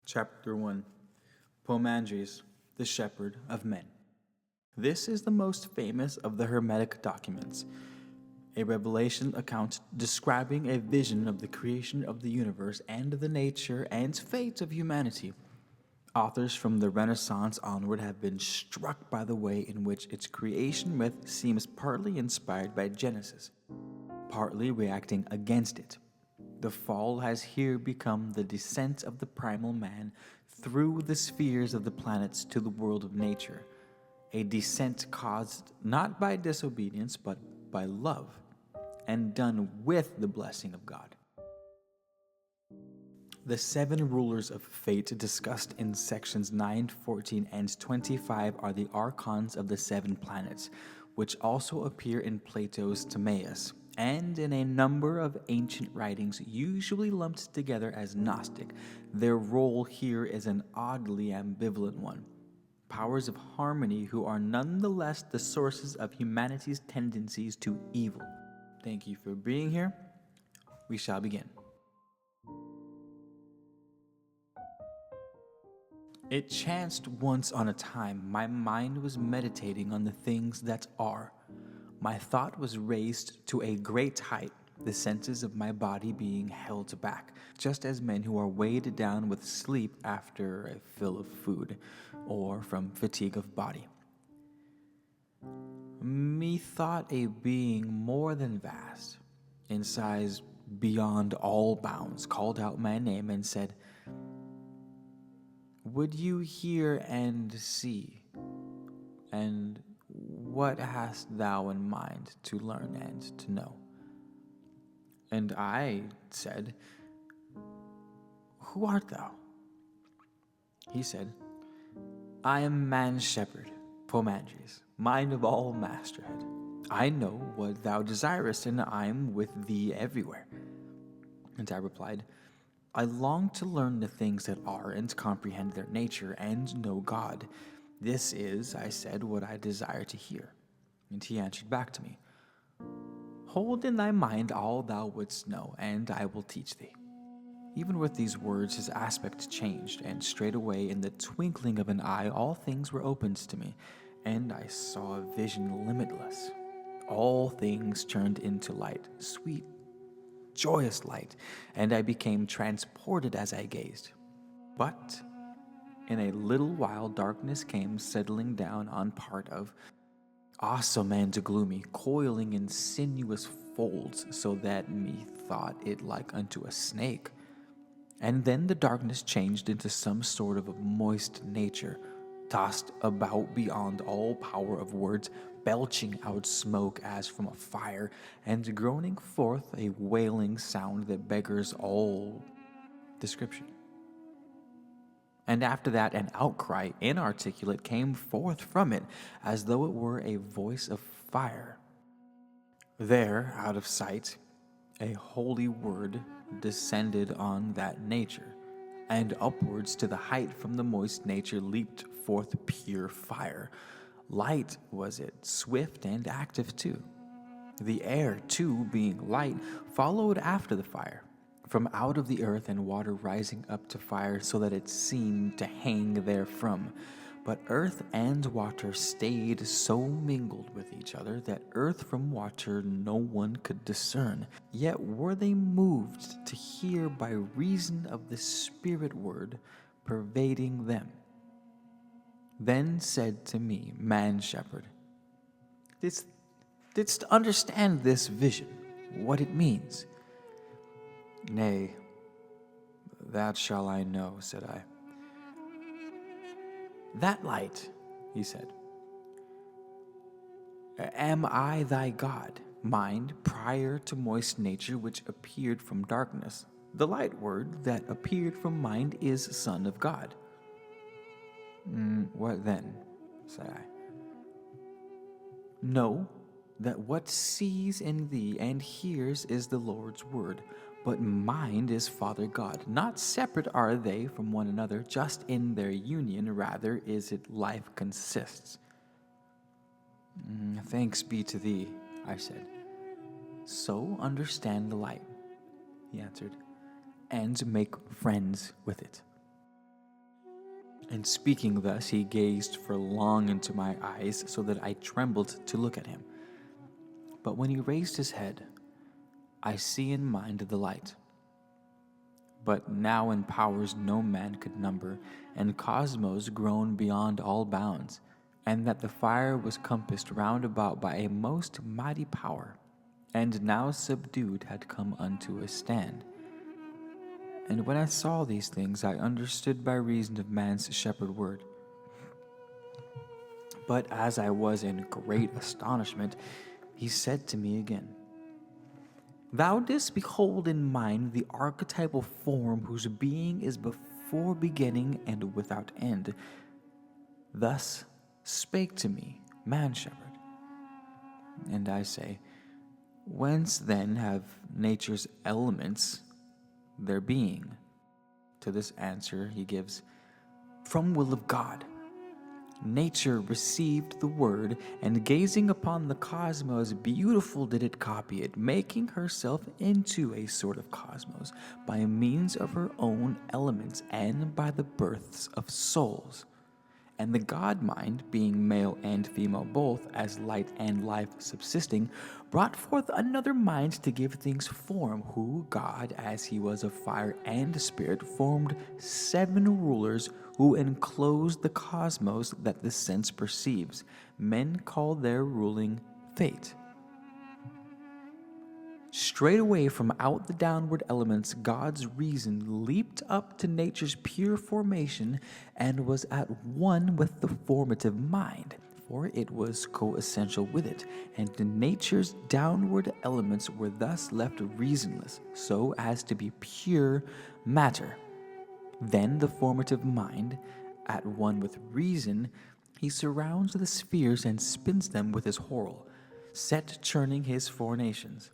Chapter 1 Poimandres, the Shepherd of Men. This is the most famous of the Hermetic documents, a revelation account describing a vision of the creation of the universe and the nature and fate of humanity. Authors from the Renaissance onward have been struck by the way in which its creation myth seems partly inspired by Genesis, partly reacting against it. The fall has here become the descent of the primal man through the spheres of the planets to the world of nature, a descent caused not by disobedience but by love, and done with the blessing of God. The 7 rulers of fate discussed in sections 9, 14, and 25 are the archons of the 7 planets, which also appear in Plato's Timaeus, and in a number of ancient writings usually lumped together as Gnostic. Their role here is an oddly ambivalent one. Powers of harmony who are nonetheless the sources of humanity's tendencies to evil. Thank you for being here. We shall begin. It chanced once on a time my mind was meditating on the things that are. My thought was raised to a great height, the senses of my body being held back, just as men who are weighed down with sleep after a fill of food, or from fatigue of body. Methought a being more than vast, in size beyond all bounds, called out my name and said, "Would you hear and see? And what hast thou in mind to learn and to know?" And I said, "Who art thou?" He said, "I am man's shepherd, Poimandres, mind of all masterhood. I know what thou desirest, and I am with thee everywhere." And I replied, "I long to learn the things that are and comprehend their nature and know God. This is," I said, "what I desire to hear." And he answered back to me, "Hold in thy mind all thou wouldst know, and I will teach thee." Even with these words his aspect changed, and straightway in the twinkling of an eye all things were opened to me, and I saw a vision limitless. All things turned into light, sweet, joyous light, and I became transported as I gazed. But in a little while darkness came settling down on part of, awesome and gloomy, coiling in sinuous folds, so that methought it like unto a snake. And then the darkness changed into some sort of a moist nature, tossed about beyond all power of words, belching out smoke as from a fire, and groaning forth a wailing sound that beggars all description. And after that an outcry inarticulate came forth from it, as though it were a voice of fire. There, out of sight, a holy word descended on that nature, and upwards to the height from the moist nature leaped forth pure fire. Light was it, swift and active too. The air, too, being light, followed after the fire, from out of the earth and water rising up to fire, so that it seemed to hang therefrom. But earth and water stayed so mingled with each other that earth from water no one could discern. Yet were they moved to hear by reason of the Spirit word pervading them. Then said to me, man shepherd, Didst understand this vision, what it means?" "Nay, that shall I know," said I. "That light," he said, "am I thy God, mind prior to moist nature which appeared from darkness. The light word that appeared from mind is Son of God." "What then?" said I. "Know that what sees in thee and hears is the Lord's word, but mind is Father God. Not separate are they from one another, just in their union rather is it life consists." "Thanks be to thee," I said. "So understand the light," he answered, "and make friends with it." And speaking thus, he gazed for long into my eyes, so that I trembled to look at him. But when he raised his head, I see in mind the light. But now in powers no man could number, and cosmos grown beyond all bounds, and that the fire was compassed round about by a most mighty power, and now subdued had come unto a stand. And when I saw these things, I understood by reason of man's shepherd word. But as I was in great astonishment, he said to me again, Thou didst behold in mind the archetypal form whose being is before beginning and without end. Thus spake to me man-shepherd. And I say, Whence then have nature's elements their being? To this answer he gives, From will of God. Nature received the word, and gazing upon the cosmos, beautiful did it copy it, making herself into a sort of cosmos by means of her own elements and by the births of souls. And the God mind, being male and female both, as light and life subsisting, brought forth another mind to give things form, who, God, as he was of fire and spirit, formed 7 rulers who enclosed the cosmos that the sense perceives. Men call their ruling fate. Straightway from out the downward elements, God's reason leaped up to nature's pure formation and was at one with the formative mind, for it was coessential with it, and nature's downward elements were thus left reasonless, so as to be pure matter. Then the formative mind, at one with reason, he surrounds the spheres and spins them with his whorl, set churning his formations,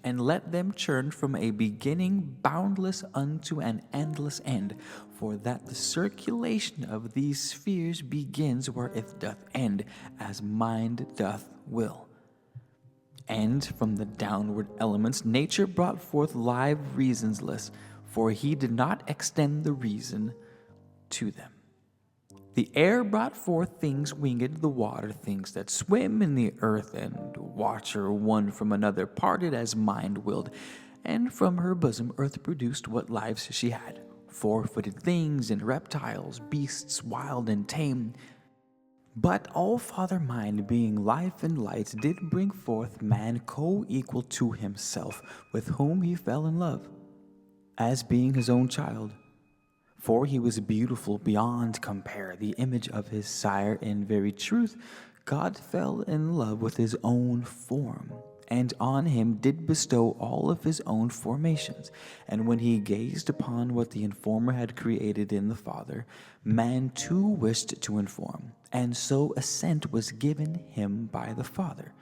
and let them churn from a beginning boundless unto an endless end, for that the circulation of these spheres begins where it doth end, as mind doth will. And from the downward elements nature brought forth live reasonless, for he did not extend the reason to them. The air brought forth things winged, the water things that swim in the earth, and water one from another parted as mind willed, and from her bosom earth produced what lives she had, 4-footed things and reptiles, beasts wild and tame. But all-Father Mind, being life and light, did bring forth man co-equal to himself, with whom he fell in love, as being his own child. For he was beautiful beyond compare, the image of his sire. In very truth, God fell in love with his own form, and on him did bestow all of his own formations. And when he gazed upon what the informer had created in the Father, man too wished to inform, and so assent was given him by the Father,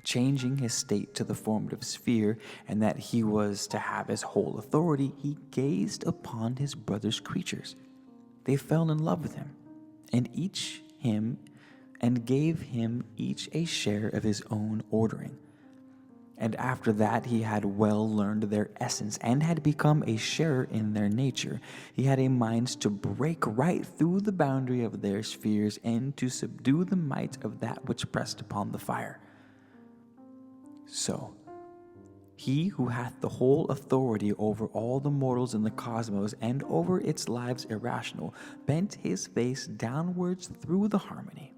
changing his state to the formative sphere, and that he was to have his whole authority, he gazed upon his brother's creatures. They fell in love with him, and gave him each a share of his own ordering. And after that he had well learned their essence, and had become a sharer in their nature, he had a mind to break right through the boundary of their spheres, and to subdue the might of that which pressed upon the fire. So, he who hath the whole authority over all the mortals in the cosmos, and over its lives irrational, bent his face downwards through the harmony,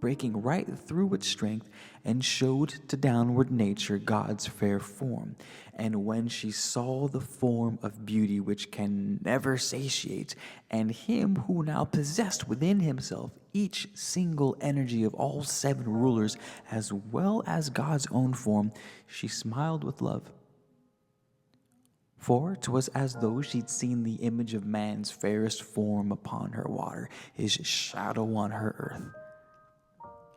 breaking right through its strength, and showed to downward nature God's fair form. And when she saw the form of beauty which can never satiate, and him who now possessed within himself each single energy of all 7 rulers, as well as God's own form, she smiled with love. For 'twas as though she'd seen the image of man's fairest form upon her water, his shadow on her earth.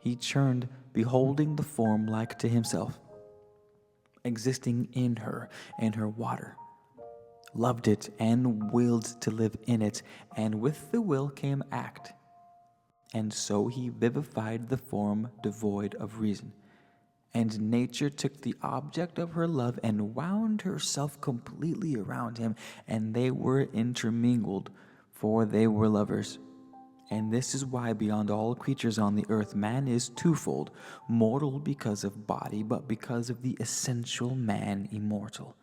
He churned, beholding the form like to himself, existing in her water, loved it and willed to live in it, and with the will came act. And so he vivified the form devoid of reason, And nature took the object of her love and wound herself completely around him, and they were intermingled, for they were lovers. And this is why beyond all creatures on the earth man is twofold, mortal because of body, but because of the essential man immortal.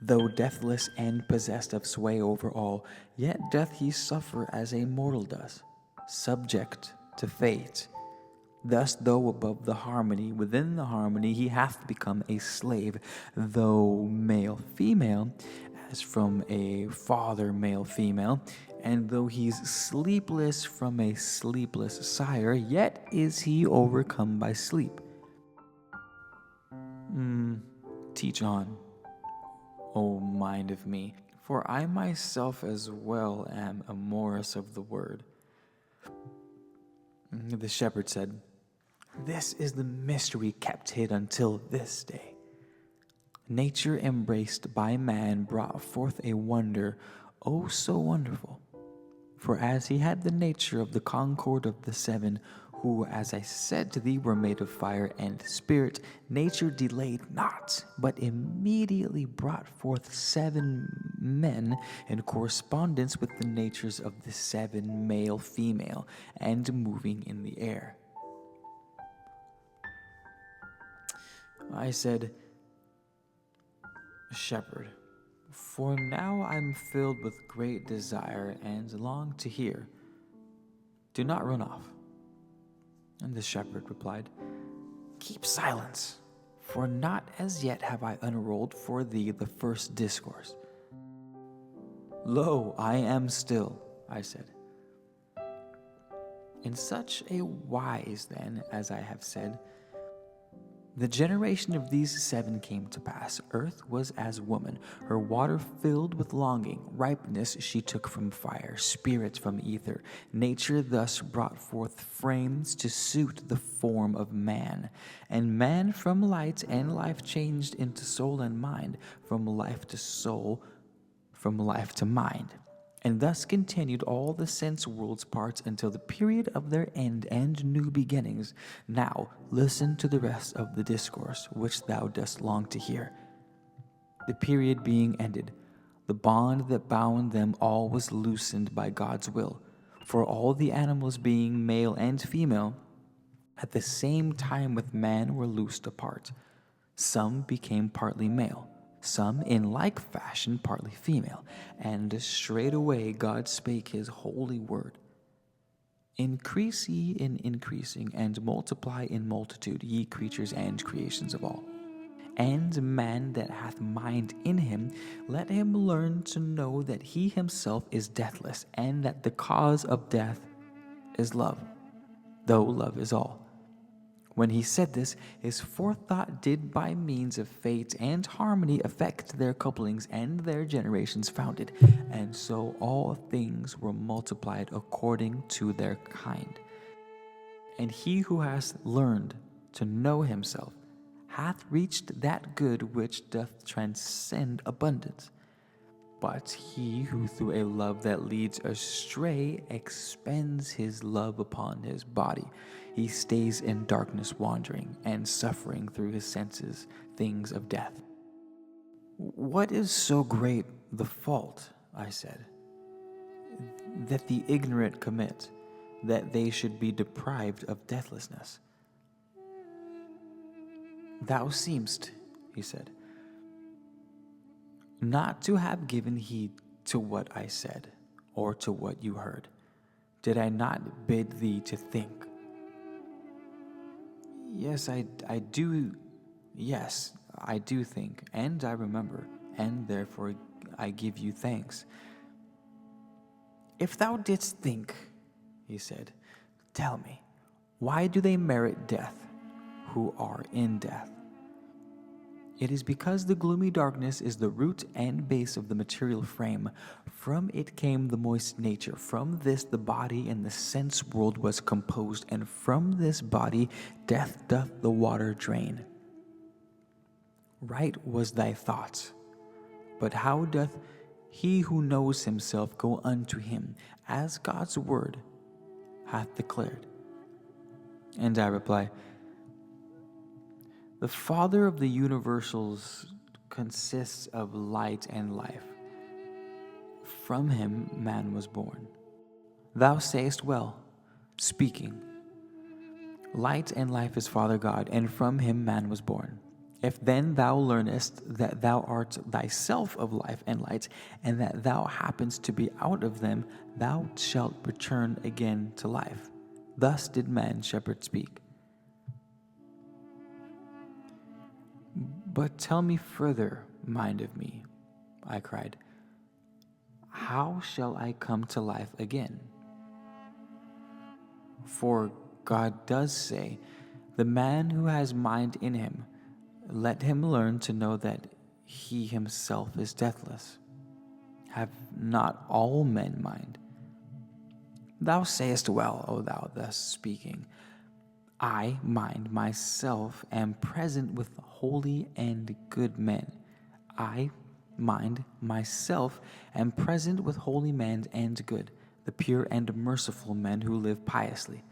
Though deathless and possessed of sway over all, yet doth he suffer as a mortal does, subject to fate. Thus, though above the harmony, within the harmony he hath become a slave, though male-female, as from a father male-female, and though he's sleepless from a sleepless sire, yet is he overcome by sleep. Teach on, O mind of me, for I myself as well am a Morris of the word. The shepherd said, This is the mystery kept hid until this day. Nature embraced by man brought forth a wonder, oh so wonderful. For as he had the nature of the concord of the seven, who, as I said to thee, were made of fire and spirit, nature delayed not, but immediately brought forth 7 men in correspondence with the natures of the 7 male-female, and moving in the air. I said, Shepherd, for now I'm filled with great desire and long to hear. Do not run off. And the shepherd replied, Keep silence, for not as yet have I unrolled for thee the first discourse. Lo, I am still, I said. In such a wise, then, as I have said, the generation of these 7 came to pass. Earth was as woman, her water filled with longing. Ripeness she took from fire, spirit from ether. Nature thus brought forth frames to suit the form of man. And man from light and life changed into soul and mind, from life to soul, from life to mind. And thus continued all the sense world's parts until the period of their end and new beginnings. Now listen to the rest of the discourse, which thou dost long to hear. The period being ended, the bond that bound them all was loosened by God's will. For all the animals being male and female, at the same time with man were loosed apart. Some became partly male, some in like fashion partly female, and straightway God spake his holy word. Increase ye in increasing, and multiply in multitude, ye creatures and creations of all. And man that hath mind in him, let him learn to know that he himself is deathless, and that the cause of death is love, though love is all. When he said this, his forethought did by means of fate and harmony affect their couplings and their generations founded, and so all things were multiplied according to their kind. And he who has learned to know himself hath reached that good which doth transcend abundance. But he who through a love that leads astray expends his love upon his body, he stays in darkness wandering and suffering through his senses things of death. What is so great the fault, I said, that the ignorant commit, that they should be deprived of deathlessness? Thou seemst, he said, not to have given heed to what I said, or to what you heard. Did I not bid thee to think? Yes, I do think, and I remember, and therefore I give you thanks. If thou didst think, he said, tell me, why do they merit death, who are in death? It is because the gloomy darkness is the root and base of the material frame. From it came the moist nature. From this the body in the sense world was composed, and from this body death doth the water drain. Right was thy thought, but how doth he who knows himself go unto him, as God's word hath declared? And I reply, The Father of the universals consists of light and life. From him man was born. Thou sayest well, speaking. Light and life is Father God, and from him man was born. If then thou learnest that thou art thyself of life and light, and that thou happenest to be out of them, thou shalt return again to life. Thus did man shepherd speak. But tell me further, mind of me, I cried. How shall I come to life again? For God does say, the man who has mind in him, let him learn to know that he himself is deathless. Have not all men mind? Thou sayest well, O thou thus speaking. I, mind myself, am present with holy and good men. I, mind myself, am present with holy men and good, the pure and merciful men who live piously.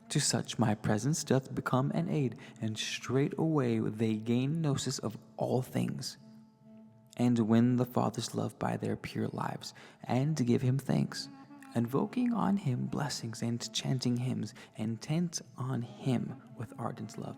To such my presence doth become an aid, and straightway they gain gnosis of all things, and win the Father's love by their pure lives, and give him thanks, invoking on him blessings and chanting hymns, intent on him with ardent love.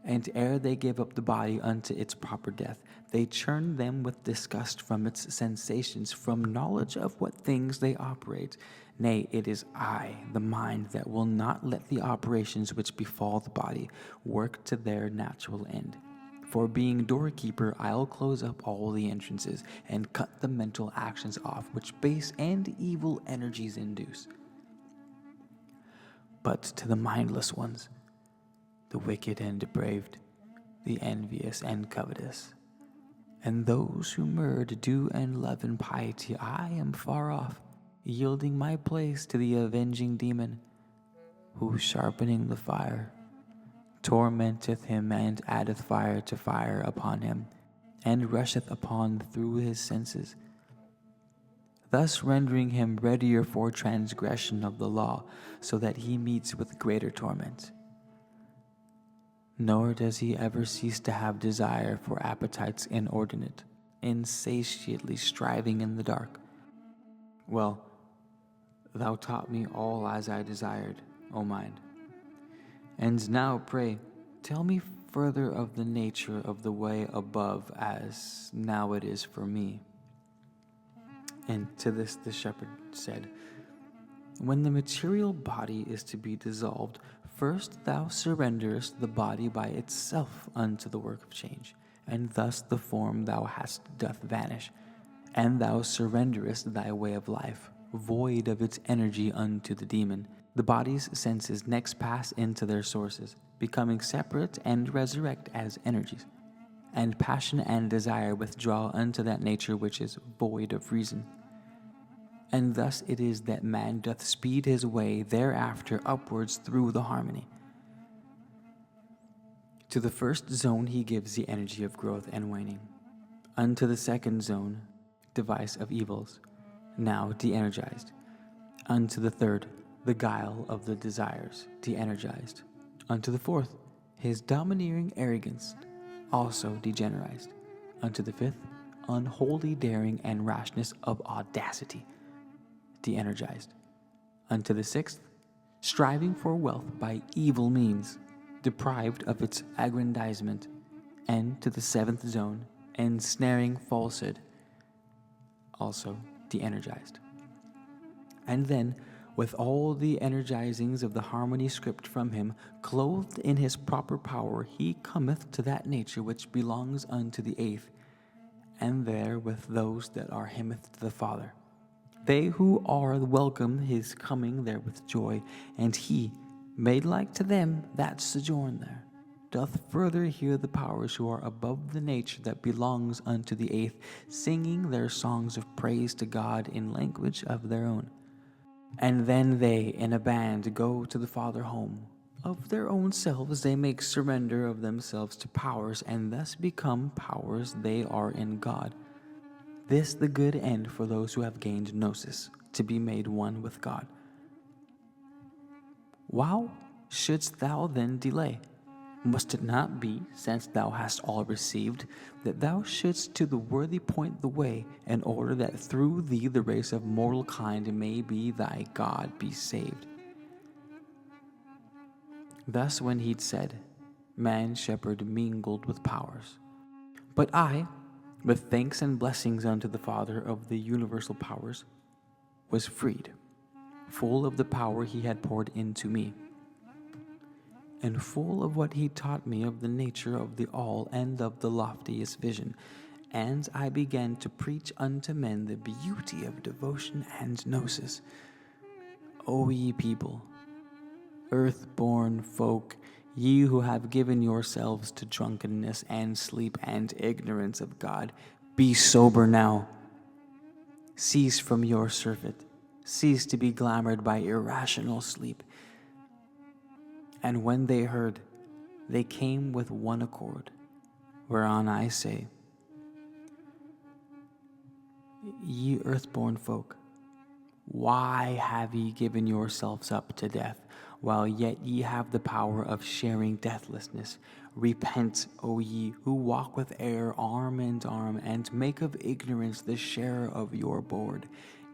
And ere they give up the body unto its proper death, they churn them with disgust from its sensations, from knowledge of what things they operate. Nay, it is I, the mind, that will not let the operations which befall the body work to their natural end. For being doorkeeper, I'll close up all the entrances, and cut the mental actions off which base and evil energies induce. But to the mindless ones, the wicked and depraved, the envious and covetous, and those who murder, do, and love in piety, I am far off, yielding my place to the avenging demon, who, sharpening the fire, tormenteth him, and addeth fire to fire upon him, and rusheth upon through his senses, thus rendering him readier for transgression of the law, so that he meets with greater torment. Nor does he ever cease to have desire for appetites inordinate, insatiately striving in the dark. Well, thou taught me all as I desired, O mind. And now, pray, tell me further of the nature of the way above, as now it is for me. And to this the shepherd said, when the material body is to be dissolved, first thou surrenderest the body by itself unto the work of change, and thus the form thou hast doth vanish, and thou surrenderest thy way of life, void of its energy, unto the demon. The body's senses next pass into their sources, becoming separate and resurrect as energies, and passion and desire withdraw unto that nature which is void of reason. And thus it is that man doth speed his way thereafter upwards through the harmony. To the first zone he gives the energy of growth and waning. Unto the second zone, device of evils, now de-energized. Unto the third, the guile of the desires, de-energized. Unto the fourth, his domineering arrogance, also degenerized. Unto the fifth, unholy daring and rashness of audacity, de-energized. Unto the sixth, striving for wealth by evil means, deprived of its aggrandizement. And to the seventh zone, ensnaring falsehood, also de-energized. And then, with all the energizings of the harmony script from him, clothed in his proper power, he cometh to that nature which belongs unto the eighth, and there with those that are hymneth to the Father. They who are welcome his coming there with joy, and he, made like to them that sojourn there, doth further hear the powers who are above the nature that belongs unto the eighth, singing their songs of praise to God in language of their own. And then they in a band go to the Father home. Of their own selves they make surrender of themselves to powers, and thus become powers they are in God. This the good end for those who have gained gnosis, to be made one with God. Why shouldst thou then delay? Must it not be, since thou hast all received, that thou shouldst to the worthy point the way, in order that through thee the race of mortal kind may be thy God be saved? Thus when he'd said, man-shepherd mingled with powers. But I, with thanks and blessings unto the Father of the universal powers, was freed, full of the power he had poured into me, and full of what he taught me of the nature of the all and of the loftiest vision. And I began to preach unto men the beauty of devotion and gnosis. O ye people, earth-born folk, ye who have given yourselves to drunkenness and sleep and ignorance of God, be sober now. Cease from your surfeit. Cease to be glamored by irrational sleep. And when they heard, they came with one accord, whereon I say, ye earthborn folk, why have ye given yourselves up to death, while yet ye have the power of sharing deathlessness? Repent, O ye who walk with air arm in arm, and make of ignorance the share of your board.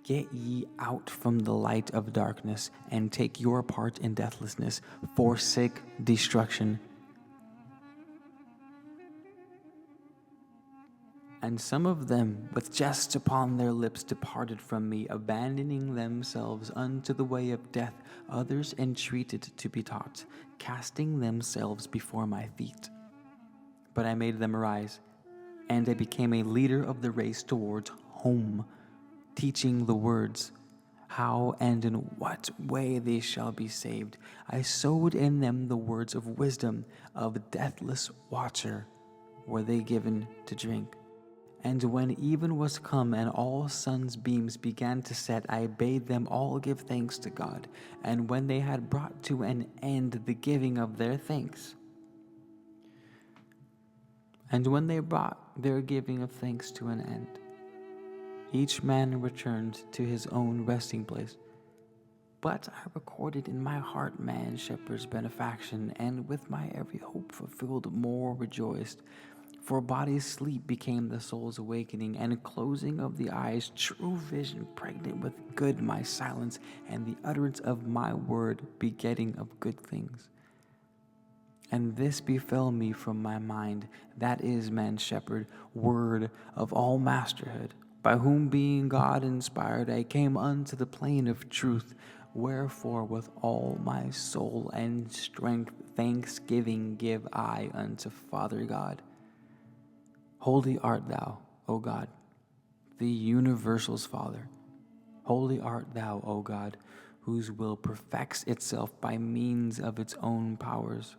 Get ye out from the light of darkness, and take your part in deathlessness. Forsake destruction. And some of them, with jests upon their lips, departed from me, abandoning themselves unto the way of death. Others entreated to be taught, casting themselves before my feet. But I made them arise, and I became a leader of the race towards home, teaching the words, how and in what way they shall be saved. I sowed in them the words of wisdom, of deathless water were they given to drink. And when even was come and all sun's beams began to set, I bade them all give thanks to God. And when they had brought to an end the giving of their thanks, and when they brought their giving of thanks to an end, each man returned to his own resting place. But I recorded in my heart man-shepherd's benefaction, and with my every hope fulfilled more rejoiced. For body's sleep became the soul's awakening, and closing of the eyes, true vision pregnant with good my silence, and the utterance of my word begetting of good things. And this befell me from my mind, that is man-shepherd, word of all masterhood, by whom being God inspired, I came unto the plain of truth, wherefore with all my soul and strength thanksgiving give I unto Father God. Holy art thou, O God, the universal's Father. Holy art thou, O God, whose will perfects itself by means of its own powers.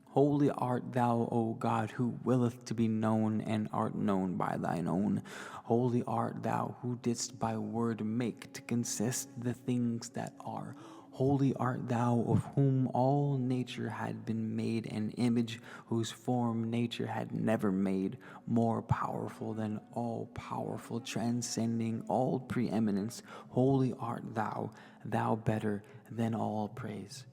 Holy art thou, O God, who willeth to be known and art known by thine own. Holy art thou, who didst by word make to consist the things that are. Holy art thou, of whom all nature had been made, an image whose form nature had never made, more powerful than all powerful, transcending all preeminence. Holy art thou, thou better than all praise.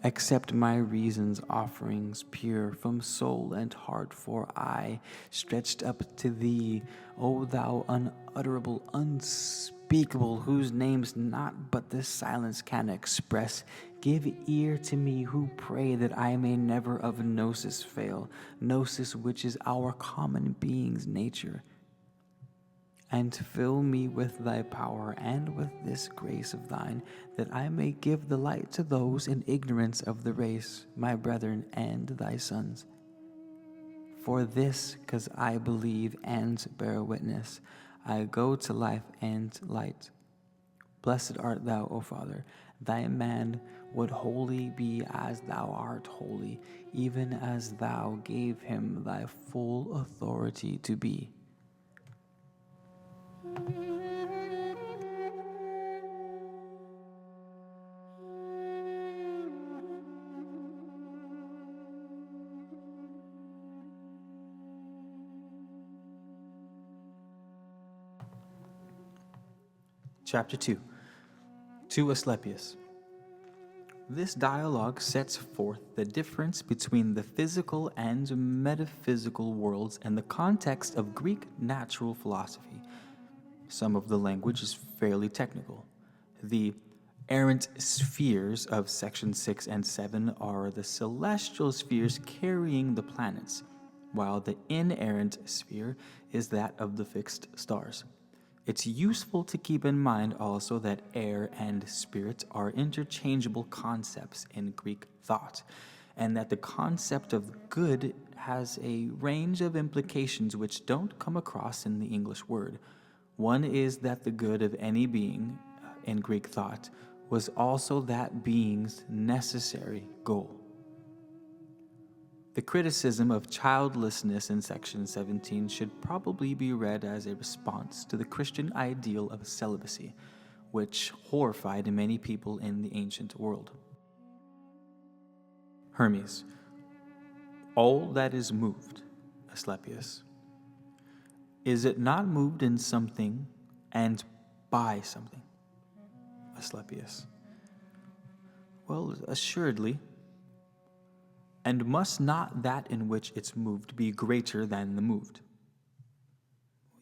Accept my reason's offerings pure from soul and heart, for I, stretched up to thee, O thou unutterable, unspeakable, whose names not but this silence can express, give ear to me who pray that I may never of gnosis fail, gnosis which is our common being's nature. And fill me with thy power and with this grace of thine, that I may give the light to those in ignorance of the race, my brethren and thy sons. For this, 'cause I believe and bear witness, I go to life and light. Blessed art thou, O Father, thy man would wholly be as thou art holy, even as thou gave him thy full authority to be. Chapter 2. To Asclepius. This dialogue sets forth the difference between the physical and metaphysical worlds and the context of Greek natural philosophy. Some of the language is fairly technical. The errant spheres of section 6 and 7 are the celestial spheres carrying the planets, while the inerrant sphere is that of the fixed stars. It's useful to keep in mind also that air and spirit are interchangeable concepts in Greek thought, and that the concept of good has a range of implications which don't come across in the English word. One is that the good of any being in Greek thought was also that being's necessary goal. The criticism of childlessness in section 17 should probably be read as a response to the Christian ideal of celibacy, which horrified many people in the ancient world. Hermes, all that is moved, Asclepius. Is it not moved in something and by something? Asclepius. Well, assuredly. And must not that in which it's moved be greater than the moved?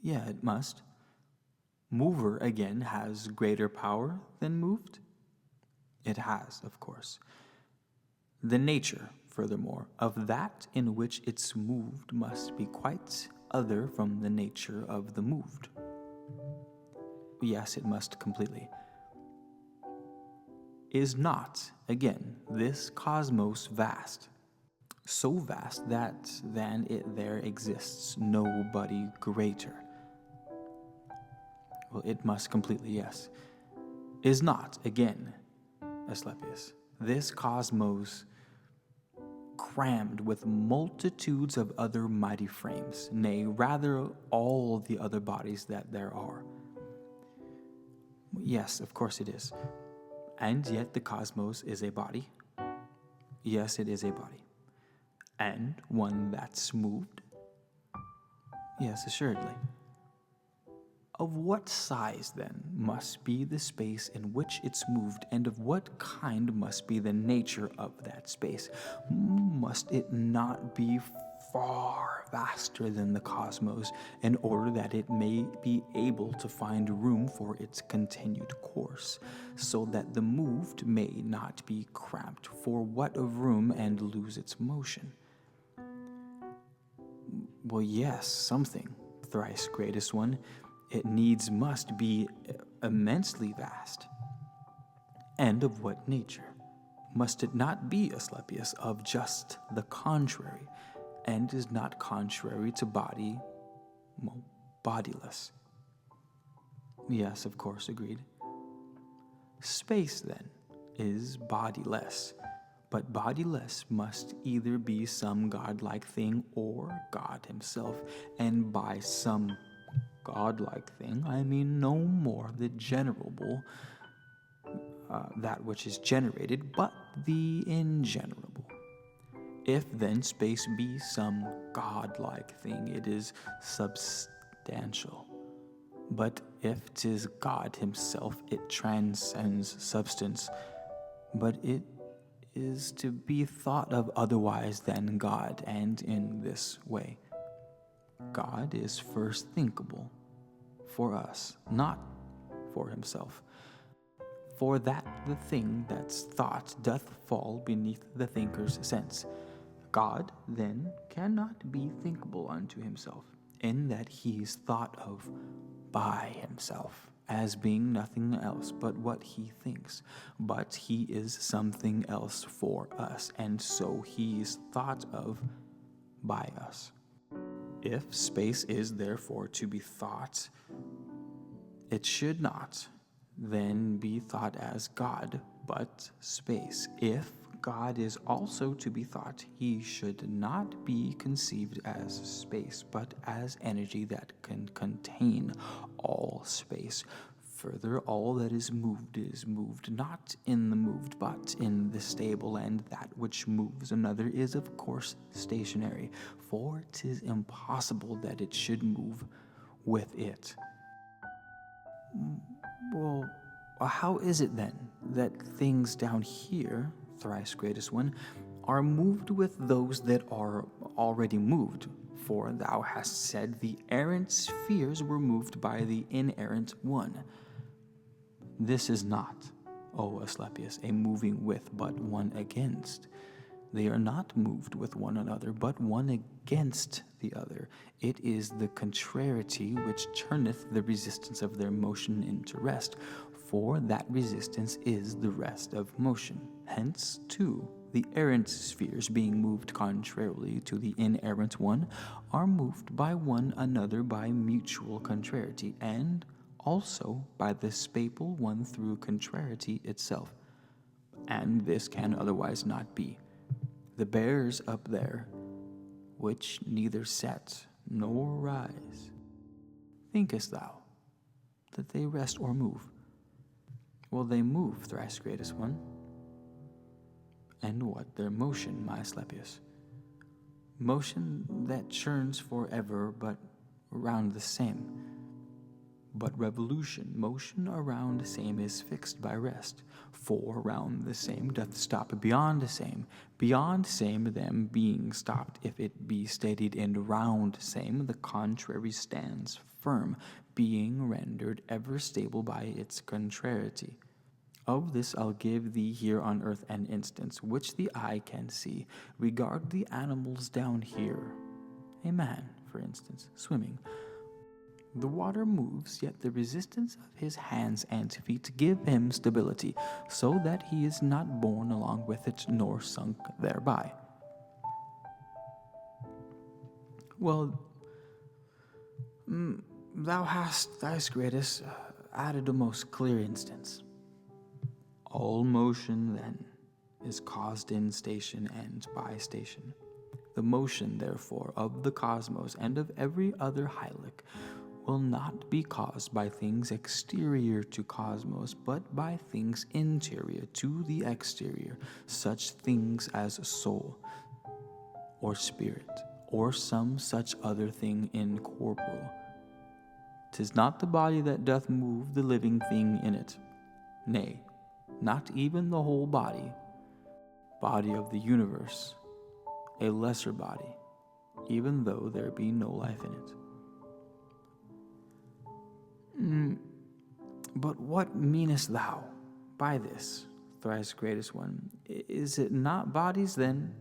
Yeah, it must. Mover, again, has greater power than moved? It has, of course. The nature, furthermore, of that in which it's moved must be quite other from the nature of the moved. Yes, it must completely. Is not, again, this cosmos vast? So vast that than it there exists nobody greater. Well, it must completely, yes. Is not, again, Asclepius, this cosmos crammed with multitudes of other mighty frames, nay, rather all the other bodies that there are? Yes, of course it is. And yet the cosmos is a body? Yes, it is a body. And one that's moved? Yes, assuredly. Of what size, then, must be the space in which it's moved, and of what kind must be the nature of that space? Must it not be far vaster than the cosmos, in order that it may be able to find room for its continued course, so that the moved may not be cramped for what of room and lose its motion? Well, yes, something, thrice-greatest one. It needs must be immensely vast. And of what nature? Must it not be, Asclepius, of just the contrary, and is not contrary to body, well, bodiless? Yes, of course, agreed. Space, then, is bodiless. But bodiless must either be some godlike thing or God himself, and by some godlike thing I mean no more the generable, that which is generated, but the ingenerable. If then space be some godlike thing, it is substantial. But if 'tis God himself, it transcends substance. But it is to be thought of otherwise than God, and in this way. God is first thinkable for us, not for himself. For that the thing that's thought doth fall beneath the thinker's sense. God, then, cannot be thinkable unto himself, in that he is thought of by himself, as being nothing else but what he thinks, but he is something else for us, and so he is thought of by us. If space is therefore to be thought, it should not then be thought as God, but space. If God is also to be thought, he should not be conceived as space, but as energy that can contain all space. Further, all that is moved not in the moved, but in the stable, and that which moves another is of course stationary, for 'tis impossible that it should move with it. Well, how is it then that things down here thrice greatest one, are moved with those that are already moved. For thou hast said the errant spheres were moved by the inerrant one. This is not, O Asclepius, a moving with, but one against. They are not moved with one another, but one against the other. It is the contrariety which turneth the resistance of their motion into rest, for that resistance is the rest of motion. Hence, too, the errant spheres, being moved contrarily to the inerrant one, are moved by one another by mutual contrariety, and also by the spatial one through contrariety itself. And this can otherwise not be. The bears up there, which neither set nor rise, thinkest thou that they rest or move? Well, they move, thrice greatest one. And what their motion, my Asclepius? Motion that churns forever, but round the same. But revolution, motion around the same, is fixed by rest. For round the same doth stop beyond the same them being stopped, if it be steadied in round same, the contrary stands firm, being rendered ever stable by its contrariety. Of this I'll give thee here on earth an instance, which the eye can see. Regard the animals down here. A man, for instance, swimming. The water moves, yet the resistance of his hands and feet give him stability, so that he is not borne along with it, nor sunk thereby. Well, thou hast, thrice greatest, added a most clear instance. All motion, then, is caused in station and by station. The motion, therefore, of the cosmos and of every other hylek will not be caused by things exterior to cosmos, but by things interior to the exterior, such things as soul, or spirit, or some such other thing incorporeal. 'Tis not the body that doth move the living thing in it, nay, not even the whole body of the universe, a lesser body, even though there be no life in it. But what meanest thou by this, thrice greatest one? Is it not bodies, then,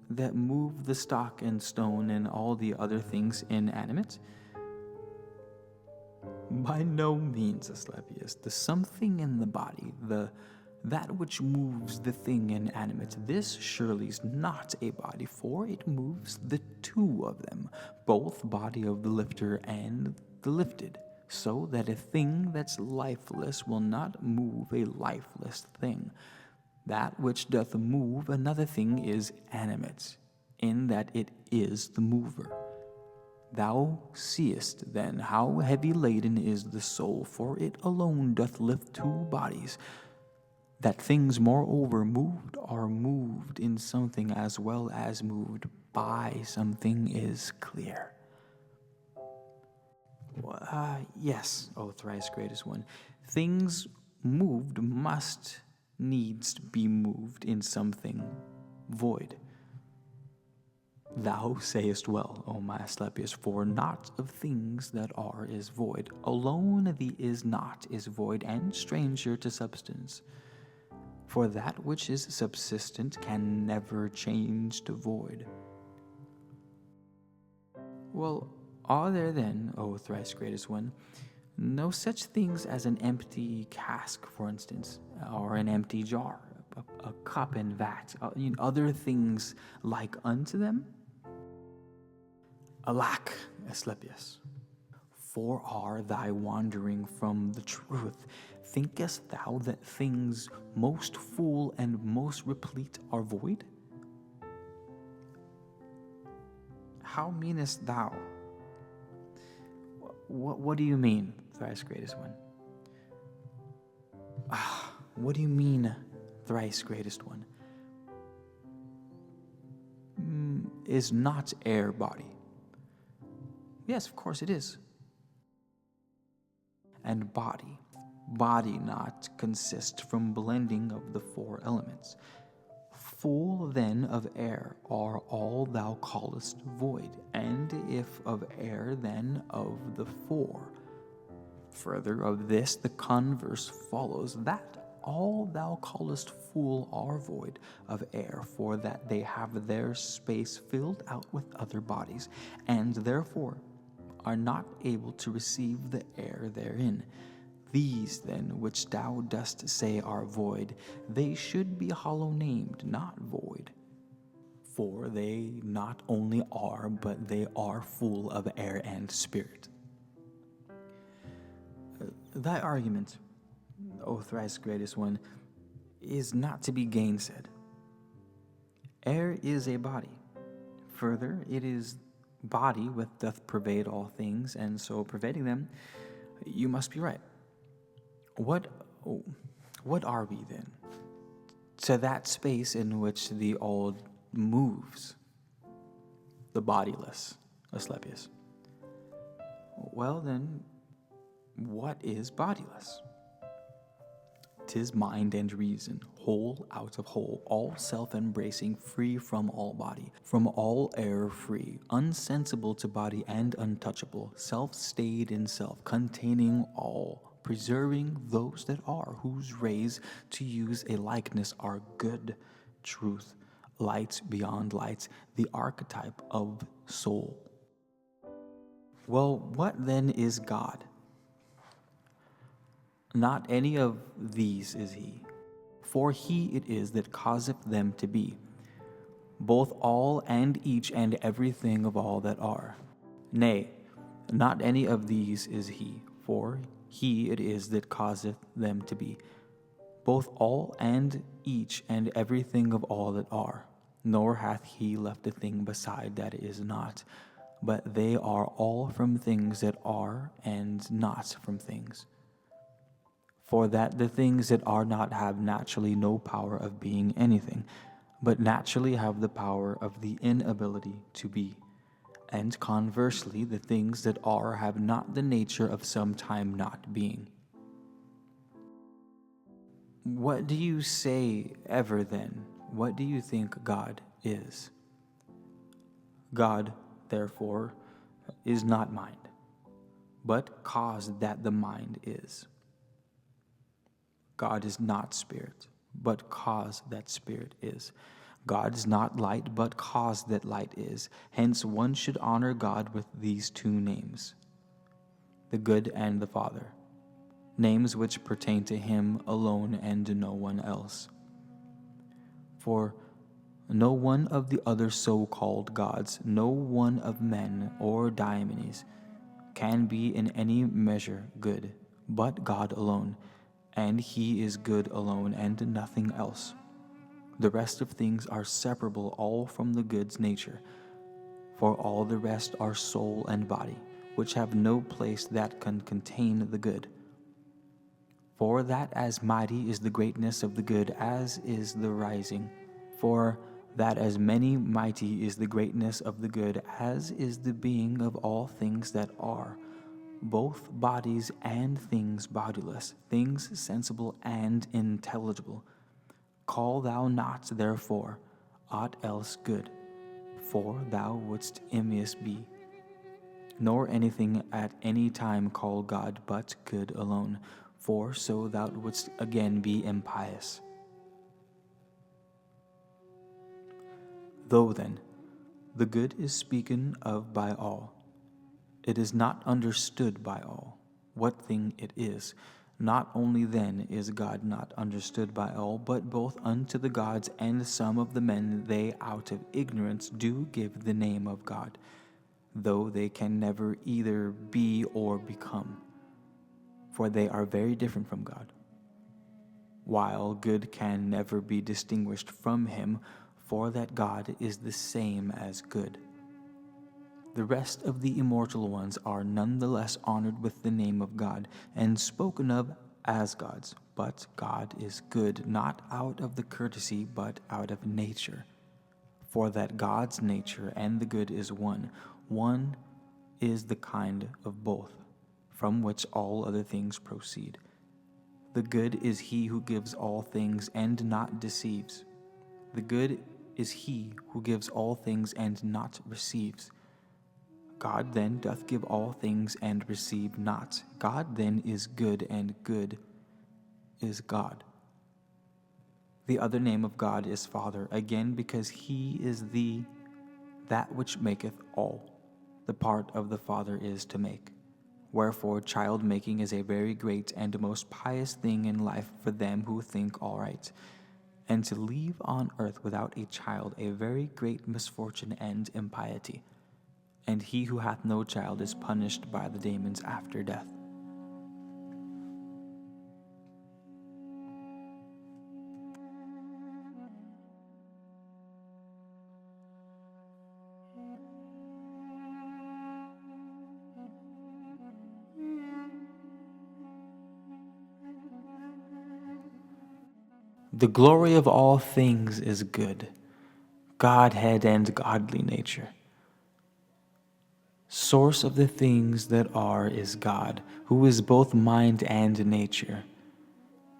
that move the stock and stone and all the other things inanimate? By no means, Asclepius. The something in the body, that which moves the thing inanimate, this surely is not a body, for it moves the two of them, both body of the lifter and the lifted, so that a thing that's lifeless will not move a lifeless thing. That which doth move another thing is animate, in that it is the mover. Thou seest, then, how heavy laden is the soul, for it alone doth lift two bodies. That things, moreover, moved are moved in something as well as moved by something is clear. Yes, O thrice greatest one. Things moved must needs be moved in something void. Thou sayest well, O my Asclepius, for naught of things that are is void. Alone the is not is void and stranger to substance. For that which is subsistent can never change to void. Well, are there then, O thrice greatest one, no such things as an empty cask, for instance, or an empty jar, a cup and vat, other things like unto them? Alack, Asclepius, for are thy wandering from the truth. Thinkest thou that things most full and most replete are void? How meanest thou? What do you mean, thrice greatest one? What do you mean, thrice greatest one? Is not air body? Yes, of course it is. And body not consist from blending of the four elements. Full then of air are all thou callest void, and if of air, then of the four. Further of this the converse follows, that all thou callest full are void of air, for that they have their space filled out with other bodies, and therefore are not able to receive the air therein. These then which thou dost say are void, they should be hollow named, not void. For they not only are, but they are full of air and spirit. Thy argument, O thrice-greatest one, is not to be gainsaid. Air is a body. Further, it is body which doth pervade all things, and so pervading them, you must be right. What are we then? To that space in which the all moves, the bodiless, Asclepius. Well then, what is bodiless? 'Tis mind and reason, whole out of whole, all self-embracing, free from all body, from all error free, unsensible to body and untouchable, self-stayed in self, containing all, preserving those that are, whose rays, to use a likeness, are good, truth, light beyond lights, the archetype of soul. Well, what then is God? Not any of these is he, for he it is that causeth them to be, both all and each and everything of all that are. Nay, not any of these is he, for he it is that causeth them to be, both all and each and everything of all that are. Nor hath he left a thing beside that is not, but they are all from things that are, and not from things. For that the things that are not have naturally no power of being anything, but naturally have the power of the inability to be. And conversely, the things that are have not the nature of sometime not being. What do you say ever then? What do you think God is? God, therefore, is not mind, but cause that the mind is. God is not spirit, but cause that spirit is. God is not light, but cause that light is. Hence one should honor God with these two names, the good and the Father, names which pertain to him alone and to no one else. For no one of the other so-called gods, no one of men or daimonies, can be in any measure good, but God alone, and he is good alone and nothing else. The rest of things are separable all from the good's nature, for all the rest are soul and body, which have no place that can contain the good. For that as mighty is the greatness of the good as is the rising, for that as many mighty is the greatness of the good as is the being of all things that are, both bodies and things bodiless, things sensible and intelligible. Call thou not, therefore, aught else good, for thou wouldst impious be, nor anything at any time call God but good alone, for so thou wouldst again be impious. Though then the good is spoken of by all, it is not understood by all what thing it is. Not only then is God not understood by all, but both unto the gods and some of the men they out of ignorance do give the name of God, though they can never either be or become, for they are very different from God, while good can never be distinguished from him, for that God is the same as good. The rest of the immortal ones are none the less honored with the name of God, and spoken of as gods. But God is good, not out of the courtesy, but out of nature. For that God's nature and the good is one. One is the kind of both, from which all other things proceed. The good is he who gives all things and not deceives. The good is he who gives all things and not receives. God then doth give all things and receive not. God then is good, and good is God. The other name of God is Father, again because he is that which maketh all. The part of the Father is to make. Wherefore child-making is a very great and most pious thing in life for them who think aright. And to leave on earth without a child a very great misfortune and impiety. And he who hath no child is punished by the demons after death. The glory of all things is good, Godhead and godly nature. Source of the things that are is God, who is both mind and nature.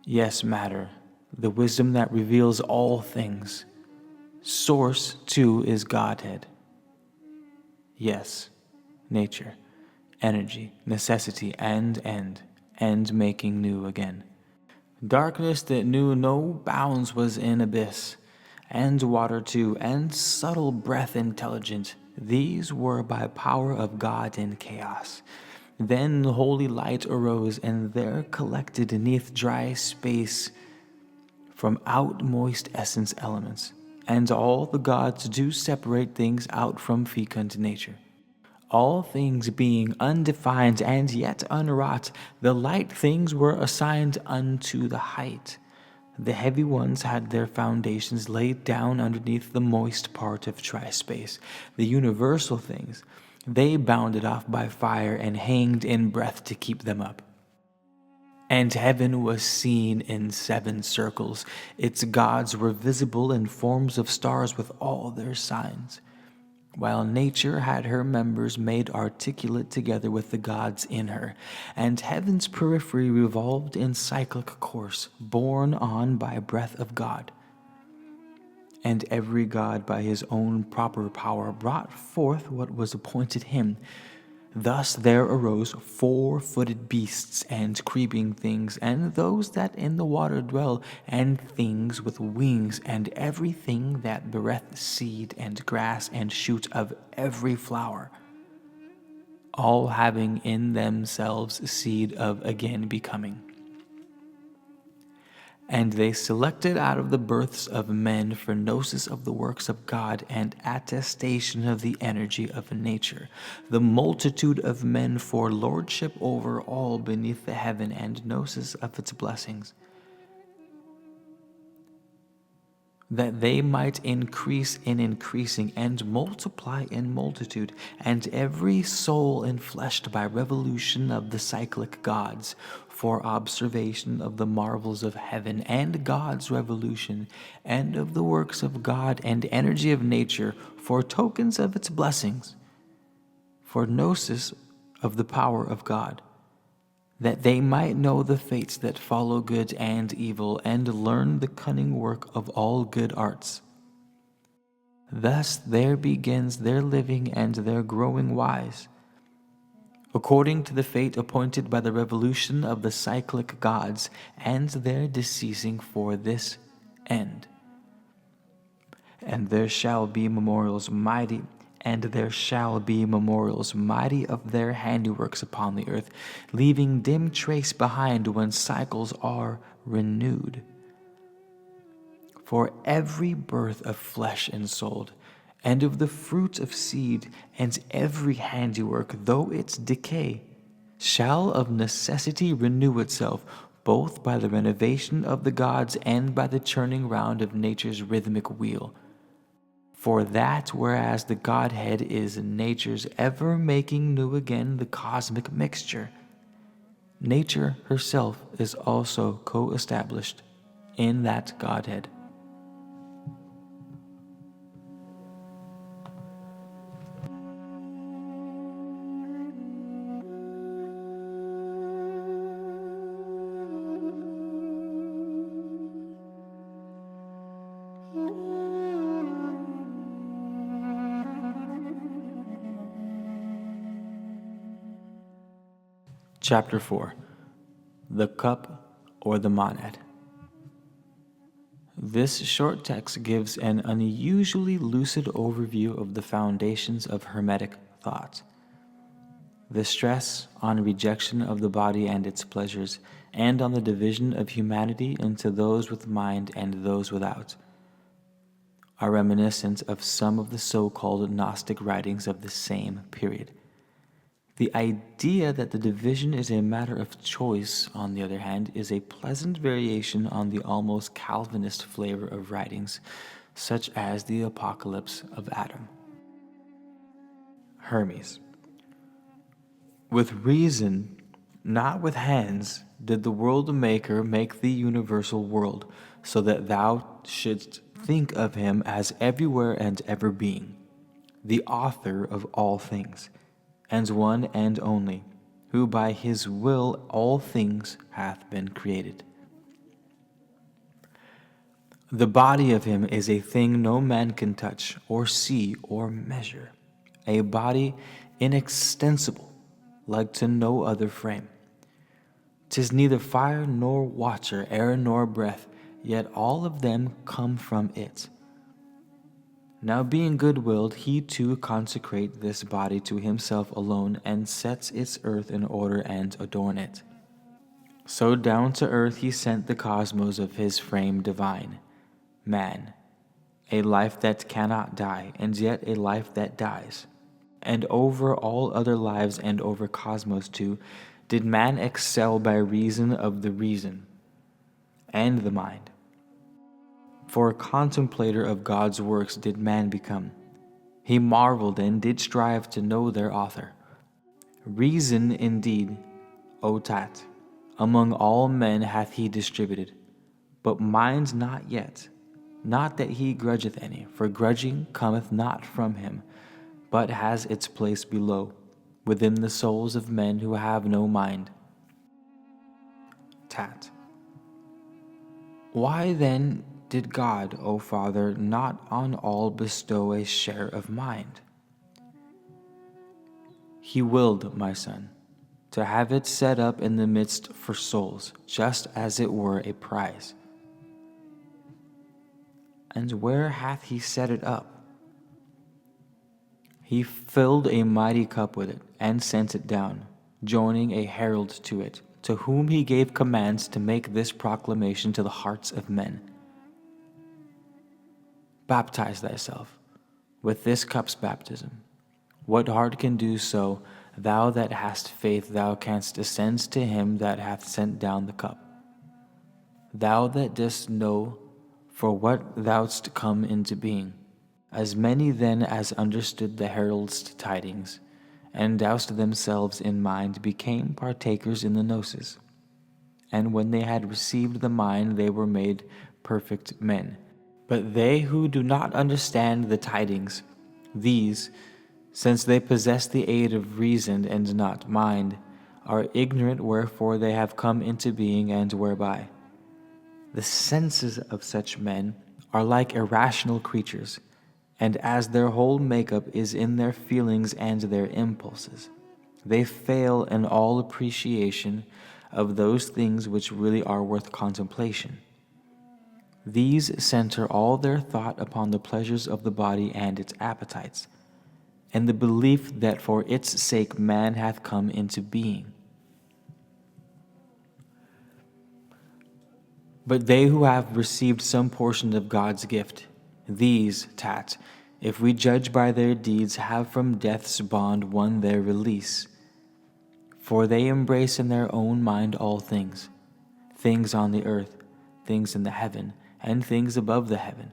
Yes, matter, the wisdom that reveals all things. Source, too, is Godhead. Yes, nature, energy, necessity, and end, and making new again. Darkness that knew no bounds was in abyss, and water too, and subtle breath intelligent. These were by power of God in chaos. Then holy light arose, and there collected neath dry space from out moist essence elements. And all the gods do separate things out from fecund nature. All things being undefined and yet unwrought, the light things were assigned unto the height. The heavy ones had their foundations laid down underneath the moist part of trispace. The universal things, they bounded off by fire and hanged in breath to keep them up. And heaven was seen in 7 circles. Its gods were visible in forms of stars with all their signs, while nature had her members made articulate together with the gods in her, and heaven's periphery revolved in cyclic course, borne on by breath of God. And every god by his own proper power brought forth what was appointed him. Thus there arose 4-footed beasts and creeping things, and those that in the water dwell, and things with wings, and everything that beareth seed and grass and shoot of every flower, all having in themselves seed of again becoming. And they selected out of the births of men for gnosis of the works of God and attestation of the energy of nature, the multitude of men for lordship over all beneath the heaven and gnosis of its blessings, that they might increase in increasing and multiply in multitude, and every soul enfleshed by revolution of the cyclic gods, for observation of the marvels of heaven and God's revolution, and of the works of God and energy of nature, for tokens of its blessings, for gnosis of the power of God, that they might know the fates that follow good and evil, and learn the cunning work of all good arts. Thus there begins their living and their growing wise, according to the fate appointed by the revolution of the cyclic gods, and their deceasing for this end. And there shall be memorials mighty, of their handiworks upon the earth, leaving dim trace behind when cycles are renewed. For every birth of flesh ensouled, and of the fruit of seed, and every handiwork, though its decay, shall of necessity renew itself, both by the renovation of the gods and by the turning round of nature's rhythmic wheel. For that whereas the Godhead is nature's ever making new again the cosmic mixture, nature herself is also co-established in that Godhead. Chapter 4. The Cup or the Monad. This short text gives an unusually lucid overview of the foundations of Hermetic thought. The stress on rejection of the body and its pleasures, and on the division of humanity into those with mind and those without, are reminiscent of some of the so-called Gnostic writings of the same period. The idea that the division is a matter of choice, on the other hand, is a pleasant variation on the almost Calvinist flavor of writings, such as the Apocalypse of Adam. Hermes. With reason, not with hands, did the world maker make the universal world, so that thou shouldst think of him as everywhere and ever being, the author of all things, and one and only, who by his will all things hath been created. The body of him is a thing no man can touch, or see, or measure, a body inextensible, like to no other frame. 'Tis neither fire nor water, air nor breath, yet all of them come from it. Now being good-willed, he too consecrate this body to himself alone, and sets its earth in order and adorn it. So down to earth he sent the cosmos of his frame divine, man, a life that cannot die, and yet a life that dies. And over all other lives, and over cosmos too, did man excel by reason of the reason and the mind. For a contemplator of God's works did man become. He marveled and did strive to know their author. Reason indeed, O Tat, among all men hath he distributed, but mind not yet, not that he grudgeth any, for grudging cometh not from him, but has its place below, within the souls of men who have no mind. Tat. Why then did God, O Father, not on all bestow a share of mind? He willed, my son, to have it set up in the midst for souls, just as it were a prize. And where hath he set it up? He filled a mighty cup with it, and sent it down, joining a herald to it, to whom he gave commands to make this proclamation to the hearts of men. Baptize thyself with this cup's baptism. What heart can do so? Thou that hast faith, thou canst ascend to him that hath sent down the cup. Thou that dost know for what thou'st come into being. As many then as understood the herald's tidings, and doused themselves in mind, became partakers in the gnosis. And when they had received the mind, they were made perfect men. But they who do not understand the tidings, these, since they possess the aid of reason and not mind, are ignorant wherefore they have come into being and whereby. The senses of such men are like irrational creatures, and as their whole makeup is in their feelings and their impulses, they fail in all appreciation of those things which really are worth contemplation. These center all their thought upon the pleasures of the body and its appetites, and the belief that for its sake man hath come into being. But they who have received some portion of God's gift, these, Tat, if we judge by their deeds, have from death's bond won their release. For they embrace in their own mind all things, things on the earth, things in the heaven, and things above the heaven.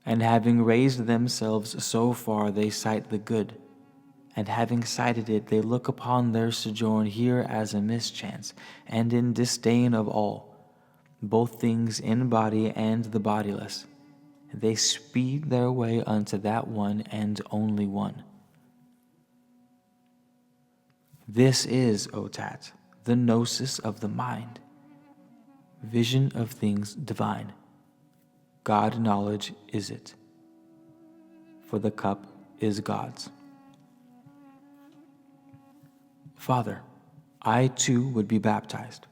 And having raised themselves so far, they sight the good, and having sighted it, they look upon their sojourn here as a mischance, and in disdain of all, both things in body and the bodiless. They speed their way unto that one and only one. This is, O Tat, the gnosis of the mind, vision of things divine. God knowledge is it, for the cup is God's. Father, I too would be baptized.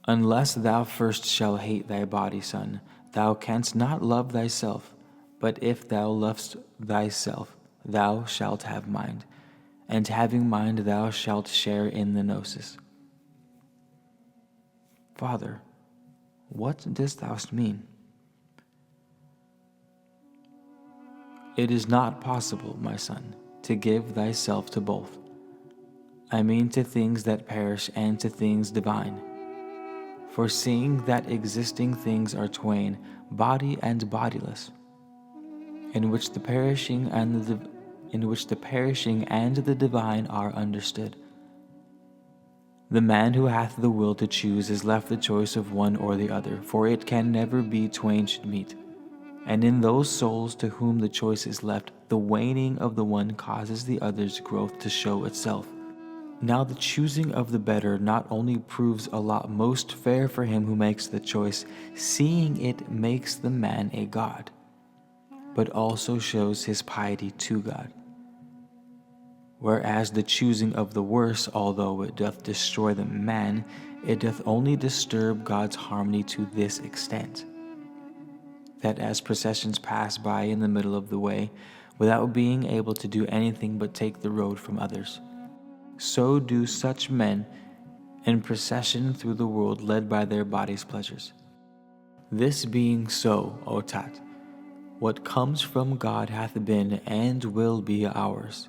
Unless thou first shall hate thy body, son, thou canst not love thyself. But if thou lovest thyself, thou shalt have mind, and having mind thou shalt share in the gnosis. Father, what dost thou mean? It is not possible, my son, to give thyself to both. I mean to things that perish and to things divine. For seeing that existing things are twain, body and bodiless, in which the perishing and the divine are understood. The man who hath the will to choose is left the choice of one or the other, for it can never be twain should meet. And in those souls to whom the choice is left, the waning of the one causes the other's growth to show itself. Now the choosing of the better not only proves a lot most fair for him who makes the choice, seeing it makes the man a god, but also shows his piety to God. Whereas the choosing of the worse, although it doth destroy the man, it doth only disturb God's harmony to this extent, that as processions pass by in the middle of the way, without being able to do anything but take the road from others, so do such men in procession through the world led by their body's pleasures. This being so, O Tat, what comes from God hath been and will be ours.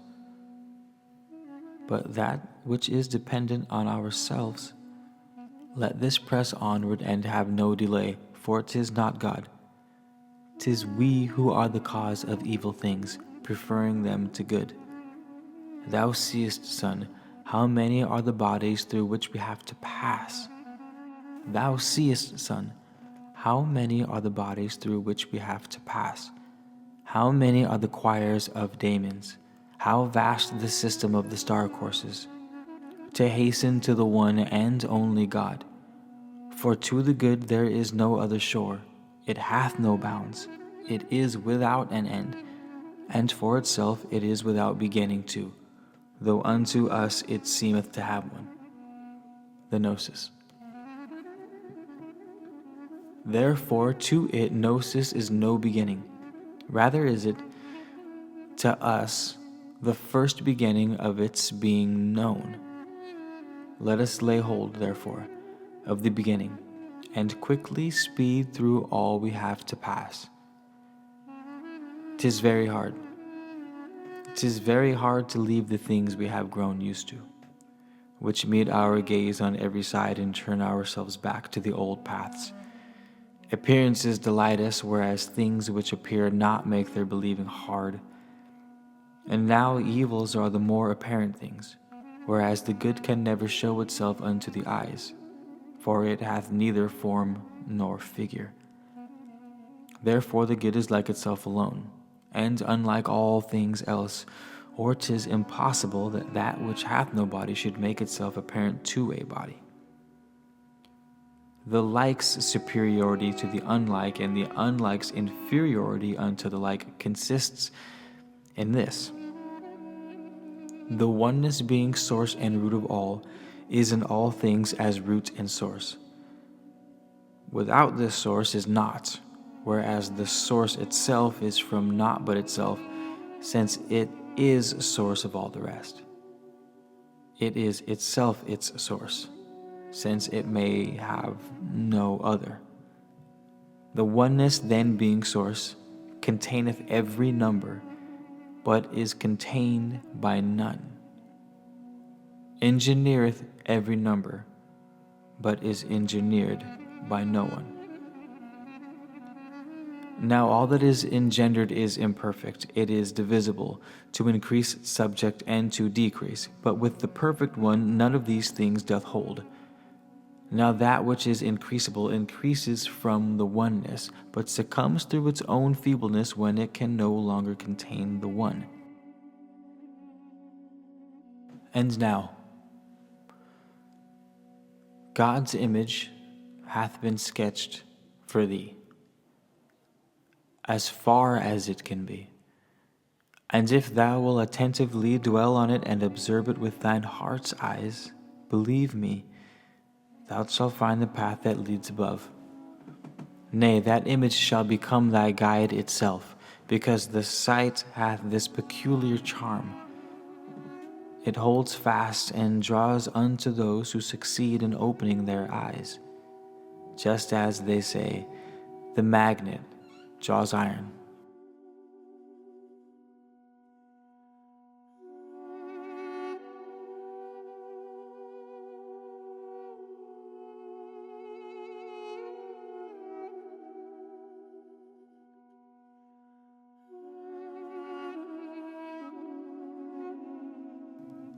But that which is dependent on ourselves, let this press onward and have no delay, for 'tis not God. 'Tis we who are the cause of evil things, preferring them to good. Thou seest, son, how many are the bodies through which we have to pass. Thou seest, son, how many are the bodies through which we have to pass. How many are the choirs of daemons, how vast the system of the star courses, to hasten to the one and only God. For to the good there is no other shore, it hath no bounds, it is without an end, and for itself it is without beginning too, though unto us it seemeth to have one. The Gnosis. Therefore to it Gnosis is no beginning, rather is it to us the first beginning of its being known. Let us lay hold, therefore, of the beginning, and quickly speed through all we have to pass. 'Tis very hard. 'Tis very hard to leave the things we have grown used to, which meet our gaze on every side, and turn ourselves back to the old paths. Appearances delight us, whereas things which appear not make their believing hard. And now evils are the more apparent things, whereas the good can never show itself unto the eyes, for it hath neither form nor figure. Therefore the good is like itself alone, and unlike all things else, or 'tis impossible that that which hath no body should make itself apparent to a body. The like's superiority to the unlike, and the unlike's inferiority unto the like, consists in this: the oneness being source and root of all, is in all things as root and source. Without this source is naught, whereas the source itself is from naught but itself, since it is source of all the rest. It is itself its source, since it may have no other. The oneness then being source, containeth every number, but is contained by none. Engineereth every number, but is engineered by no one. Now all that is engendered is imperfect, it is divisible, to increase subject and to decrease, but with the perfect one none of these things doth hold. Now that which is increasable increases from the oneness, but succumbs through its own feebleness when it can no longer contain the one. And now, God's image hath been sketched for thee, as far as it can be. And if thou wilt attentively dwell on it and observe it with thine heart's eyes, believe me, thou shalt find the path that leads above. Nay, that image shall become thy guide itself, because the sight hath this peculiar charm. It holds fast and draws unto those who succeed in opening their eyes, just as they say, the magnet draws iron.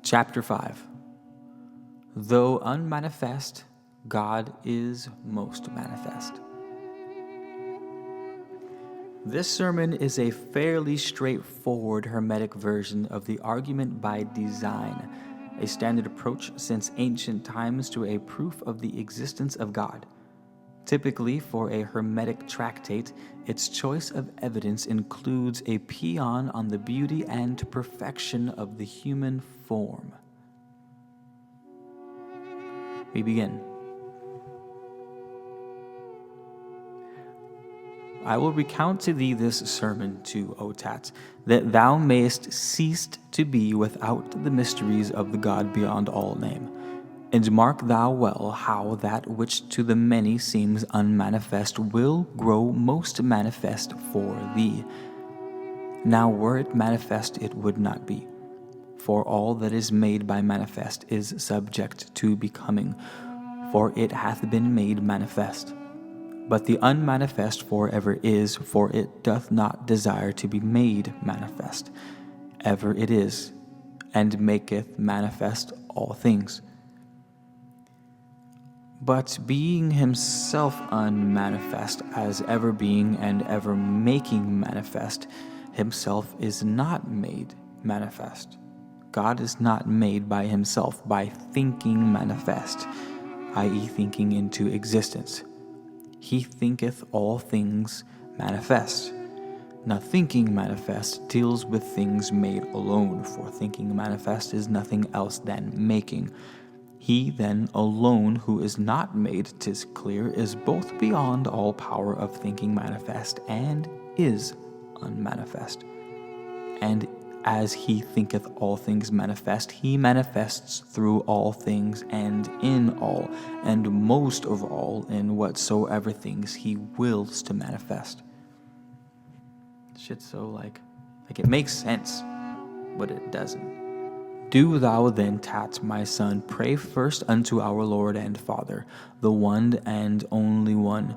Chapter 5. Though unmanifest, God is most manifest. This sermon is a fairly straightforward Hermetic version of the argument by design, a standard approach since ancient times to a proof of the existence of God. Typically, for a Hermetic tractate, its choice of evidence includes a paean on the beauty and perfection of the human form. We begin. I will recount to thee this sermon too, O Tat, that thou mayest cease to be without the mysteries of the God beyond all name. And mark thou well how that which to the many seems unmanifest will grow most manifest for thee. Now were it manifest, it would not be. For all that is made by manifest is subject to becoming, for it hath been made manifest. But the unmanifest forever is, for it doth not desire to be made manifest. Ever it is, and maketh manifest all things. But being himself unmanifest, as ever being and ever making manifest, himself is not made manifest. God is not made by himself by thinking manifest, i.e. thinking into existence. He thinketh all things manifest. Now thinking manifest deals with things made alone, for thinking manifest is nothing else than making. He then alone who is not made, 'tis clear, is both beyond all power of thinking manifest and is unmanifest. And as he thinketh all things manifest, he manifests through all things and in all, and most of all in whatsoever things he wills to manifest. Shit's so like it makes sense, but it doesn't. Do thou then, Tat, my son, pray first unto our Lord and Father, the one and only one,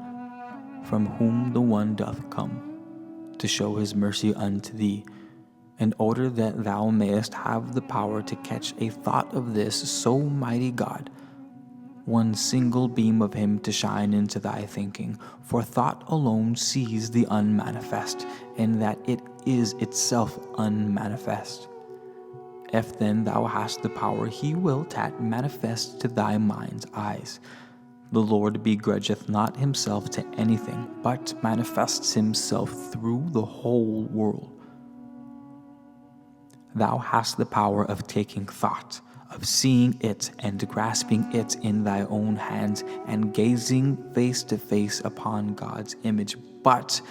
from whom the one doth come, to show his mercy unto thee, in order that thou mayest have the power to catch a thought of this so mighty God, one single beam of him to shine into thy thinking, for thought alone sees the unmanifest, in that it is itself unmanifest. If then thou hast the power, he will manifest to thy mind's eyes. The Lord begrudgeth not himself to anything, but manifests himself through the whole world. Thou hast the power of taking thought, of seeing it and grasping it in thy own hands, and gazing face to face upon God's image. But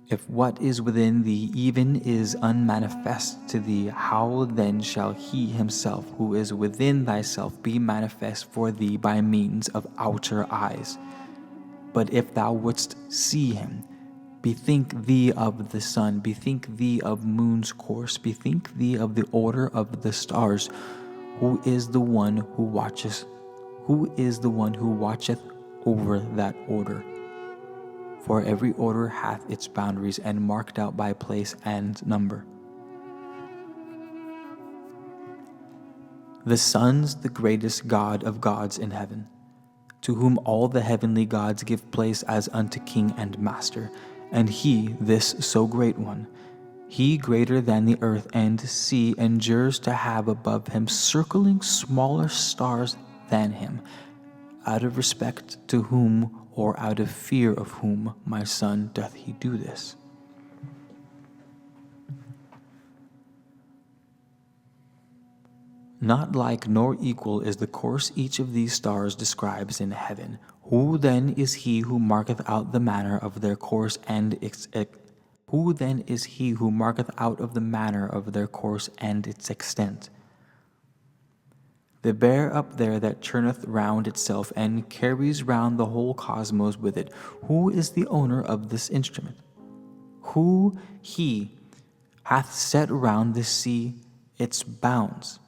if what is within thee even is unmanifest to thee, how then shall he himself who is within thyself be manifest for thee by means of outer eyes? But if thou wouldst see him, bethink thee of the sun, bethink thee of moon's course, bethink thee of the order of the stars. Who is the one who watcheth over that order? For every order hath its boundaries, and marked out by place and number. The sun's the greatest god of gods in heaven, to whom all the heavenly gods give place as unto king and master, and he, this so great one, he greater than the earth and sea, endures to have above him circling smaller stars than him, out of respect to whom, or out of fear of whom, my son, doth he do this? Not like nor equal is the course each of these stars describes in heaven. Who then is he who marketh out the manner of their course and who then is he who marketh out of the manner of their course and its extent? The bear up there that turneth round itself and carries round the whole cosmos with it. Who is the owner of this instrument? Who he hath set round the sea its bounds?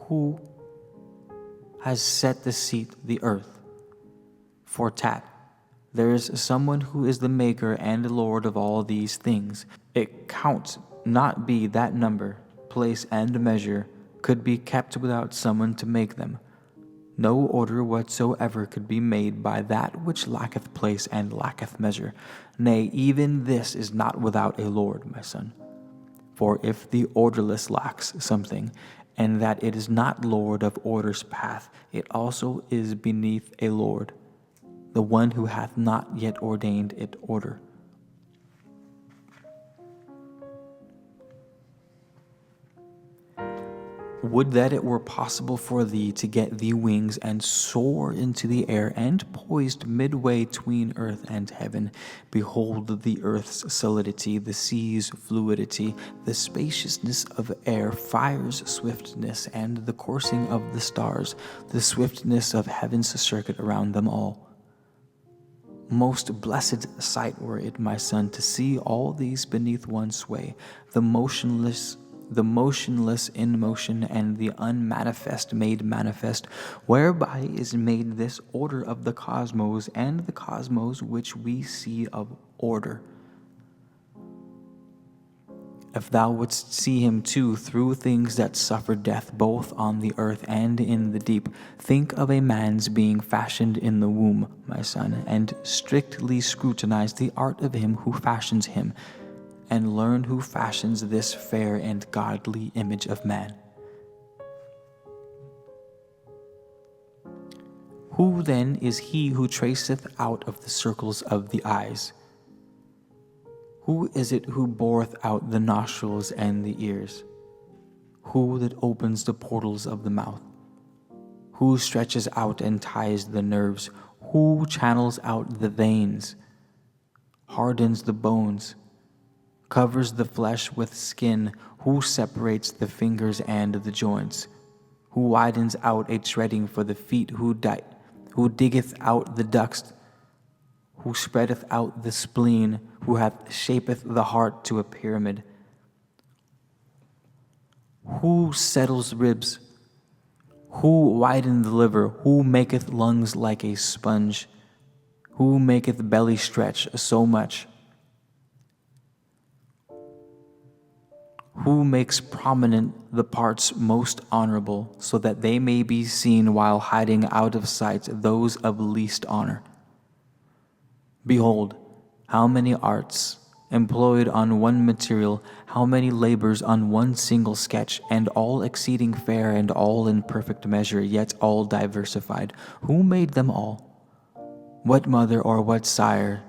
Who has set the seat the earth? For tat, there is someone who is the maker and lord of all these things. It counts not be that number, place, and measure could be kept without someone to make them. No order whatsoever could be made by that which lacketh place and lacketh measure. Nay, even this is not without a lord, my son. For if the orderless lacks something, and that it is not lord of order's path, it also is beneath a lord, the one who hath not yet ordained it order. Would that it were possible for thee to get thee wings and soar into the air, and poised midway tween earth and heaven, behold the earth's solidity, the sea's fluidity, the spaciousness of air, fire's swiftness, and the coursing of the stars, the swiftness of heaven's circuit around them all. Most blessed sight were it, my son, to see all these beneath one sway, the motionless in motion, and the unmanifest made manifest, whereby is made this order of the cosmos, and the cosmos which we see of order. If thou wouldst see him too through things that suffer death both on the earth and in the deep, think of a man's being fashioned in the womb, my son, and strictly scrutinize the art of him who fashions him, and learn who fashions this fair and godly image of man. Who then is he who traceth out of the circles of the eyes? Who is it who boreth out the nostrils and the ears? Who that opens the portals of the mouth? Who stretches out and ties the nerves? Who channels out the veins, hardens the bones, covers the flesh with skin? Who separates the fingers and the joints? Who widens out a treading for the feet? Who diggeth out the ducts? Who spreadeth out the spleen? Who shapeth the heart to a pyramid? Who settles ribs? Who wideneth the liver? Who maketh lungs like a sponge? Who maketh belly stretch so much? Who makes prominent the parts most honorable, so that they may be seen while hiding out of sight those of least honor? Behold, how many arts employed on one material, how many labors on one single sketch, and all exceeding fair and all in perfect measure, yet all diversified. Who made them all? What mother or what sire,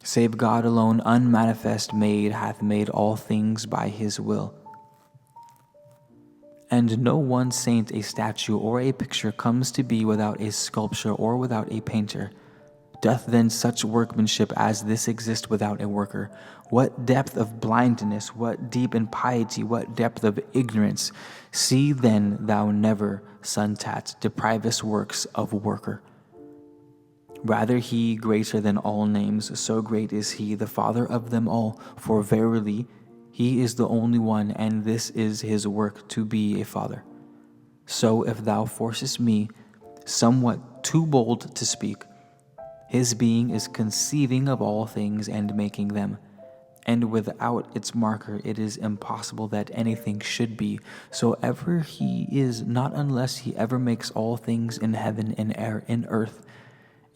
save God alone, unmanifest made, hath made all things by his will? And no one saint, a statue, or a picture comes to be without a sculpture or without a painter. Doth then such workmanship as this exist without a worker? What depth of blindness, what deep impiety, what depth of ignorance! See then thou never, son Tat, deprivest works of worker. Rather he greater than all names, so great is he, the father of them all, for verily he is the only one, and this is his work, to be a father. So if thou forcest me, somewhat too bold to speak, his being is conceiving of all things and making them, and without its marker it is impossible that anything should be. So ever he is not, unless he ever makes all things in heaven, in air, in earth,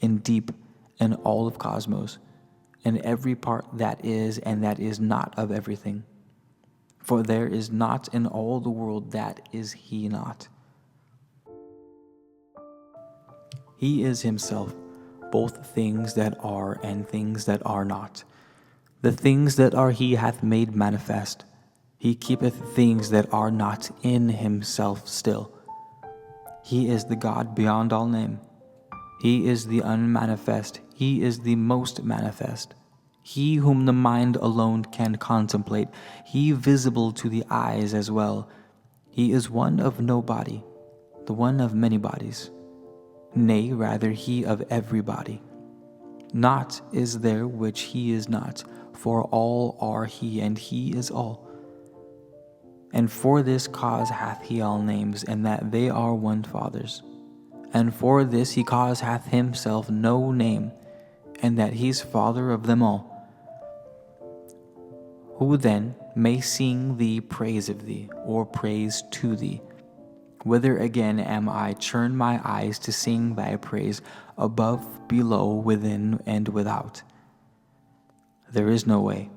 in deep, and all of cosmos, and every part that is and that is not of everything. For there is not in all the world that is he not. He is himself, both things that are and things that are not. The things that are he hath made manifest, He keepeth things that are not in himself still. He is the God beyond all name. He is the unmanifest. He is the most manifest. He whom the mind alone can contemplate. He visible to the eyes as well. He is one of no body, the one of many bodies. Nay, rather, he of every body. Naught is there which he is not, for all are he, and he is all. And for this cause hath he all names, and that they are one Father's. And for this he cause hath himself no name, and that he is Father of them all. Who then may sing thee praise of thee, or praise to thee? Whither again am I turn my eyes to sing thy praise, above, below, within, and without? There is no way,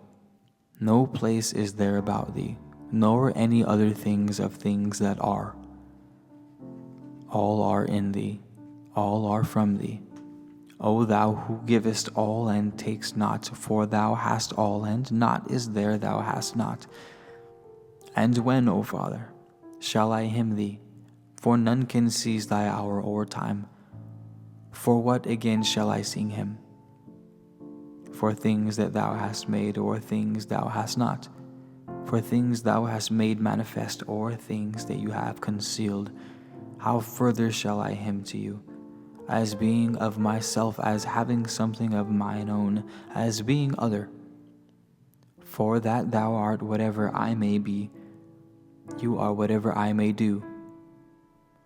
no place is there about thee, nor any other things of things that are. All are in thee, all are from thee. O thou who givest all and takest not, for thou hast all, and naught is there thou hast not. And when, O Father, shall I hymn thee? For none can seize thy hour or time. For what again shall I sing him? For things that thou hast made, or things thou hast not. For things thou hast made manifest, or things that you have concealed. How further shall I hymn to you? As being of myself, as having something of mine own, as being other. For that thou art whatever I may be, you are whatever I may do,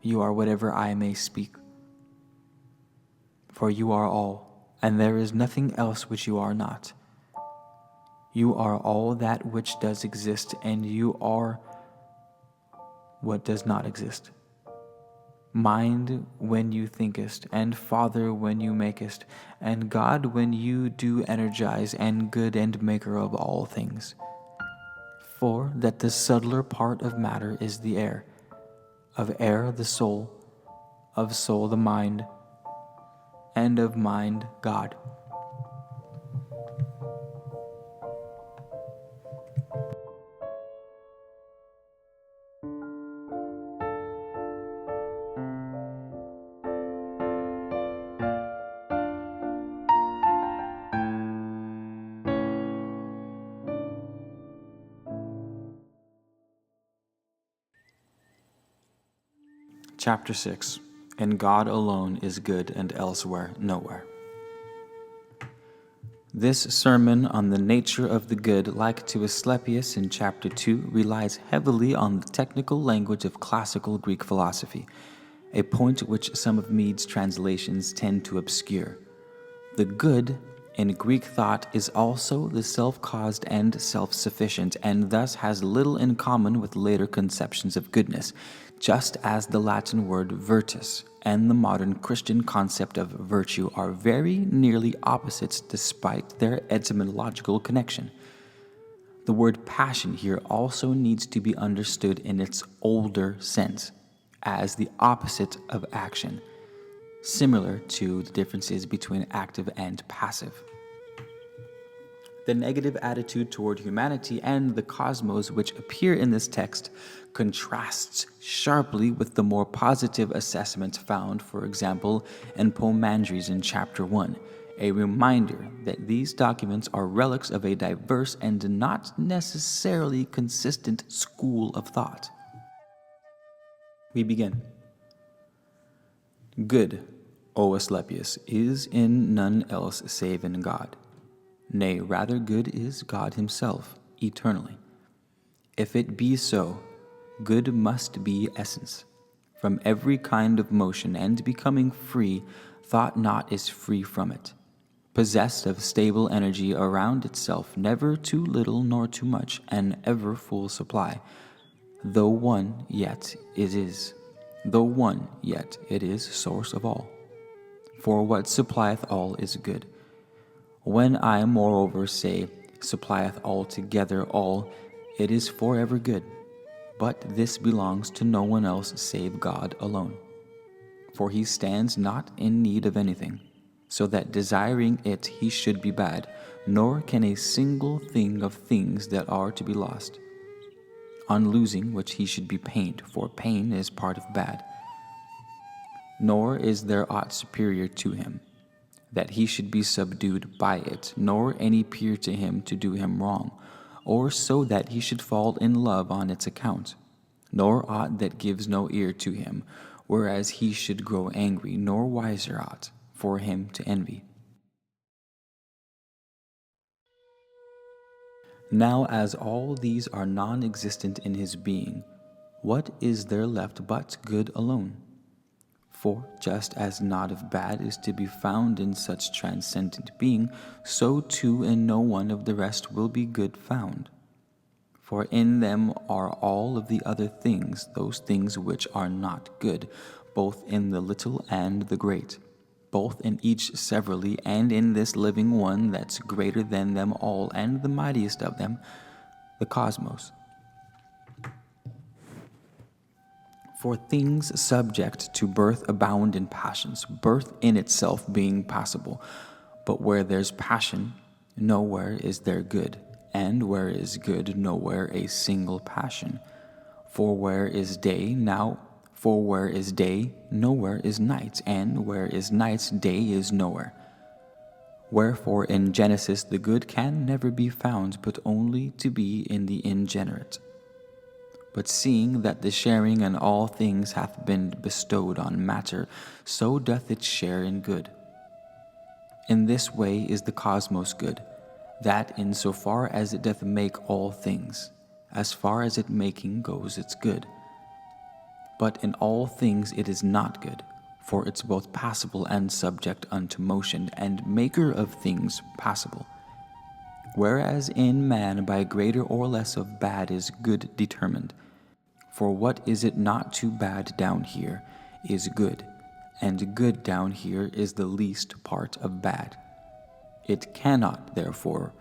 you are whatever I may speak. For you are all, and there is nothing else which you are not. You are all that which does exist, and you are what does not exist. Mind when you thinkest, and Father when you makest, and God when you do energize, and good and maker of all things. For that the subtler part of matter is the air, of air the soul, of soul the mind, and of mind God. Chapter 6. In God alone is good, and elsewhere nowhere. This sermon on the nature of the good, like to Asclepius in Chapter 2, relies heavily on the technical language of classical Greek philosophy, a point which some of Mead's translations tend to obscure. The good in Greek thought is also the self-caused and self-sufficient, and thus has little in common with later conceptions of goodness, just as the Latin word virtus and the modern Christian concept of virtue are very nearly opposites despite their etymological connection. The word passion here also needs to be understood in its older sense, as the opposite of action, similar to the differences between active and passive. The negative attitude toward humanity and the cosmos which appear in this text contrasts sharply with the more positive assessment found, for example, in Poimandres in Chapter 1, a reminder that these documents are relics of a diverse and not necessarily consistent school of thought. We begin. Good, O Asclepius, is in none else save in God. Nay, rather good is God himself, eternally. If it be so, good must be essence. From every kind of motion, and becoming free, thought not is free from it. Possessed of stable energy around itself, never too little nor too much, an ever full supply. Though one, yet it is. Though one, yet it is source of all. For what supplieth all is good. When I, moreover, say, supplieth altogether all, it is forever good. But this belongs to no one else save God alone. For he stands not in need of anything, so that desiring it he should be bad, nor can a single thing of things that are to be lost. on losing which he should be pained, for pain is part of bad. Nor is there aught superior to him, that he should be subdued by it, nor any peer to him to do him wrong, or so that he should fall in love on its account, nor aught that gives no ear to him, whereas he should grow angry, nor wiser aught for him to envy. Now as all these are non-existent in his being, what is there left but good alone? For just as naught of bad is to be found in such transcendent being, so too in no one of the rest will be good found. For in them are all of the other things, those things which are not good, both in the little and the great, both in each severally, and in this living one that's greater than them all, and the mightiest of them, the cosmos. For things subject to birth abound in passions, birth in itself being passable. But where there's passion, nowhere is there good, and where is good, nowhere a single passion. For where is day, nowhere is night, and where is night, day is nowhere. Wherefore in Genesis the good can never be found, but only to be in the ingenerate. But seeing that the sharing in all things hath been bestowed on matter, so doth it share in good. In this way is the cosmos good, that in so far as it doth make all things, as far as it making goes it's good. But in all things it is not good, for it's both passible and subject unto motion, and maker of things passible. Whereas in man by greater or less of bad is good determined. For what is it not too bad down here is good, and good down here is the least part of bad. It cannot, therefore,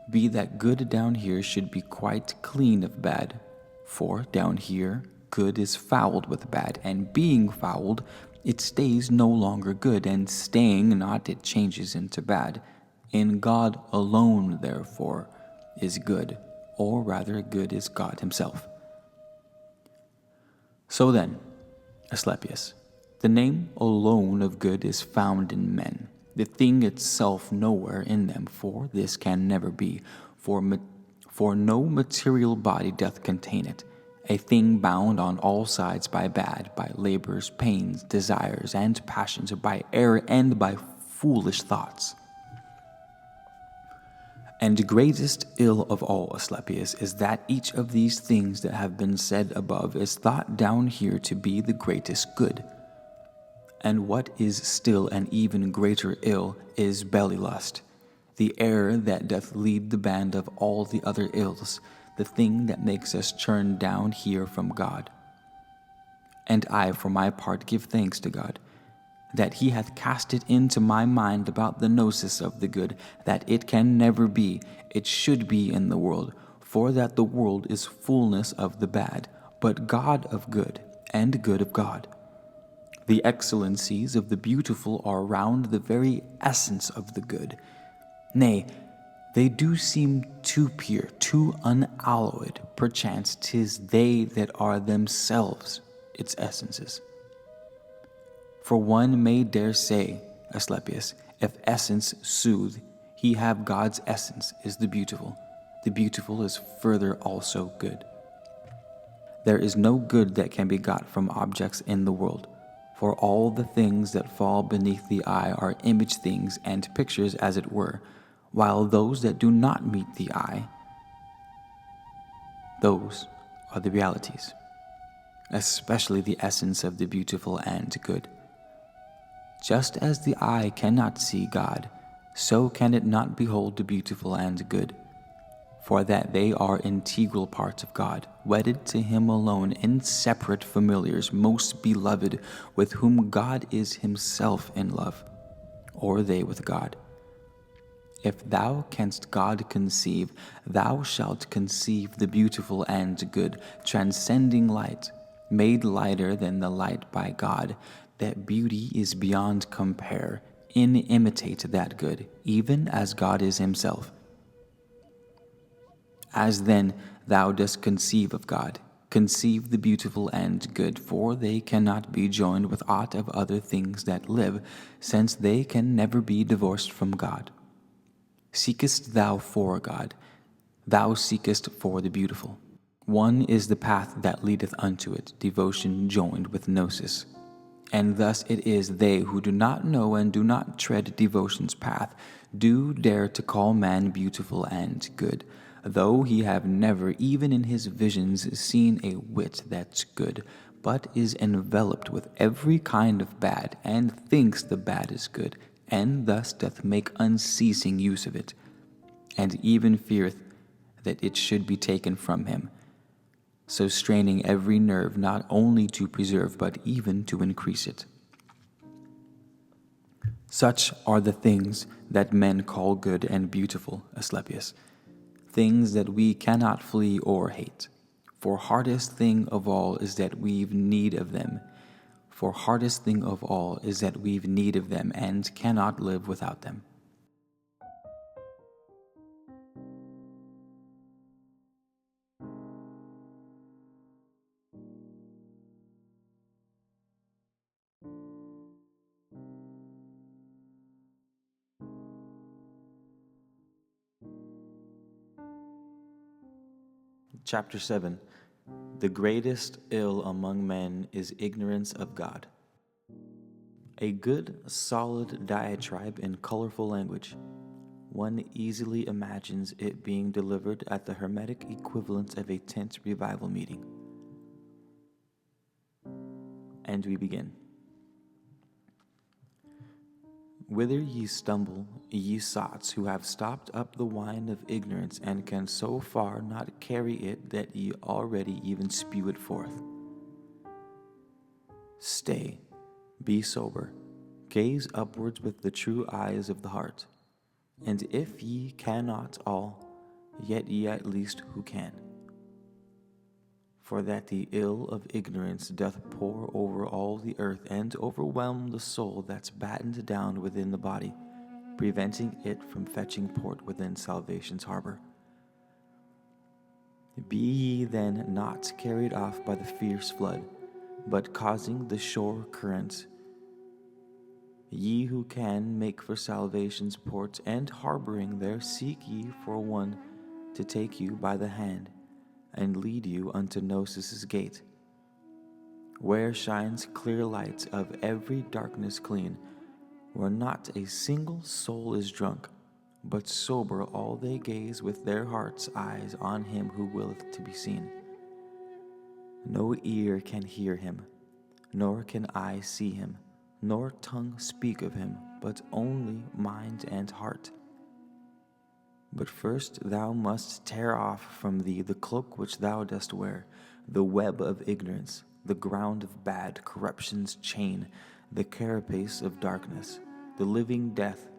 be that good down here should be quite clean of bad, for down here good is fouled with bad, and being fouled, it stays no longer good, and staying not, it changes into bad. In God alone, therefore, is good, or rather good is God himself. So then, Asclepius, the name alone of good is found in men, the thing itself nowhere in them, for this can never be, for no material body doth contain it, a thing bound on all sides by bad, by labors, pains, desires, and passions, by error, and by foolish thoughts. And the greatest ill of all, Asclepius, is that each of these things that have been said above is thought down here to be the greatest good. And what is still an even greater ill is belly lust, the error that doth lead the band of all the other ills, the thing that makes us turn down here from God. And I, for my part, give thanks to God, that he hath cast it into my mind about the gnosis of the good, that it can never be, it should be in the world, for that the world is fullness of the bad, but God of good, and good of God. The excellencies of the beautiful are round the very essence of the good. Nay, they do seem too pure, too unalloyed, perchance 'tis they that are themselves its essences. For one may dare say, Asclepius, if essence soothe, he have God's essence is the beautiful. The beautiful is further also good. There is no good that can be got from objects in the world, for all the things that fall beneath the eye are image things and pictures as it were, while those that do not meet the eye, those are the realities, especially the essence of the beautiful and good. Just as the eye cannot see God, so can it not behold the beautiful and good, for that they are integral parts of God, wedded to him alone, inseparate familiars, most beloved, with whom God is himself in love, or they with God. If thou canst God conceive, thou shalt conceive the beautiful and good, transcending light, made lighter than the light by God, that beauty is beyond compare, imitate that good, even as God is himself. As then thou dost conceive of God. Conceive the beautiful and good, for they cannot be joined with aught of other things that live, since they can never be divorced from God. Seekest thou for God? Thou seekest for the beautiful. One is the path that leadeth unto it, devotion joined with gnosis. And thus it is they who do not know and do not tread devotion's path do dare to call man beautiful and good, though he have never even in his visions seen a whit that's good, but is enveloped with every kind of bad, and thinks the bad is good, and thus doth make unceasing use of it, and even feareth that it should be taken from him, so straining every nerve not only to preserve but even to increase it. Such are the things that men call good and beautiful, Asclepius, things that we cannot flee or hate. For hardest thing of all is that we've need of them. For hardest thing of all is that we've need of them and cannot live without them. Chapter 7. The greatest ill among men is ignorance of God. A good, solid diatribe in colorful language. One easily imagines it being delivered at the Hermetic equivalent of a tent revival meeting. And we begin. Whither ye stumble, ye sots, who have stopped up the wine of ignorance, and can so far not carry it that ye already even spew it forth. Stay, be sober, gaze upwards with the true eyes of the heart, and if ye cannot all, yet ye at least who can. For that the ill of ignorance doth pour over all the earth, and overwhelm the soul that's battened down within the body, preventing it from fetching port within salvation's harbor. Be ye then not carried off by the fierce flood, but causing the shore currents. Ye who can make for salvation's port, and harboring there seek ye for one to take you by the hand, and lead you unto Gnosis' gate, where shines clear light of every darkness clean, where not a single soul is drunk, but sober all they gaze with their hearts' eyes on him who willeth to be seen. No ear can hear him, nor can eye see him, nor tongue speak of him, but only mind and heart. But first thou must tear off from thee the cloak which thou dost wear, the web of ignorance, the ground of bad, corruption's chain, the carapace of darkness, the living death,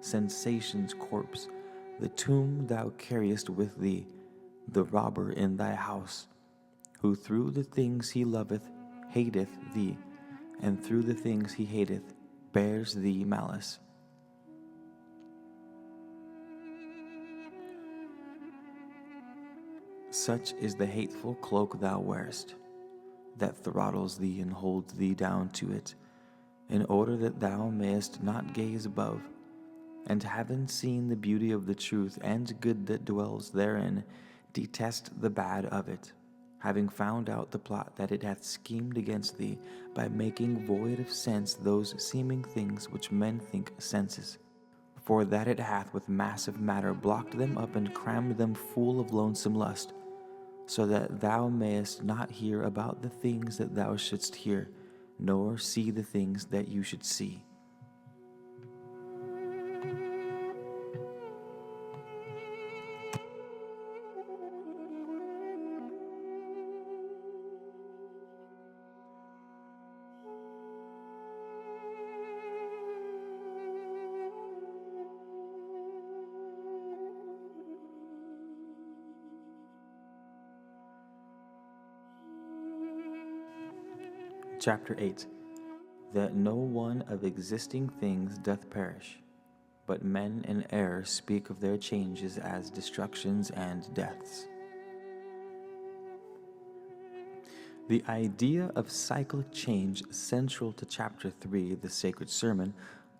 sensation's corpse, the tomb thou carriest with thee, the robber in thy house, who through the things he loveth hateth thee, and through the things he hateth bears thee malice. Such is the hateful cloak thou wearest, that throttles thee and holds thee down to it, in order that thou mayest not gaze above, and having seen the beauty of the truth and good that dwells therein, detest the bad of it, having found out the plot that it hath schemed against thee, by making void of sense those seeming things which men think senses. For that it hath with massive matter blocked them up and crammed them full of lonesome lust, so that thou mayest not hear about the things that thou shouldst hear, nor see the things that you should see. Chapter 8. That no one of existing things doth perish, but men in error speak of their changes as destructions and deaths. The idea of cyclic change central to Chapter 3, the Sacred Sermon,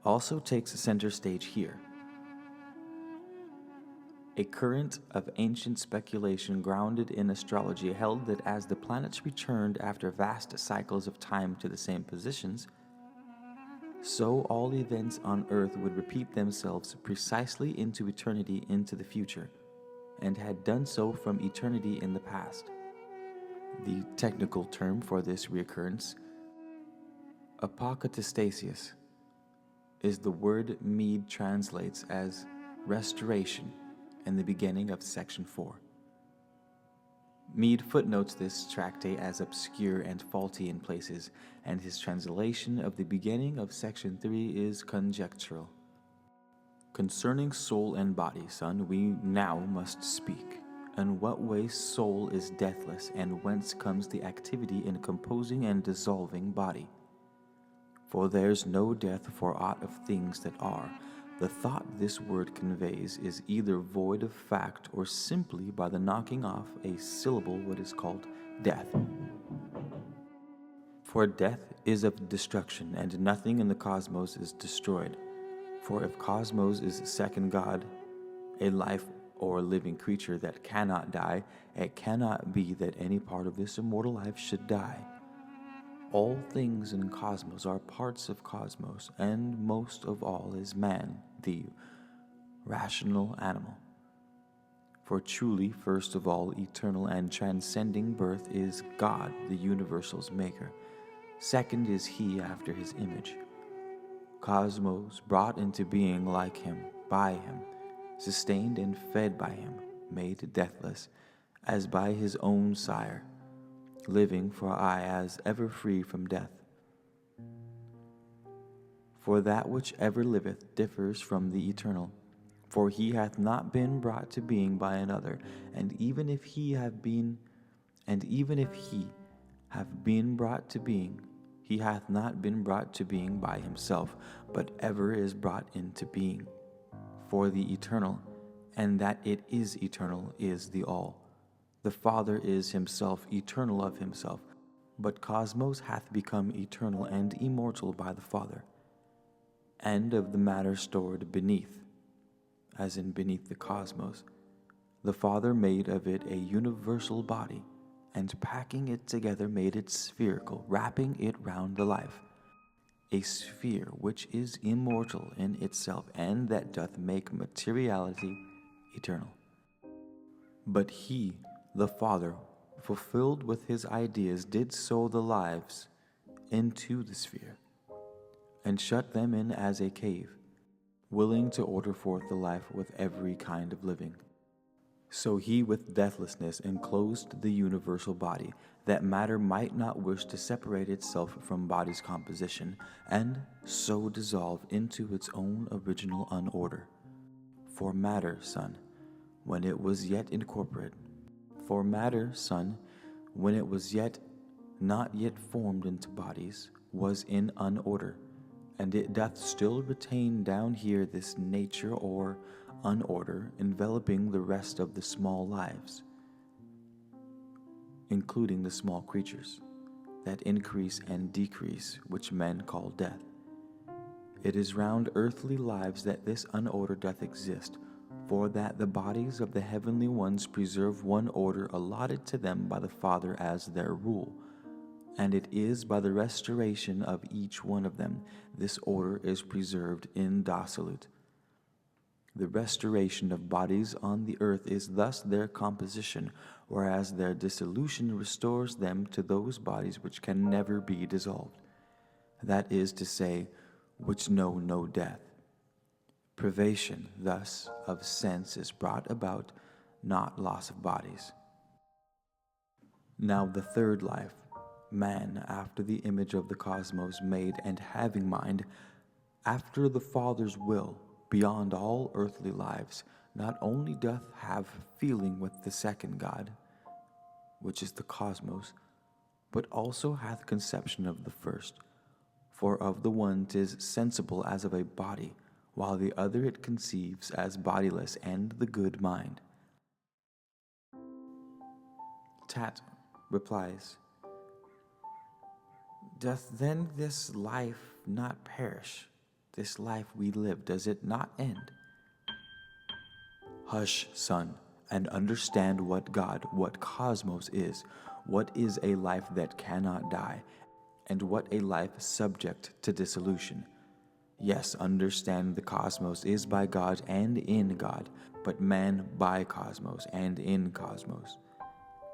also takes center stage here. A current of ancient speculation grounded in astrology held that as the planets returned after vast cycles of time to the same positions, so all events on Earth would repeat themselves precisely into eternity into the future, and had done so from eternity in the past. The technical term for this reoccurrence, apokatastasis, is the word Mead translates as restoration in the beginning of Section 4. Mead footnotes this tractate as obscure and faulty in places, and his translation of the beginning of Section 3 is conjectural. Concerning soul and body, son, we now must speak. In what way soul is deathless, and whence comes the activity in composing and dissolving body? For there's no death for aught of things that are. The thought this word conveys is either void of fact or simply by the knocking off a syllable what is called death. For death is of destruction, and nothing in the cosmos is destroyed. For if cosmos is second God, a life or living creature that cannot die, it cannot be that any part of this immortal life should die. All things in cosmos are parts of cosmos, and most of all is man, the rational animal. For truly, first of all, eternal and transcending birth is God, the universal's maker. Second is he after his image. Cosmos brought into being like him, by him, sustained and fed by him, made deathless, as by his own sire, living for aye as ever free from death. For that which ever liveth differs from the eternal, for he hath not been brought to being by another, and even if he have been brought to being, he hath not been brought to being by himself, but ever is brought into being. For the eternal, and that it is eternal, is the all. The Father is himself eternal of himself, but cosmos hath become eternal and immortal by the Father, and of the matter stored beneath, as in beneath the cosmos, the Father made of it a universal body, and packing it together made it spherical, wrapping it round the life, a sphere which is immortal in itself, and that doth make materiality eternal. But he, the Father, fulfilled with his ideas, did sow the lives into the sphere, and shut them in as a cave, willing to order forth the life with every kind of living. So he with deathlessness enclosed the universal body, that matter might not wish to separate itself from body's composition, and so dissolve into its own original unorder. For matter, son, when it was yet incorporate, not yet formed into bodies, was in unorder, and it doth still retain down here this nature or unorder, enveloping the rest of the small lives, including the small creatures that increase and decrease, which men call death. It is round earthly lives that this unorder doth exist, for that the bodies of the heavenly ones preserve one order allotted to them by the Father as their rule, and it is by the restoration of each one of them this order is preserved indissolute. The restoration of bodies on the earth is thus their composition, whereas their dissolution restores them to those bodies which can never be dissolved, that is to say, which know no death. Privation, thus, of sense is brought about, not loss of bodies. Now the third life, man, after the image of the cosmos, made and having mind, after the Father's will, beyond all earthly lives, not only doth have feeling with the second God, which is the cosmos, but also hath conception of the first. For of the one 'tis sensible as of a body, while the other it conceives as bodiless and the good mind. Tat replies, Doth then this life not perish? This life we live, does it not end? Hush, son, and understand what God, what cosmos is, what is a life that cannot die, and what a life subject to dissolution. Yes, understand the cosmos is by God and in God, but man by cosmos and in cosmos.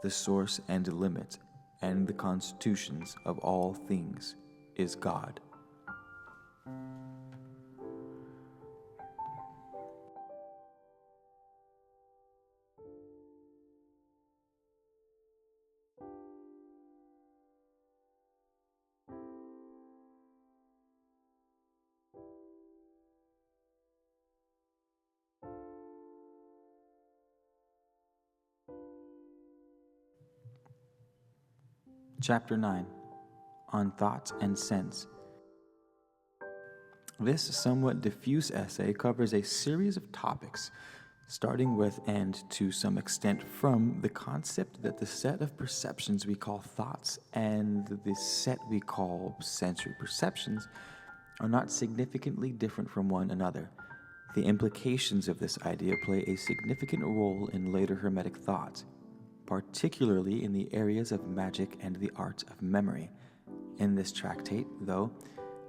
The source and limit and the constitutions of all things is God. Chapter 9, on Thought and Sense. This somewhat diffuse essay covers a series of topics, starting with and to some extent from the concept that the set of perceptions we call thoughts and the set we call sensory perceptions are not significantly different from one another. The implications of this idea play a significant role in later Hermetic thought, particularly in the areas of magic and the art of memory. In this tractate, though,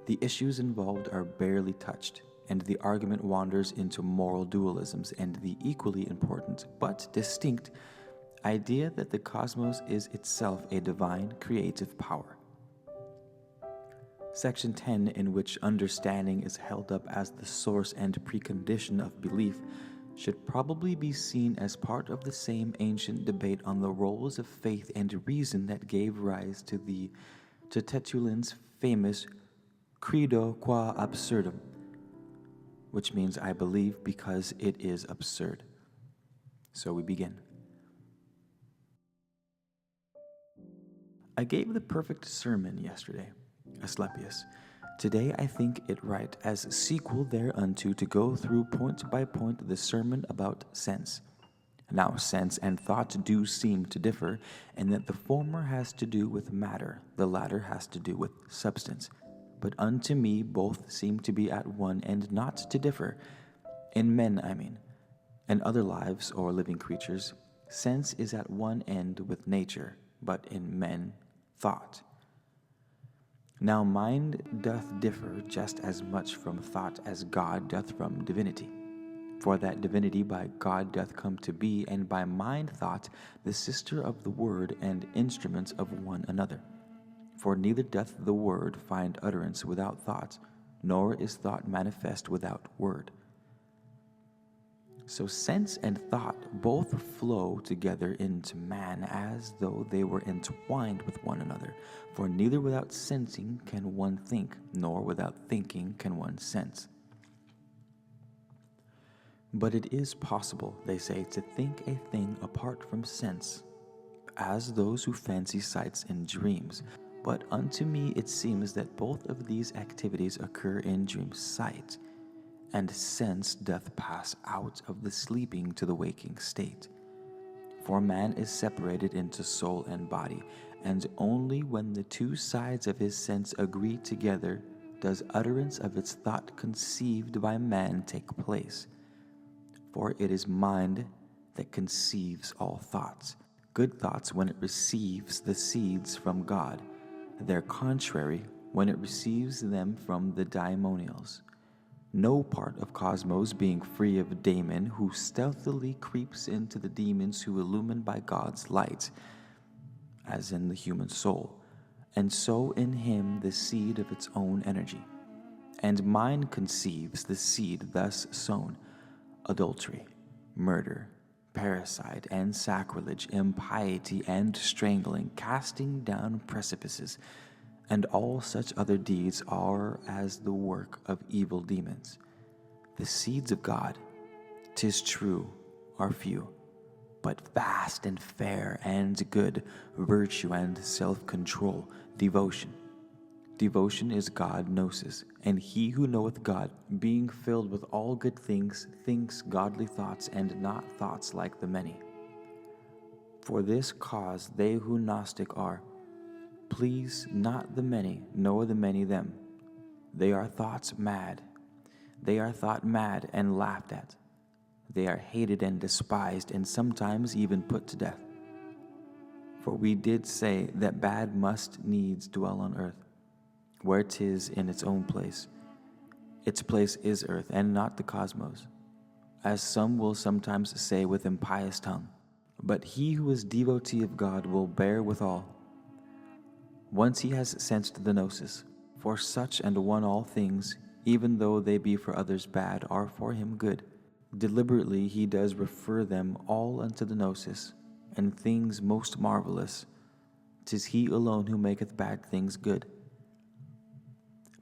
the issues involved are barely touched, and the argument wanders into moral dualisms and the equally important, but distinct, idea that the cosmos is itself a divine creative power. Section 10, in which understanding is held up as the source and precondition of belief, should probably be seen as part of the same ancient debate on the roles of faith and reason that gave rise to Tertullian's famous Credo qua absurdum, which means I believe because it is absurd. So we begin. I gave the perfect sermon yesterday, Asclepius. Today I think it right, as sequel thereunto, to go through point by point the sermon about sense. Now sense and thought do seem to differ, in that the former has to do with matter, the latter has to do with substance. But unto me both seem to be at one and not to differ. In men, I mean, and other lives or living creatures, sense is at one end with nature, but in men, thought. Now mind doth differ just as much from thought as God doth from divinity. For that divinity by God doth come to be, and by mind thought the sister of the word and instruments of one another. For neither doth the word find utterance without thought, nor is thought manifest without word. So sense and thought both flow together into man as though they were entwined with one another, for neither without sensing can one think, nor without thinking can one sense. But it is possible, they say, to think a thing apart from sense, as those who fancy sights in dreams. But unto me it seems that both of these activities occur in dream sight, and sense doth pass out of the sleeping to the waking state. For man is separated into soul and body, and only when the two sides of his sense agree together does utterance of its thought conceived by man take place. For it is mind that conceives all thoughts, good thoughts when it receives the seeds from God, their contrary when it receives them from the daimonials. No part of cosmos being free of daemon, who stealthily creeps into the demons who illumine by God's light, as in the human soul, and sow in him the seed of its own energy. And mind conceives the seed thus sown: adultery, murder, parricide, and sacrilege, impiety, and strangling, casting down precipices, and all such other deeds are as the work of evil demons. The seeds of God, 'tis true, are few, but vast and fair and good, virtue and self-control, devotion. Devotion is God gnosis, and he who knoweth God, being filled with all good things, thinks godly thoughts and not thoughts like the many. For this cause they who gnostic are, please not the many, nor the many them. They are thoughts mad. They are thought mad and laughed at. They are hated and despised, and sometimes even put to death. For we did say that bad must needs dwell on earth, where 'tis in its own place. Its place is earth, and not the cosmos, as some will sometimes say with impious tongue. But he who is devotee of God will bear with all. Once he has sensed the gnosis, for such and one all things, even though they be for others bad, are for him good. Deliberately he does refer them all unto the gnosis, and things most marvelous. 'Tis he alone who maketh bad things good.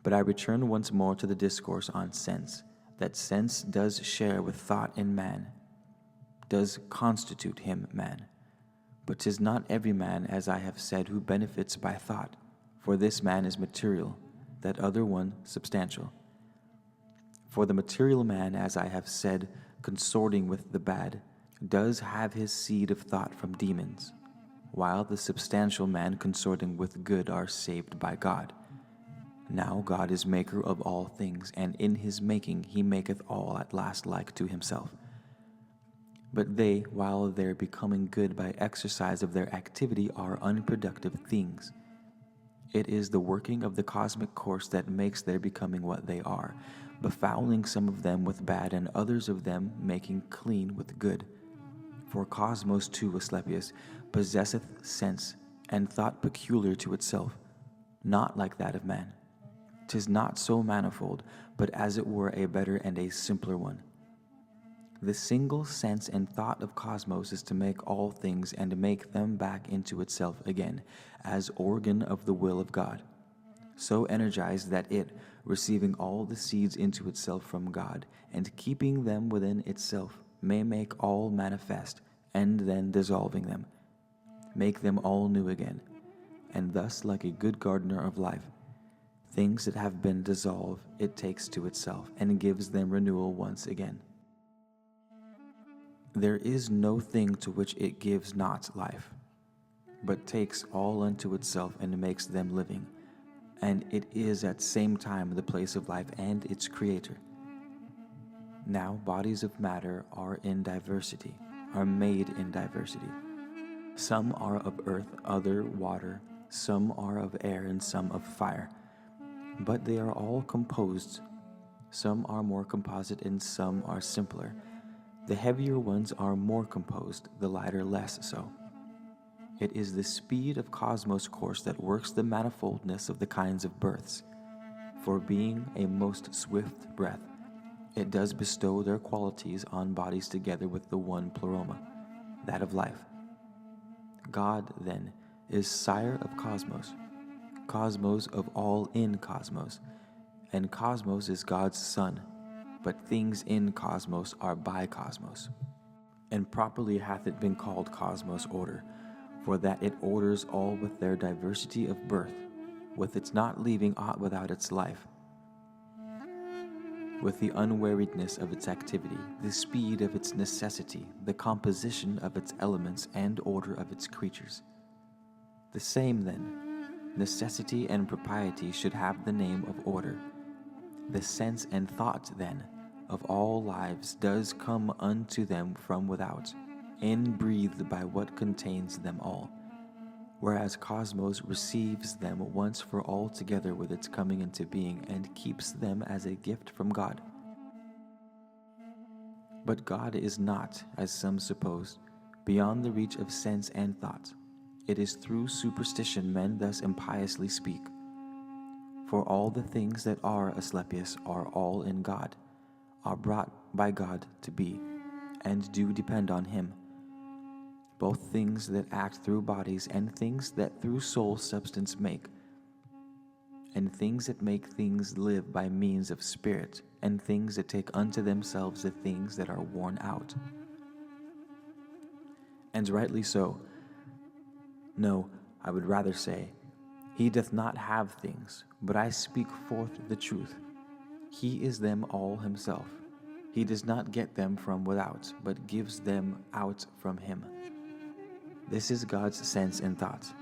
But I return once more to the discourse on sense, that sense does share with thought in man, does constitute him man. But 'tis not every man, as I have said, who benefits by thought, for this man is material, that other one substantial. For the material man, as I have said, consorting with the bad, does have his seed of thought from demons, while the substantial man consorting with good are saved by God. Now God is maker of all things, and in his making he maketh all at last like to himself. But they, while their becoming good by exercise of their activity, are unproductive things. It is the working of the cosmic course that makes their becoming what they are, befouling some of them with bad, and others of them making clean with good. For cosmos too, Asclepius, possesseth sense and thought peculiar to itself, not like that of man. 'Tis not so manifold, but as it were a better and a simpler one. The single sense and thought of cosmos is to make all things and make them back into itself again, as organ of the will of God, so energized that it, receiving all the seeds into itself from God, and keeping them within itself, may make all manifest, and then dissolving them, make them all new again, and thus, like a good gardener of life, things that have been dissolved it takes to itself, and gives them renewal once again. There is no thing to which it gives not life, but takes all unto itself and makes them living, and it is at same time the place of life and its creator. Now bodies of matter are in diversity, are made in diversity. Some are of earth, other water, some are of air, and some of fire. But they are all composed. Some are more composite and some are simpler. The heavier ones are more composed, the lighter less so. It is the speed of cosmos course that works the manifoldness of the kinds of births. For being a most swift breath, it does bestow their qualities on bodies together with the one pleroma, that of life. God, then, is sire of cosmos, cosmos of all in cosmos, and cosmos is God's son, but things in cosmos are by cosmos. And properly hath it been called cosmos order, for that it orders all with their diversity of birth, with its not leaving aught without its life, with the unweariedness of its activity, the speed of its necessity, the composition of its elements, and order of its creatures. The same, then, necessity and propriety should have the name of order. The sense and thought, then, of all lives does come unto them from without, inbreathed by what contains them all, whereas cosmos receives them once for all together with its coming into being, and keeps them as a gift from God. But God is not, as some suppose, beyond the reach of sense and thought. It is through superstition men thus impiously speak. For all the things that are, Asclepius, are all in God, are brought by God to be, and do depend on him. Both things that act through bodies, and things that through soul substance make, and things that make things live by means of spirit, and things that take unto themselves the things that are worn out. And rightly so. No, I would rather say, he doth not have things, but I speak forth the truth. He is them all himself. He does not get them from without, but gives them out from him. This is God's sense and thought,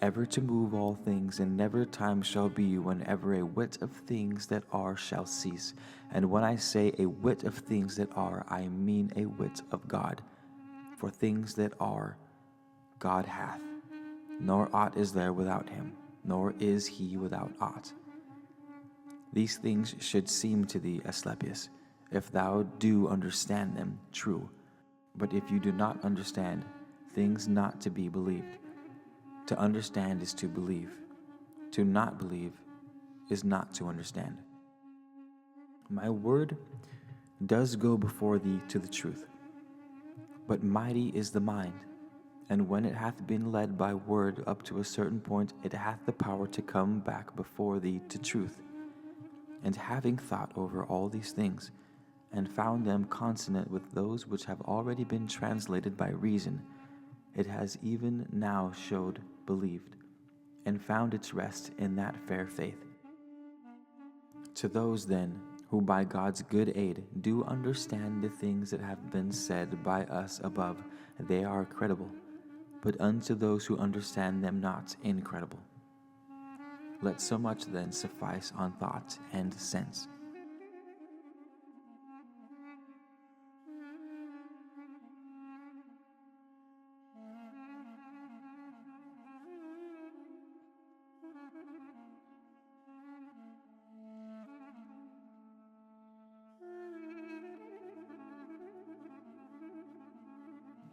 ever to move all things, and never time shall be whenever a whit of things that are shall cease. And when I say a whit of things that are, I mean a whit of God. For things that are, God hath, nor aught is there without him, nor is he without aught. These things should seem to thee, Asclepius, if thou do understand them, true. But if you do not understand, things not to be believed. To understand is to believe. To not believe is not to understand. My word does go before thee to the truth. But mighty is the mind, and when it hath been led by word up to a certain point, it hath the power to come back before thee to truth. And having thought over all these things, and found them consonant with those which have already been translated by reason, it has even now showed, believed, and found its rest in that fair faith. To those, then, who by God's good aid do understand the things that have been said by us above, they are credible, but unto those who understand them not, incredible. Let so much then suffice on thought and sense.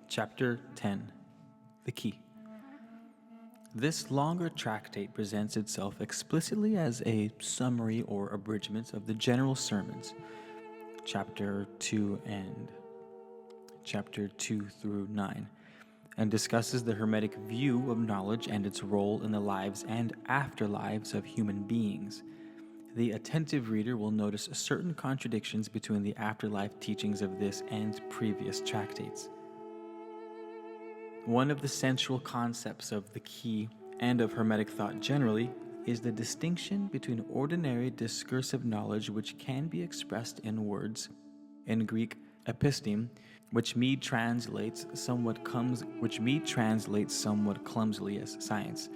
Chapter 10. The Key. This longer tractate presents itself explicitly as a summary or abridgment of the general sermons, chapter 2 and chapter 2 through 9, and discusses the Hermetic view of knowledge and its role in the lives and afterlives of human beings. The attentive reader will notice certain contradictions between the afterlife teachings of this and previous tractates. One of the central concepts of the key and of Hermetic thought generally is the distinction between ordinary discursive knowledge which can be expressed in words, in Greek episteme, which Mead translates somewhat clumsily as science,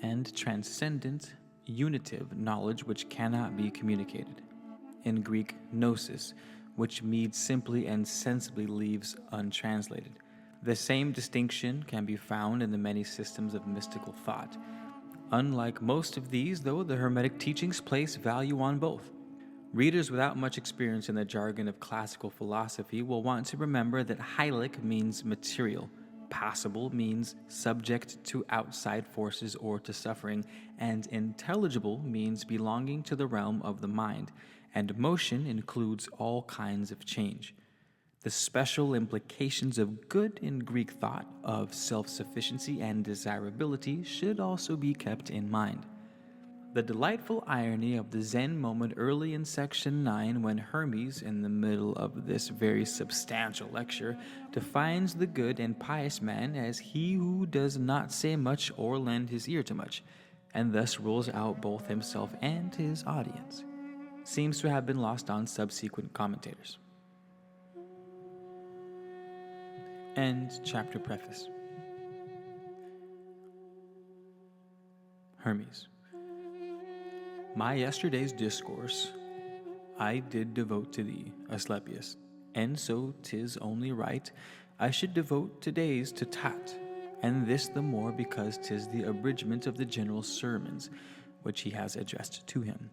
and transcendent, unitive knowledge which cannot be communicated, in Greek gnosis, which Mead simply and sensibly leaves untranslated. The same distinction can be found in the many systems of mystical thought. Unlike most of these, though, the Hermetic teachings place value on both. Readers without much experience in the jargon of classical philosophy will want to remember that heilig means material, passible means subject to outside forces or to suffering, and intelligible means belonging to the realm of the mind, and motion includes all kinds of change. The special implications of good in Greek thought, of self-sufficiency and desirability, should also be kept in mind. The delightful irony of the Zen moment early in section 9, when Hermes, in the middle of this very substantial lecture, defines the good and pious man as he who does not say much or lend his ear to much, and thus rules out both himself and his audience, seems to have been lost on subsequent commentators. End chapter preface. Hermes. My yesterday's discourse I did devote to thee, Asclepius, and so 'tis only right I should devote today's to Thoth, and this the more because 'tis the abridgment of the general sermons which he has addressed to him.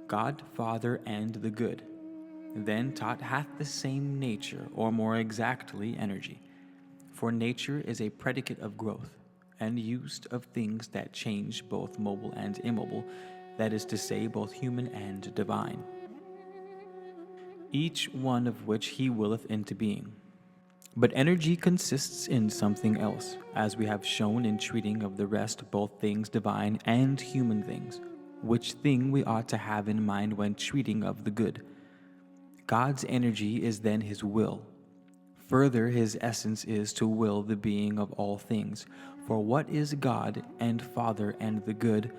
God, Father, and the Good. Then Thoth hath the same nature, or more exactly energy. For nature is a predicate of growth, and used of things that change, both mobile and immobile, that is to say, both human and divine, each one of which he willeth into being. But energy consists in something else, as we have shown in treating of the rest, both things divine and human things, which thing we ought to have in mind when treating of the good. God's energy is then his will. Further, his essence is to will the being of all things. For what is God and Father and the Good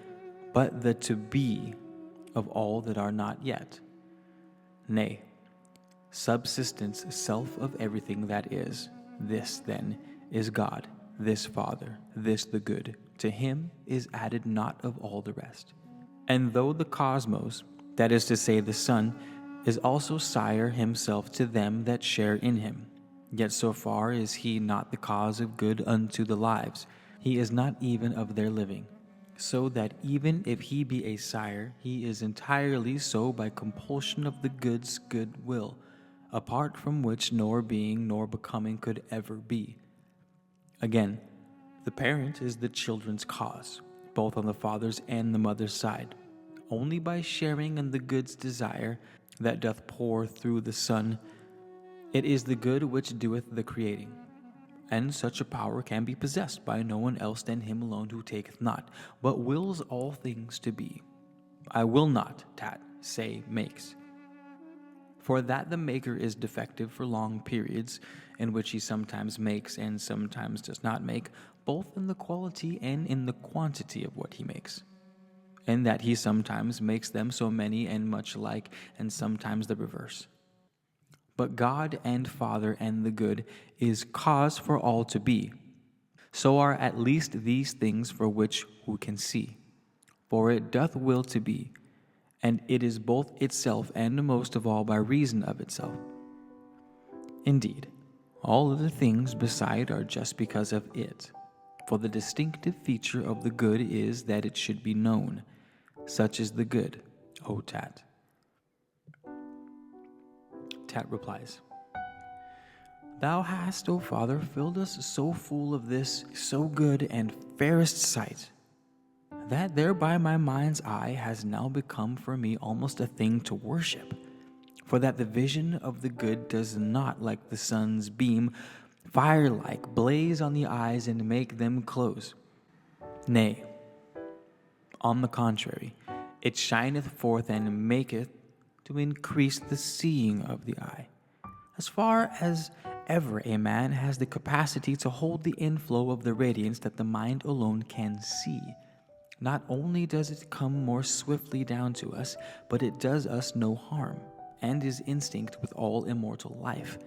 but the to be of all that are not yet? Nay, subsistence, self of everything that is. This, then, is God, this Father, this the good, to him is added not of all the rest. And though the cosmos, that is to say the Son, is also sire himself to them that share in him, yet so far is he not the cause of good unto the lives, he is not even of their living. So that even if he be a sire, he is entirely so by compulsion of the good's good will, apart from which nor being nor becoming could ever be. Again, the parent is the children's cause, both on the father's and the mother's side, only by sharing in the good's desire that doth pour through the Son. It is the good which doeth the creating, and such a power can be possessed by no one else than him alone who taketh not, but wills all things to be. I will not, Tat, say makes. For that the maker is defective for long periods, in which he sometimes makes and sometimes does not make, both in the quality and in the quantity of what he makes. And that he sometimes makes them so many and much like, and sometimes the reverse. But God and Father and the good is cause for all to be. So are at least these things for which who can see. For it doth will to be, and it is both itself and most of all by reason of itself. Indeed, all other things beside are just because of it. For the distinctive feature of the good is that it should be known. Such is the good, O Tat. Tat replies, Thou hast, O Father, filled us so full of this so good and fairest sight, that thereby my mind's eye has now become for me almost a thing to worship, for that the vision of the good does not, like the sun's beam, fire-like blaze on the eyes and make them close. Nay, on the contrary, it shineth forth and maketh to increase the seeing of the eye, as far as ever a man has the capacity to hold the inflow of the radiance that the mind alone can see. Not only does it come more swiftly down to us, but it does us no harm, and is instinct with all immortal life.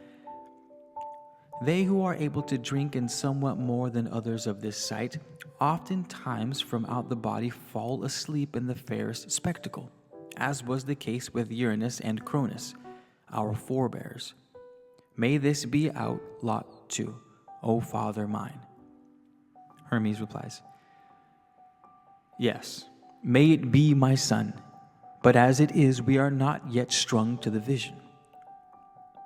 They who are able to drink in somewhat more than others of this sight, oftentimes from out the body fall asleep in the fairest spectacle, as was the case with Uranus and Cronus, our forebears. May this be our lot too, O Father mine. Hermes replies, Yes, may it be, my son, but as it is, we are not yet strung to the vision.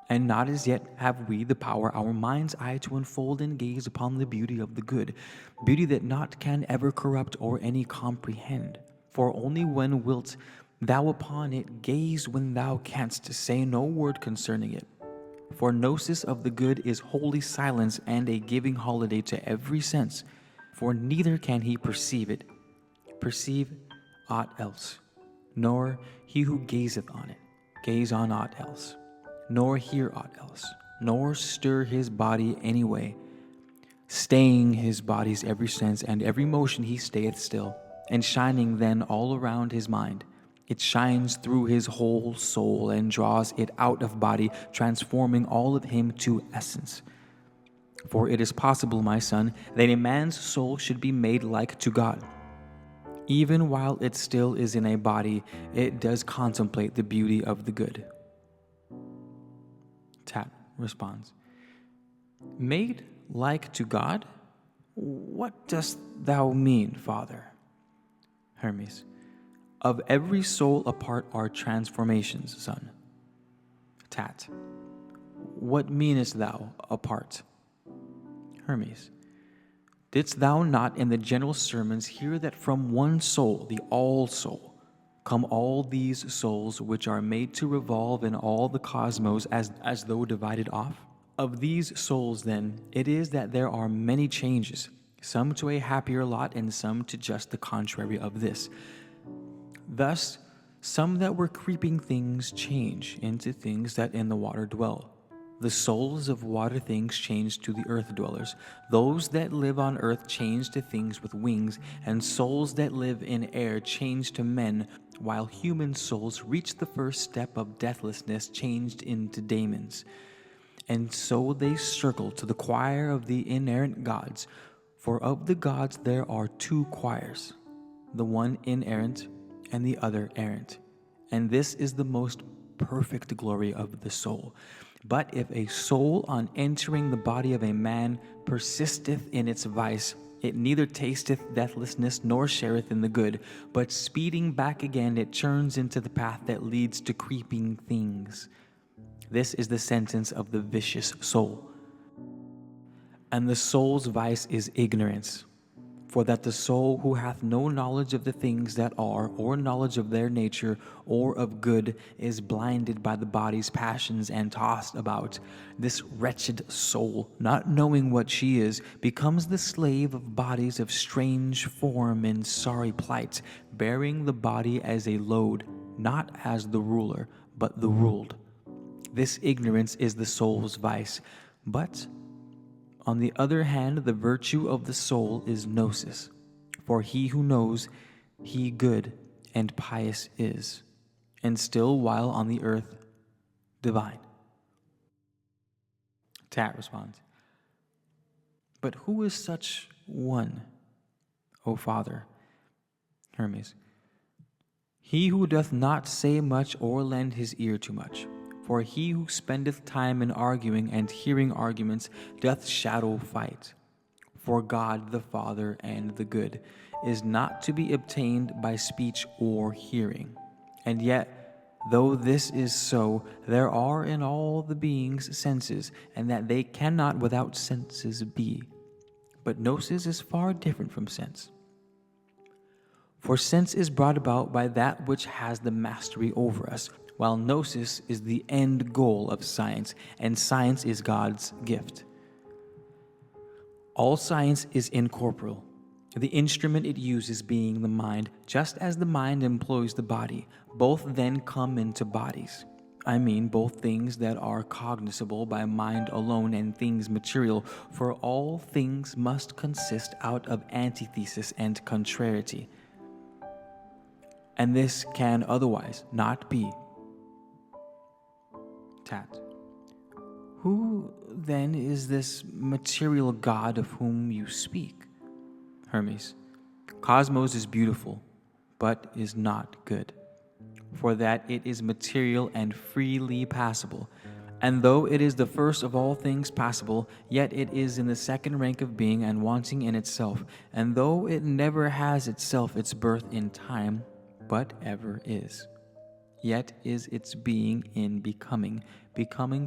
And not as yet have we the power our mind's eye to unfold and gaze upon the beauty of the good, beauty that naught can ever corrupt or any comprehend. For only when wilt thou upon it gaze when thou canst say no word concerning it. For gnosis of the good is holy silence and a giving holiday to every sense, for neither can he perceive aught else, nor he who gazeth on it gaze on aught else, nor hear aught else, nor stir his body any way, staying his body's every sense and every motion he stayeth still, and shining then all around his mind. It shines through his whole soul and draws it out of body, transforming all of him to essence. For it is possible, my son, that a man's soul should be made like to God. Even while it still is in a body, it does contemplate the beauty of the good. Tat responds, Made like to God? What dost thou mean, Father? Hermes, of every soul apart are transformations, son. Tat, what meanest thou apart? Hermes, didst thou not in the general sermons hear that from one soul, the all-soul, come all these souls which are made to revolve in all the cosmos as though divided off? Of these souls, then, it is that there are many changes, some to a happier lot and some to just the contrary of this. Thus, some that were creeping things change into things that in the water dwell. The souls of water things change to the earth dwellers. Those that live on earth change to things with wings, and souls that live in air change to men, while human souls reach the first step of deathlessness changed into daemons. And so they circle to the choir of the inerrant gods, For of the gods there are two choirs, the one inerrant and the other errant. And this is the most perfect glory of the soul. But if a soul on entering the body of a man persisteth in its vice, it neither tasteth deathlessness nor shareth in the good, but speeding back again it churns into the path that leads to creeping things. This is the sentence of the vicious soul. And the soul's vice is ignorance. For that the soul who hath no knowledge of the things that are, or knowledge of their nature, or of good, is blinded by the body's passions and tossed about. This wretched soul, not knowing what she is, becomes the slave of bodies of strange form and sorry plight, bearing the body as a load, not as the ruler, but the ruled. This ignorance is the soul's vice. But on the other hand, the virtue of the soul is gnosis, for he who knows, he good and pious is, and still while on the earth, divine. Tat responds, but who is such one, O Father? Hermes, he who doth not say much or lend his ear to much. For he who spendeth time in arguing and hearing arguments doth shadow fight. For God the Father and the Good is not to be obtained by speech or hearing. And yet, though this is so, there are in all the beings senses, and that they cannot without senses be. But gnosis is far different from sense. For sense is brought about by that which has the mastery over us, while gnosis is the end goal of science, and science is God's gift. All science is incorporeal, the instrument it uses being the mind, just as the mind employs the body. Both then come into bodies. I mean both things that are cognizable by mind alone and things material, for all things must consist out of antithesis and contrariety. And this can otherwise not be. Tat. Who then is this material God of whom you speak? Hermes. Cosmos is beautiful, but is not good, for that it is material and freely passable. And though it is the first of all things passable, yet it is in the second rank of being and wanting in itself. And though it never has itself its birth in time, but ever is, yet is its being in becoming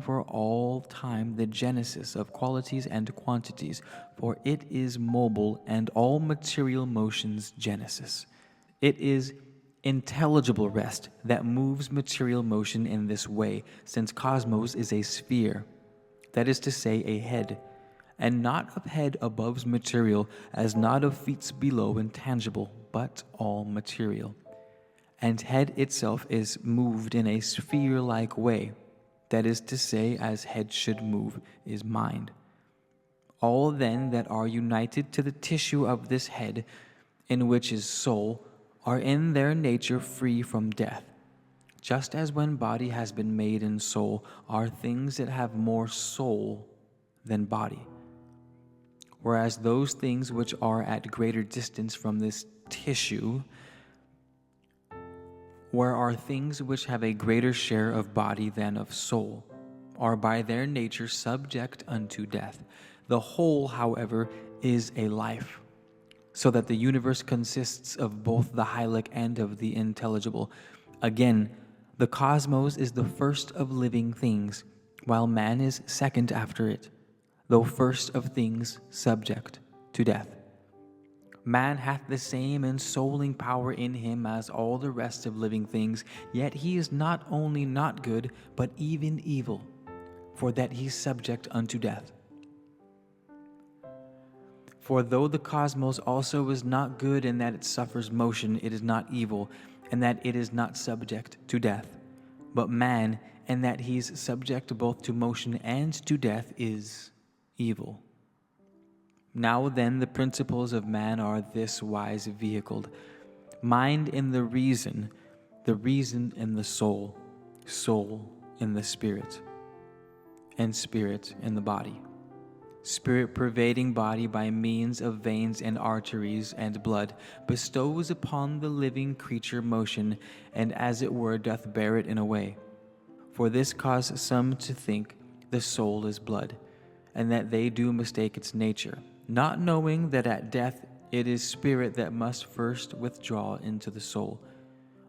for all time the genesis of qualities and quantities, for it is mobile and all material motion's genesis. It is intelligible rest that moves material motion in this way, since cosmos is a sphere, that is to say, a head, and not of head above material, as not of feet below intangible, but all material. And head itself is moved in a sphere-like way, that is to say, as head should move, is mind. All then that are united to the tissue of this head, in which is soul, are in their nature free from death, just as when body has been made in soul, are things that have more soul than body. Whereas those things which are at greater distance from this tissue, where are things which have a greater share of body than of soul, are by their nature subject unto death. The whole, however, is a life, so that the universe consists of both the hylic and of the intelligible. Again, the cosmos is the first of living things, while man is second after it, though first of things subject to death. Man hath the same ensouling power in him as all the rest of living things, yet he is not only not good, but even evil, for that he is subject unto death. For though the cosmos also is not good in that it suffers motion, it is not evil, and that it is not subject to death. But man, in that he is subject both to motion and to death, is evil. Now then, the principles of man are this wise vehicled: mind in the reason in the soul, soul in the spirit, and spirit in the body. Spirit pervading body by means of veins and arteries and blood, bestows upon the living creature motion, and as it were doth bear it in a way. For this cause some to think the soul is blood, and that they do mistake its nature, not knowing that at death it is spirit that must first withdraw into the soul,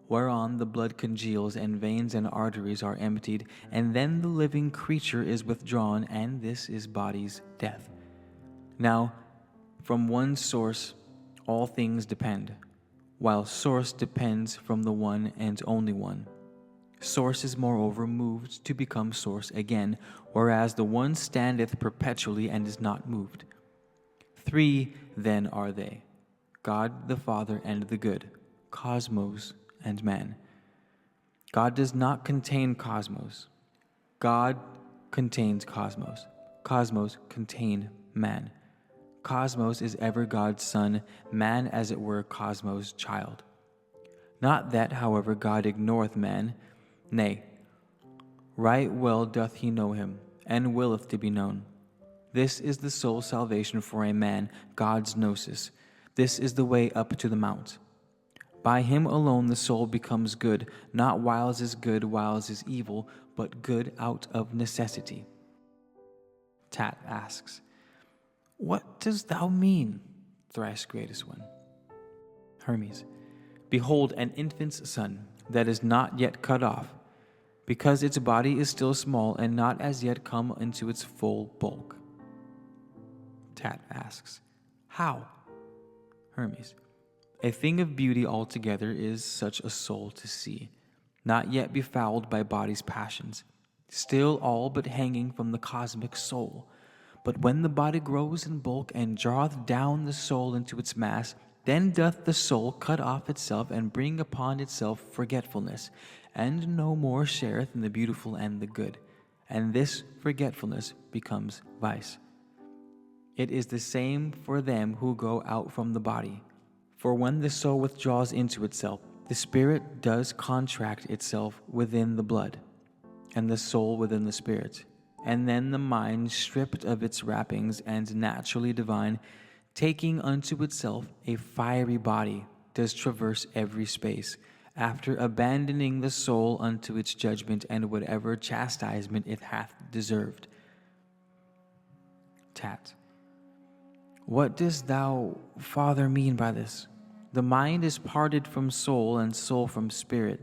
whereon the blood congeals and veins and arteries are emptied, and then the living creature is withdrawn, and this is body's death. Now, from one source all things depend, while source depends from the one and only one. Source is moreover moved to become source again, whereas the one standeth perpetually and is not moved. Three then are they, God the Father and the Good, cosmos and man. God does not contain cosmos. God contains cosmos. Cosmos contain man. Cosmos is ever God's son, man as it were cosmos' child. Not that, however, God ignoreth man, nay, right well doth he know him, and willeth to be known. This is the sole salvation for a man, God's gnosis. This is the way up to the mount. By him alone the soul becomes good, not whiles is good, whiles is evil, but good out of necessity. Tat asks, what dost thou mean, thrice-greatest one? Hermes, behold an infant's son that is not yet cut off, because its body is still small and not as yet come into its full bulk. Tat asks, how? Hermes, a thing of beauty altogether is such a soul to see, not yet befouled by body's passions, still all but hanging from the cosmic soul. But when the body grows in bulk and draweth down the soul into its mass, then doth the soul cut off itself and bring upon itself forgetfulness, and no more shareth in the beautiful and the good, and this forgetfulness becomes vice. It is the same for them who go out from the body. For when the soul withdraws into itself, the spirit does contract itself within the blood, and the soul within the spirit. And then the mind, stripped of its wrappings and naturally divine, taking unto itself a fiery body, does traverse every space, after abandoning the soul unto its judgment and whatever chastisement it hath deserved. Tat. What dost thou, Father, mean by this? The mind is parted from soul and soul from spirit,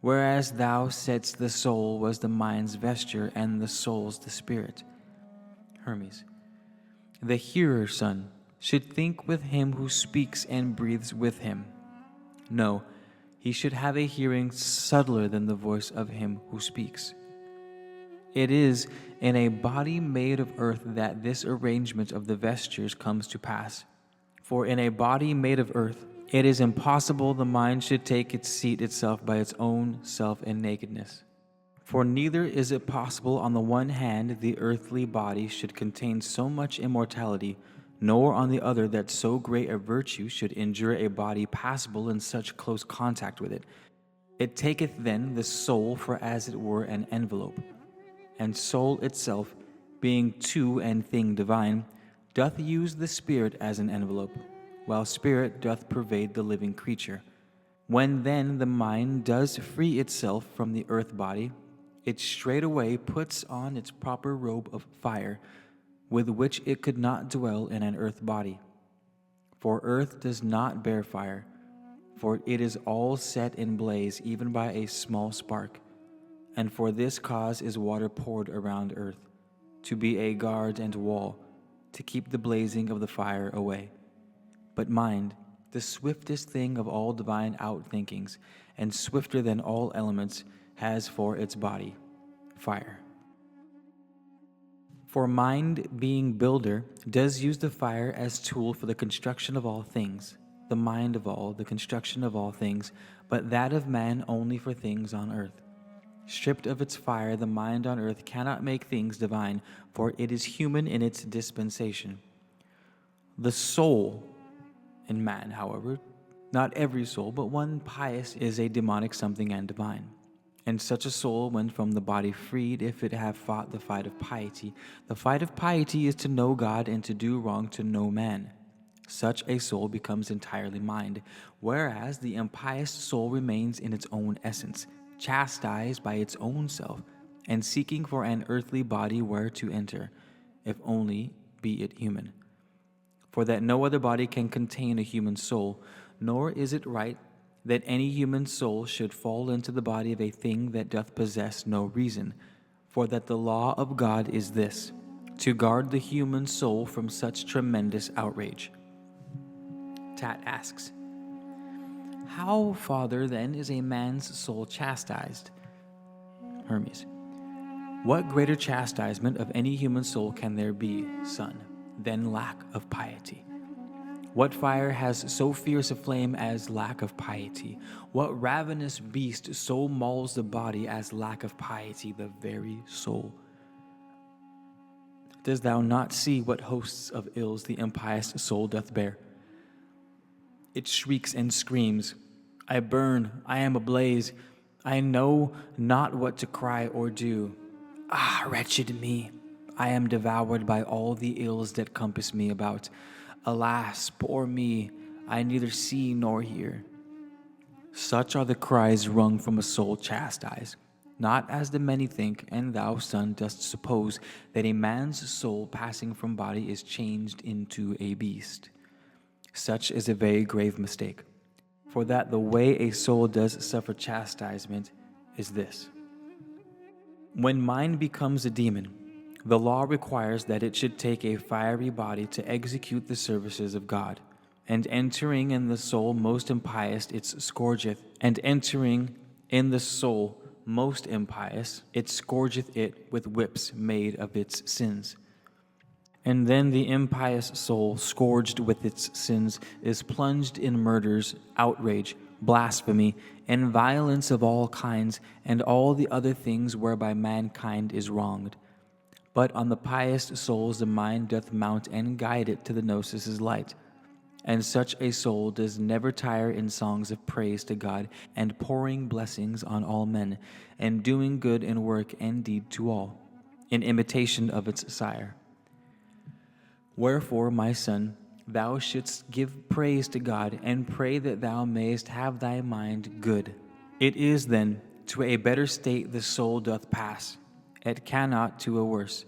whereas thou saidst the soul was the mind's vesture and the soul's the spirit. Hermes. The hearer, son, should think with him who speaks and breathes with him. No, he should have a hearing subtler than the voice of him who speaks. It is in a body made of earth that this arrangement of the vestures comes to pass. For in a body made of earth, it is impossible the mind should take its seat itself by its own self in nakedness. For neither is it possible on the one hand the earthly body should contain so much immortality, nor on the other that so great a virtue should endure a body passable in such close contact with it. It taketh then the soul for as it were an envelope, and soul itself, being two and thing divine, doth use the spirit as an envelope, while spirit doth pervade the living creature. When then the mind does free itself from the earth body, it straightway puts on its proper robe of fire, with which it could not dwell in an earth body. For earth does not bear fire, for it is all set in blaze even by a small spark. And for this cause is water poured around earth, to be a guard and wall, to keep the blazing of the fire away. But mind, the swiftest thing of all divine outthinkings, and swifter than all elements, has for its body fire. For mind, being builder, does use the fire as tool for the construction of all things, the mind of all, the construction of all things, but that of man only for things on earth. Stripped of its fire, the mind on earth cannot make things divine, for it is human in its dispensation. The soul in man, however, not every soul, but one pious, is a demonic something and divine. And such a soul, when from the body freed, if it have fought the fight of piety, the fight of piety is to know God and to do wrong to no man. Such a soul becomes entirely mind, whereas the impious soul remains in its own essence, chastised by its own self, and seeking for an earthly body where to enter, if only be it human. For that no other body can contain a human soul, nor is it right that any human soul should fall into the body of a thing that doth possess no reason. For that the law of God is this, to guard the human soul from such tremendous outrage. Tat asks, how, Father, then is a man's soul chastised? Hermes, what greater chastisement of any human soul can there be, son, than lack of piety? What fire has so fierce a flame as lack of piety? What ravenous beast so mauls the body as lack of piety, the very soul? Dost thou not see what hosts of ills the impious soul doth bear? It shrieks and screams, I burn, I am ablaze, I know not what to cry or do. Ah, wretched me! I am devoured by all the ills that compass me about. Alas, poor me, I neither see nor hear. Such are the cries wrung from a soul chastised, not as the many think, and thou, son, dost suppose that a man's soul passing from body is changed into a beast. Such is a very grave mistake, for that the way a soul does suffer chastisement is this. When mind becomes a demon, the law requires that it should take a fiery body to execute the services of God, and entering in the soul most impious, it scourgeth, and entering in the soul most impious, it scourgeth it with whips made of its sins. And then the impious soul, scourged with its sins, is plunged in murders, outrage, blasphemy, and violence of all kinds, and all the other things whereby mankind is wronged. But on the pious souls the mind doth mount and guide it to the gnosis' light. And such a soul does never tire in songs of praise to God, and pouring blessings on all men, and doing good in work and deed to all, in imitation of its sire. Wherefore, my son, thou shouldst give praise to God, and pray that thou mayest have thy mind good. It is then to a better state the soul doth pass, it cannot to a worse.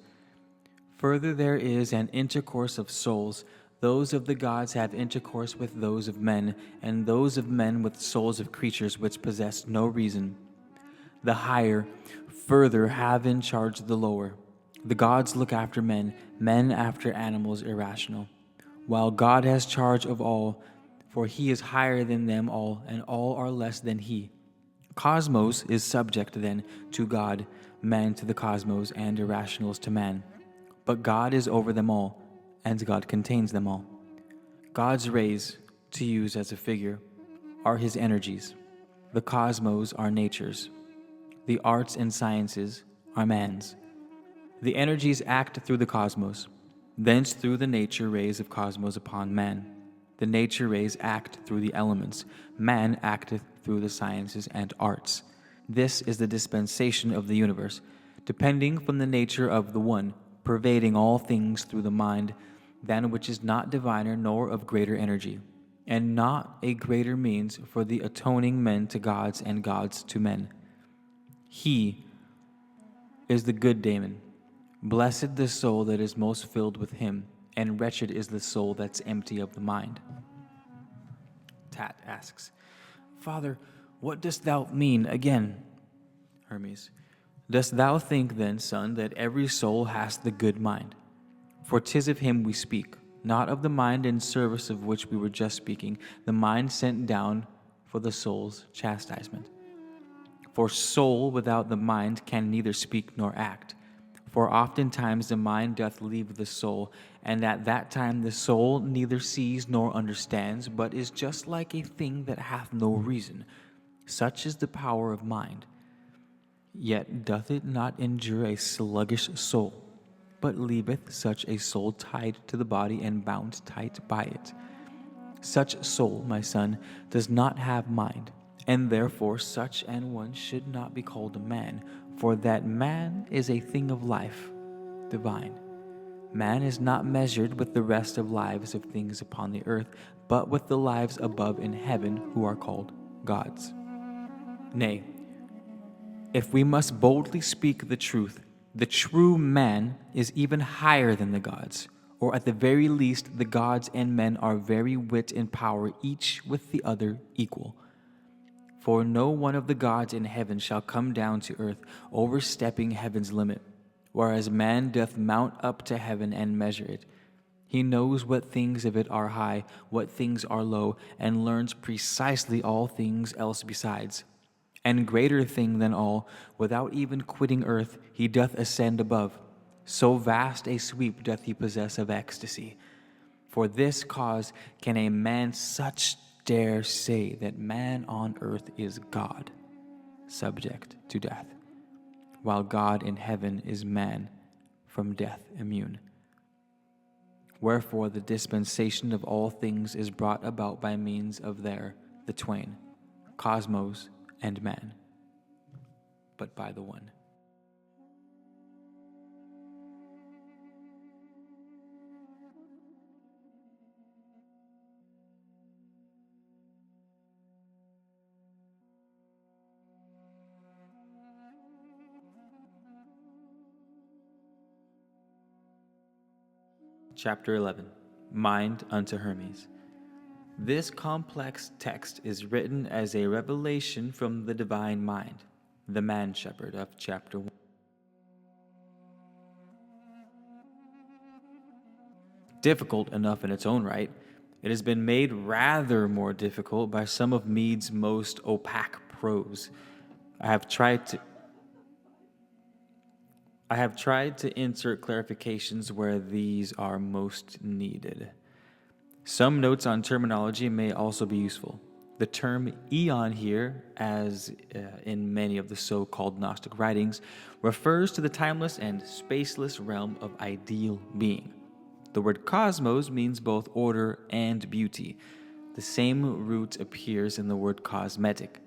Further, there is an intercourse of souls. Those of the gods have intercourse with those of men, and those of men with souls of creatures which possess no reason. The higher, further, have in charge the lower. The gods look after men, men after animals irrational, while God has charge of all, for he is higher than them all, and all are less than he. Cosmos is subject then to God, man to the cosmos, and irrationals to man. But God is over them all, and God contains them all. God's rays, to use as a figure, are his energies. The cosmos are nature's. The arts and sciences are man's. The energies act through the cosmos, thence through the nature rays of cosmos upon man. The nature rays act through the elements. Man acteth through the sciences and arts. This is the dispensation of the universe, depending from the nature of the one, pervading all things through the mind, than which is not diviner nor of greater energy, and not a greater means for the atoning men to gods and gods to men. He is the good daemon. Blessed the soul that is most filled with him, and wretched is the soul that's empty of the mind. Tat asks, Father, what dost thou mean again? Hermes, dost thou think then, son, that every soul has the good mind? For 'tis of him we speak, not of the mind in service of which we were just speaking, the mind sent down for the soul's chastisement. For soul without the mind can neither speak nor act. For oftentimes the mind doth leave the soul, and at that time the soul neither sees nor understands, but is just like a thing that hath no reason. Such is the power of mind. Yet doth it not endure a sluggish soul, but leaveth such a soul tied to the body and bound tight by it. Such soul, my son, does not have mind, And therefore such an one should not be called a man, for that man is a thing of life, divine. Man is not measured with the rest of lives of things upon the earth, but with the lives above in heaven, who are called gods. Nay, if we must boldly speak the truth, the true man is even higher than the gods, or at the very least the gods and men are very wit and power, each with the other equal. For no one of the gods in heaven shall come down to earth, overstepping heaven's limit, whereas man doth mount up to heaven and measure it. He knows what things of it are high, what things are low, and learns precisely all things else besides. And greater thing than all, without even quitting earth, he doth ascend above. So vast a sweep doth he possess of ecstasy. For this cause can a man such dare say that man on earth is God, subject to death, while God in heaven is man, from death immune. Wherefore the dispensation of all things is brought about by means of the twain, cosmos and man, but by the one. Chapter 11. Mind unto Hermes. This complex text is written as a revelation from the divine mind, the man-shepherd of chapter 1. Difficult enough in its own right, it has been made rather more difficult by some of Mead's most opaque prose. I have tried to insert clarifications where these are most needed. Some notes on terminology may also be useful. The term eon here, as in many of the so-called Gnostic writings, refers to the timeless and spaceless realm of ideal being. The word cosmos means both order and beauty. The same root appears in the word cosmetic.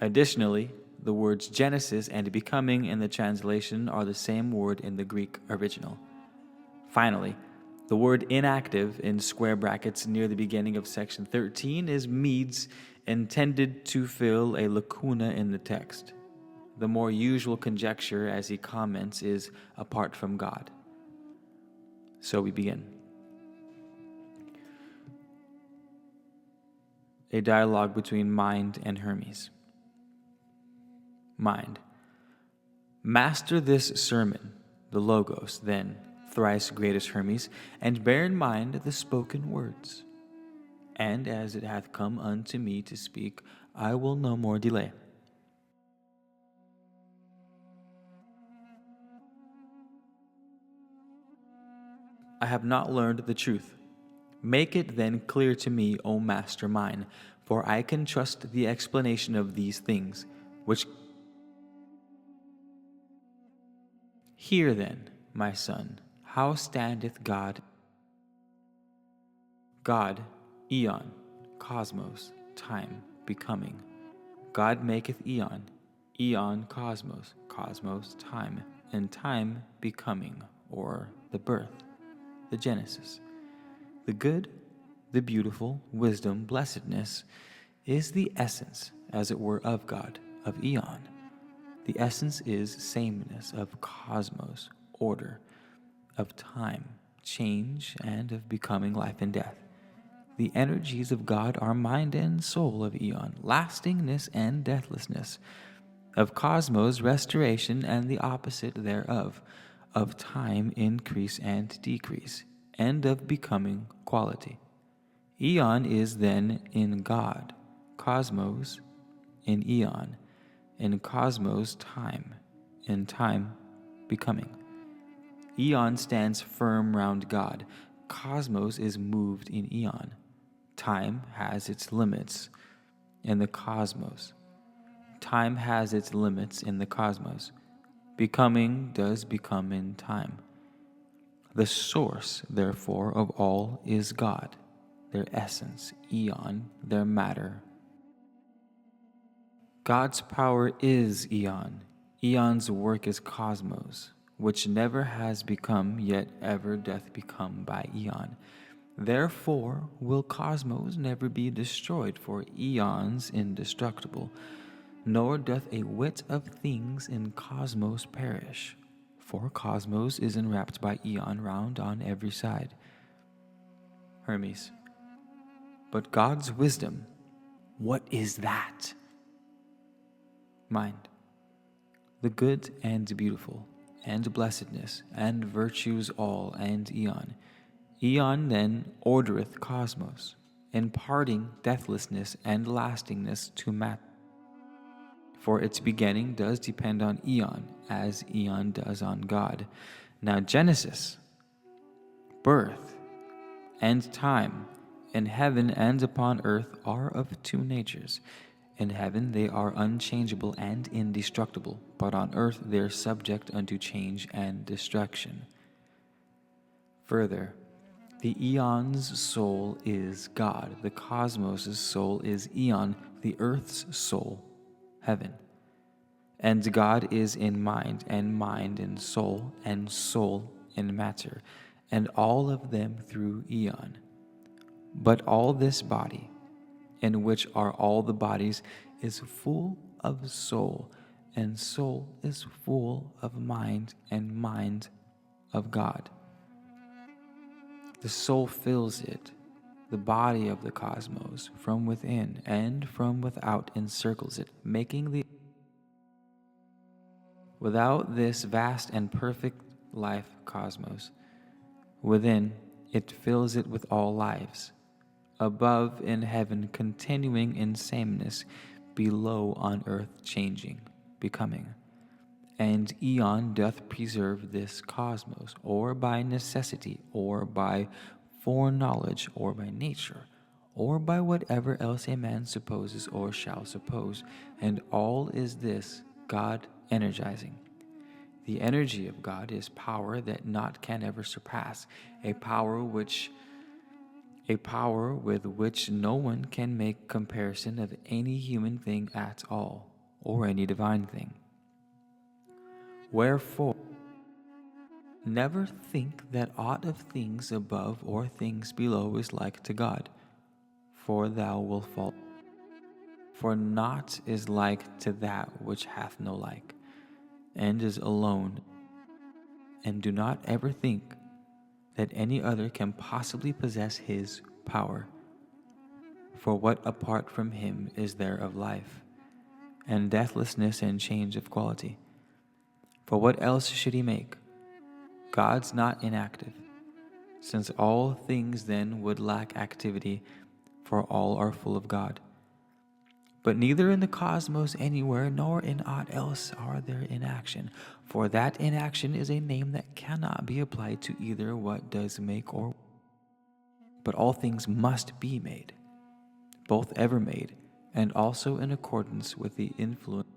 Additionally, the words Genesis and becoming in the translation are the same word in the Greek original. Finally, the word inactive in square brackets near the beginning of section 13 is Mead's, intended to fill a lacuna in the text. The more usual conjecture, as he comments, is apart from God. So we begin. A dialogue between mind and Hermes. Mind. Master this sermon, the Logos, then, thrice-greatest Hermes, and bear in mind the spoken words. And as it hath come unto me to speak, I will no more delay. I have not learned the truth. Make it then clear to me, O master mine, for I can trust the explanation of these things, which... Hear then, my son, how standeth God? God, eon, cosmos, time, becoming. God maketh eon, eon, cosmos, cosmos, time, and time, becoming, or the birth, the genesis. The good, the beautiful, wisdom, blessedness is the essence, as it were, of God, of eon. The essence is sameness, of cosmos, order, of time, change, and of becoming, life and death. The energies of God are mind and soul of eon, lastingness and deathlessness, of cosmos, restoration and the opposite thereof, of time, increase and decrease, and of becoming, quality. Eon is then in God, cosmos in eon, in cosmos time, in time becoming. Eon stands firm round God, cosmos is moved in eon. Time has its limits in the cosmos. Time has its limits in the cosmos. Becoming does become in time. The source, therefore, of all is God, their essence, eon, their matter. God's power is eon. Eon's work is cosmos, which never has become, yet ever doth become by eon. Therefore will cosmos never be destroyed, for eons indestructible, nor doth a whit of things in cosmos perish, for cosmos is enwrapped by eon round on every side. Hermes. But God's wisdom, what is that? Mind. The good and beautiful, and blessedness, and virtues all, and eon. Eon then ordereth cosmos, imparting deathlessness and lastingness to matter. For its beginning does depend on eon, as eon does on God. Now Genesis, birth, and time, in heaven and upon earth are of two natures. In heaven they are unchangeable and indestructible, but on earth they are subject unto change and destruction. Further, the eon's soul is God, the cosmos' soul is eon, the earth's soul, heaven. And God is in mind in soul, and soul in matter, and all of them through eon. But all this body, in which are all the bodies, is full of soul, and soul is full of mind, and mind of God. The soul fills it, the body of the cosmos, from within and from without encircles it, making the... Without this vast and perfect life cosmos, within it fills it with all lives, above in heaven continuing in sameness, below on earth changing, becoming. And eon doth preserve this cosmos, or by necessity, or by foreknowledge, or by nature, or by whatever else a man supposes or shall suppose, and all is this God energizing. The energy of God is power that naught can ever surpass, a power with which no one can make comparison of any human thing at all, or any divine thing. Wherefore, never think that aught of things above or things below is like to God, for thou wilt fall. For naught is like to that which hath no like, and is alone. And do not ever think that any other can possibly possess his power. For what apart from him is there of life, and deathlessness and change of quality? For what else should he make? God's not inactive, since all things then would lack activity, for all are full of God. But neither in the cosmos anywhere, nor in aught else are there inaction, for that inaction is a name that cannot be applied to either what does make or... But all things must be made, both ever made, and also in accordance with the influence.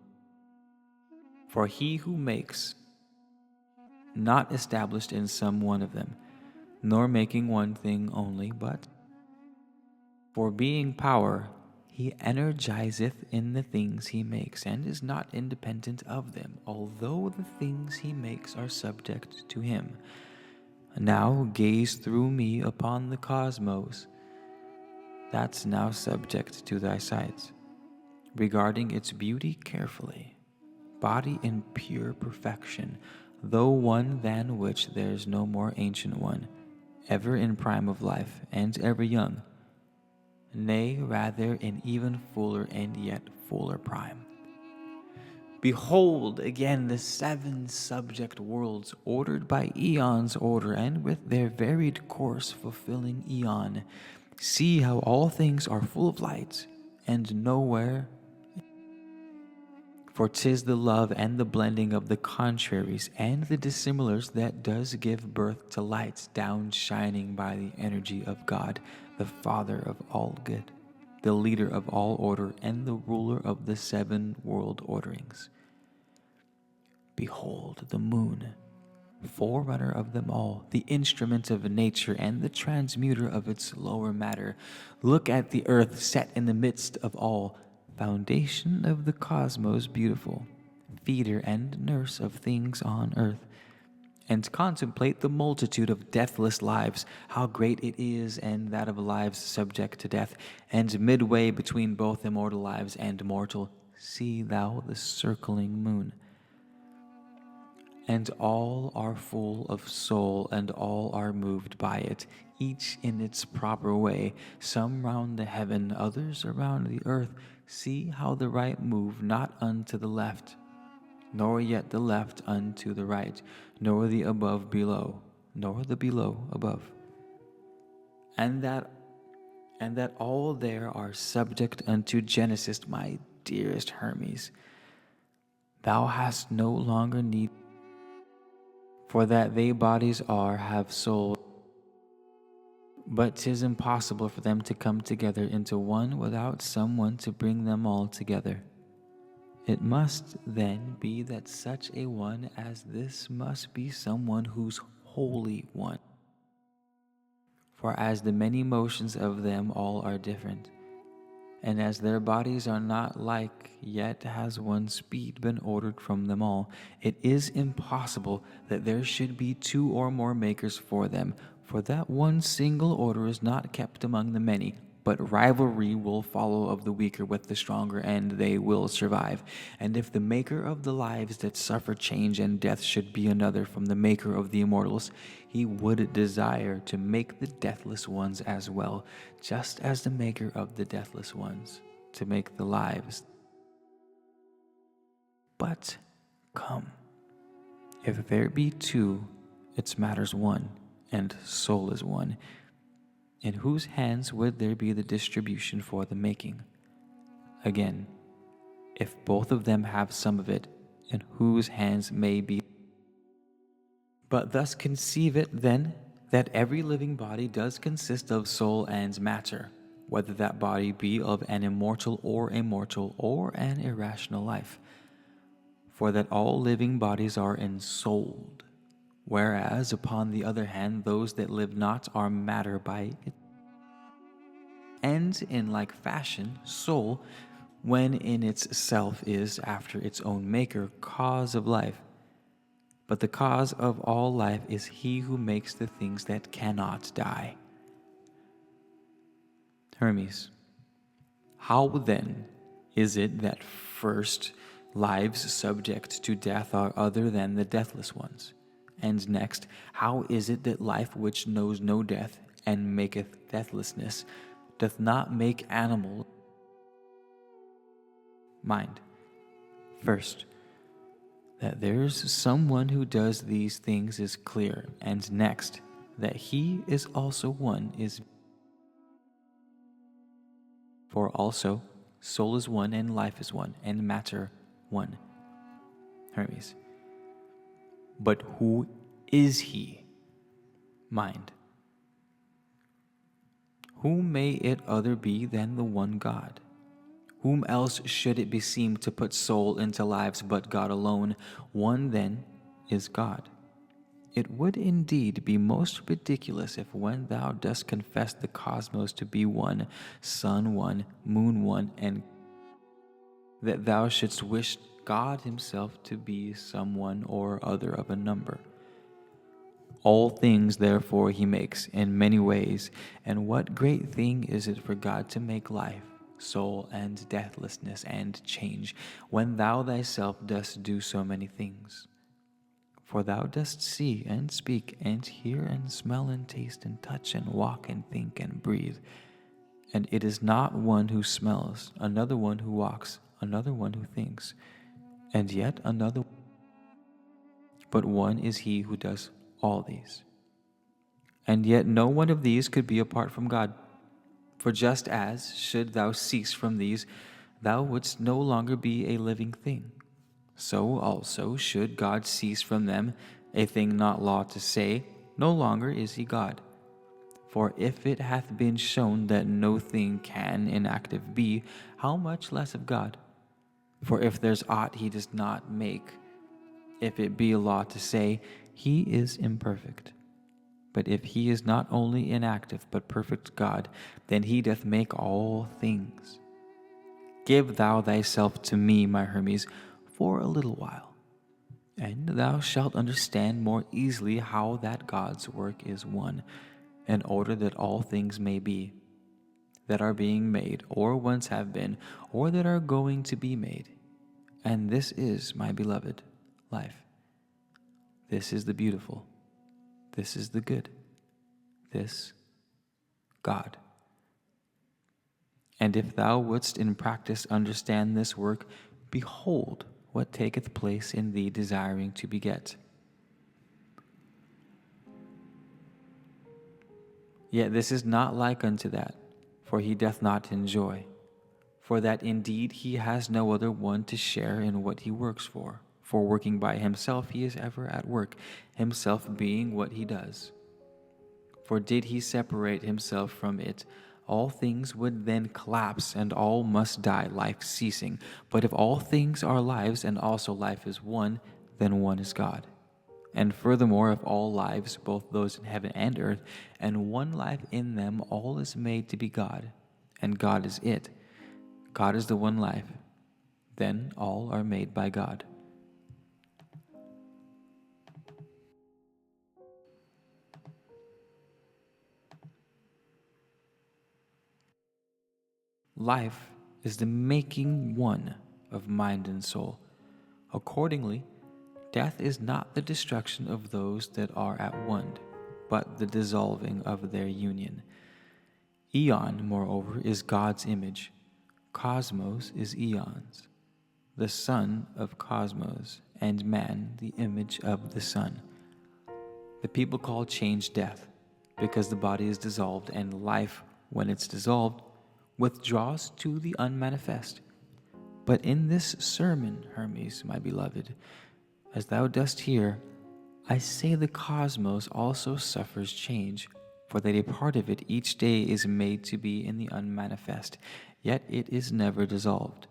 For he who makes, not established in some one of them, nor making one thing only, but for being power, he energizeth in the things he makes, and is not independent of them, although the things he makes are subject to him. Now gaze through me upon the cosmos, that's now subject to thy sight, regarding its beauty carefully, body in pure perfection, though one than which there's no more ancient one, ever in prime of life, and ever young, nay, rather in even fuller and yet fuller prime. Behold again the 7 subject worlds, ordered by eon's order, and with their varied course fulfilling eon. See how all things are full of light, and nowhere. For 'tis the love and the blending of the contraries and the dissimilars that does give birth to lights down shining by the energy of God, the Father of all good, the leader of all order, and the ruler of the 7 world orderings. Behold the moon, forerunner of them all, the instrument of nature and the transmuter of its lower matter. Look at the earth set in the midst of all. foundation of the cosmos beautiful, feeder and nurse of things on earth, and contemplate the multitude of deathless lives, how great it is, and that of lives subject to death, and midway between both immortal lives and mortal, see thou the circling moon. And all are full of soul, and all are moved by it, each in its proper way, some round the heaven, others around the earth. See how the right move not unto the left, nor yet the left unto the right, nor the above below, nor the below above. And that all there are subject unto Genesis, my dearest Hermes. Thou hast no longer need, for that they bodies are, have soul, but 'tis impossible for them to come together into one without someone to bring them all together. It must then be that such a one as this must be someone who's wholly one. For as the many motions of them all are different, and as their bodies are not like, yet has one speed been ordered from them all, it is impossible that there should be two or more makers for them, for that one single order is not kept among the many, but rivalry will follow of the weaker with the stronger, and they will survive. And if the maker of the lives that suffer change and death should be another from the maker of the immortals, he would desire to make the deathless ones as well, just as the maker of the deathless ones to make the lives. But come, if there be two, its matters one, and soul is one. In whose hands would there be the distribution for the making? Again, if both of them have some of it, in whose hands may be. But thus conceive it then, that every living body does consist of soul and matter, whether that body be of an immortal or a mortal or an irrational life. For that all living bodies are ensouled, whereas upon the other hand those that live not are matter by it. And in like fashion, soul, when in itself, is, after its own maker, cause of life. But the cause of all life is he who makes the things that cannot die. Hermes, how then is it that first lives subject to death are other than the deathless ones? And next, how is it that life which knows no death and maketh deathlessness doth not make animal mind? First, that there's someone who does these things is clear, and next, that he is also one is. For also, soul is one, and life is one, and matter one. Hermes, but who is he? Mind. Whom may it other be than the one God? Whom else should it beseem to put soul into lives but God alone? One then is God. It would indeed be most ridiculous if, when thou dost confess the cosmos to be one, sun one, moon one, and that thou shouldst wish God himself to be someone or other of a number. All things, therefore, he makes in many ways, and what great thing is it for God to make life, soul, and deathlessness, and change, when thou thyself dost do so many things? For thou dost see and speak and hear and smell and taste and touch and walk and think and breathe. And it is not one who smells, another one who walks, another one who thinks, and yet another. But one is he who does all these. And yet no one of these could be apart from God. For just as, should thou cease from these, thou wouldst no longer be a living thing, so also should God cease from them, a thing not law to say, no longer is he God. For if it hath been shown that no thing can inactive be, how much less of God? For if there's aught he does not make, if it be a law to say, he is imperfect. But if he is not only inactive but perfect God, then he doth make all things. Give thou thyself to me, my Hermes, for a little while, and thou shalt understand more easily how that God's work is one, in order that all things may be, that are being made, or once have been, or that are going to be made. And this is, my beloved, life. This is the beautiful. This is the good. This, God. And if thou wouldst in practice understand this work, behold what taketh place in thee desiring to beget. Yet this is not like unto that, for he doth not enjoy. For that indeed he has no other one to share in what he works for. For working by himself he is ever at work, himself being what he does. For did he separate himself from it, all things would then collapse, and all must die, life ceasing. But if all things are lives, and also life is one, then one is God. And furthermore, if all lives, both those in heaven and earth, and one life in them, all is made to be God, and God is it. God is the one life. Then all are made by God. Life is the making one of mind and soul. Accordingly, death is not the destruction of those that are at one, but the dissolving of their union. Eon, moreover, is God's image. Cosmos is eons, the son of cosmos, and man the image of the sun. The people call change death, because the body is dissolved, and life, when it's dissolved, withdraws to the unmanifest. But in this sermon, Hermes, my beloved, as thou dost hear, I say the cosmos also suffers change, for that a part of it each day is made to be in the unmanifest, yet it is never dissolved.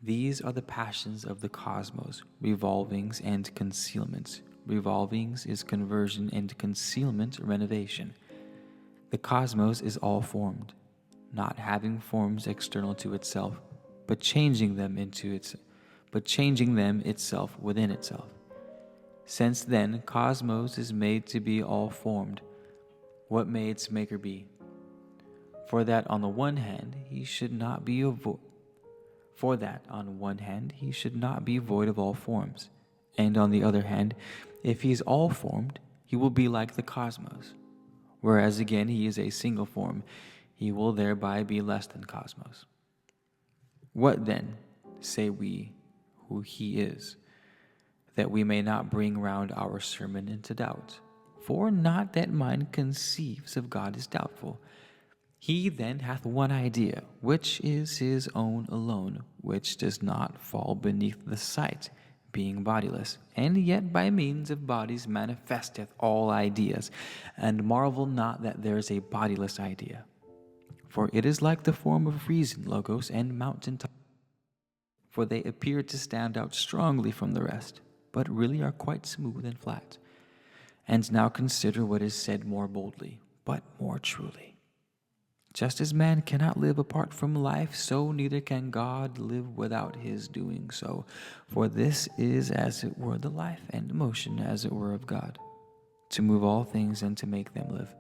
These are the passions of the cosmos, revolvings and concealments. Revolvings is conversion, and concealment renovation. The cosmos is all formed, not having forms external to itself, but changing them itself within itself. Since then, cosmos is made to be all formed, what may its maker be? For that on the one hand he should not be void of all forms, and on the other hand, if he is all formed, he will be like the cosmos. Whereas again he is a single form, he will thereby be less than cosmos. What then say we who he is, that we may not bring round our sermon into doubt? For not that mind conceives of God is doubtful. He then hath one idea, which is his own alone, which does not fall beneath the sight, being bodiless, and yet by means of bodies manifesteth all ideas, and marvel not that there is a bodiless idea. For it is like the form of reason, logos, and mountain top, for they appear to stand out strongly from the rest, but really are quite smooth and flat. And now consider what is said more boldly, but more truly. Just as man cannot live apart from life, so neither can God live without his doing so. For this is as it were the life and motion, as it were, of God, to move all things and to make them live.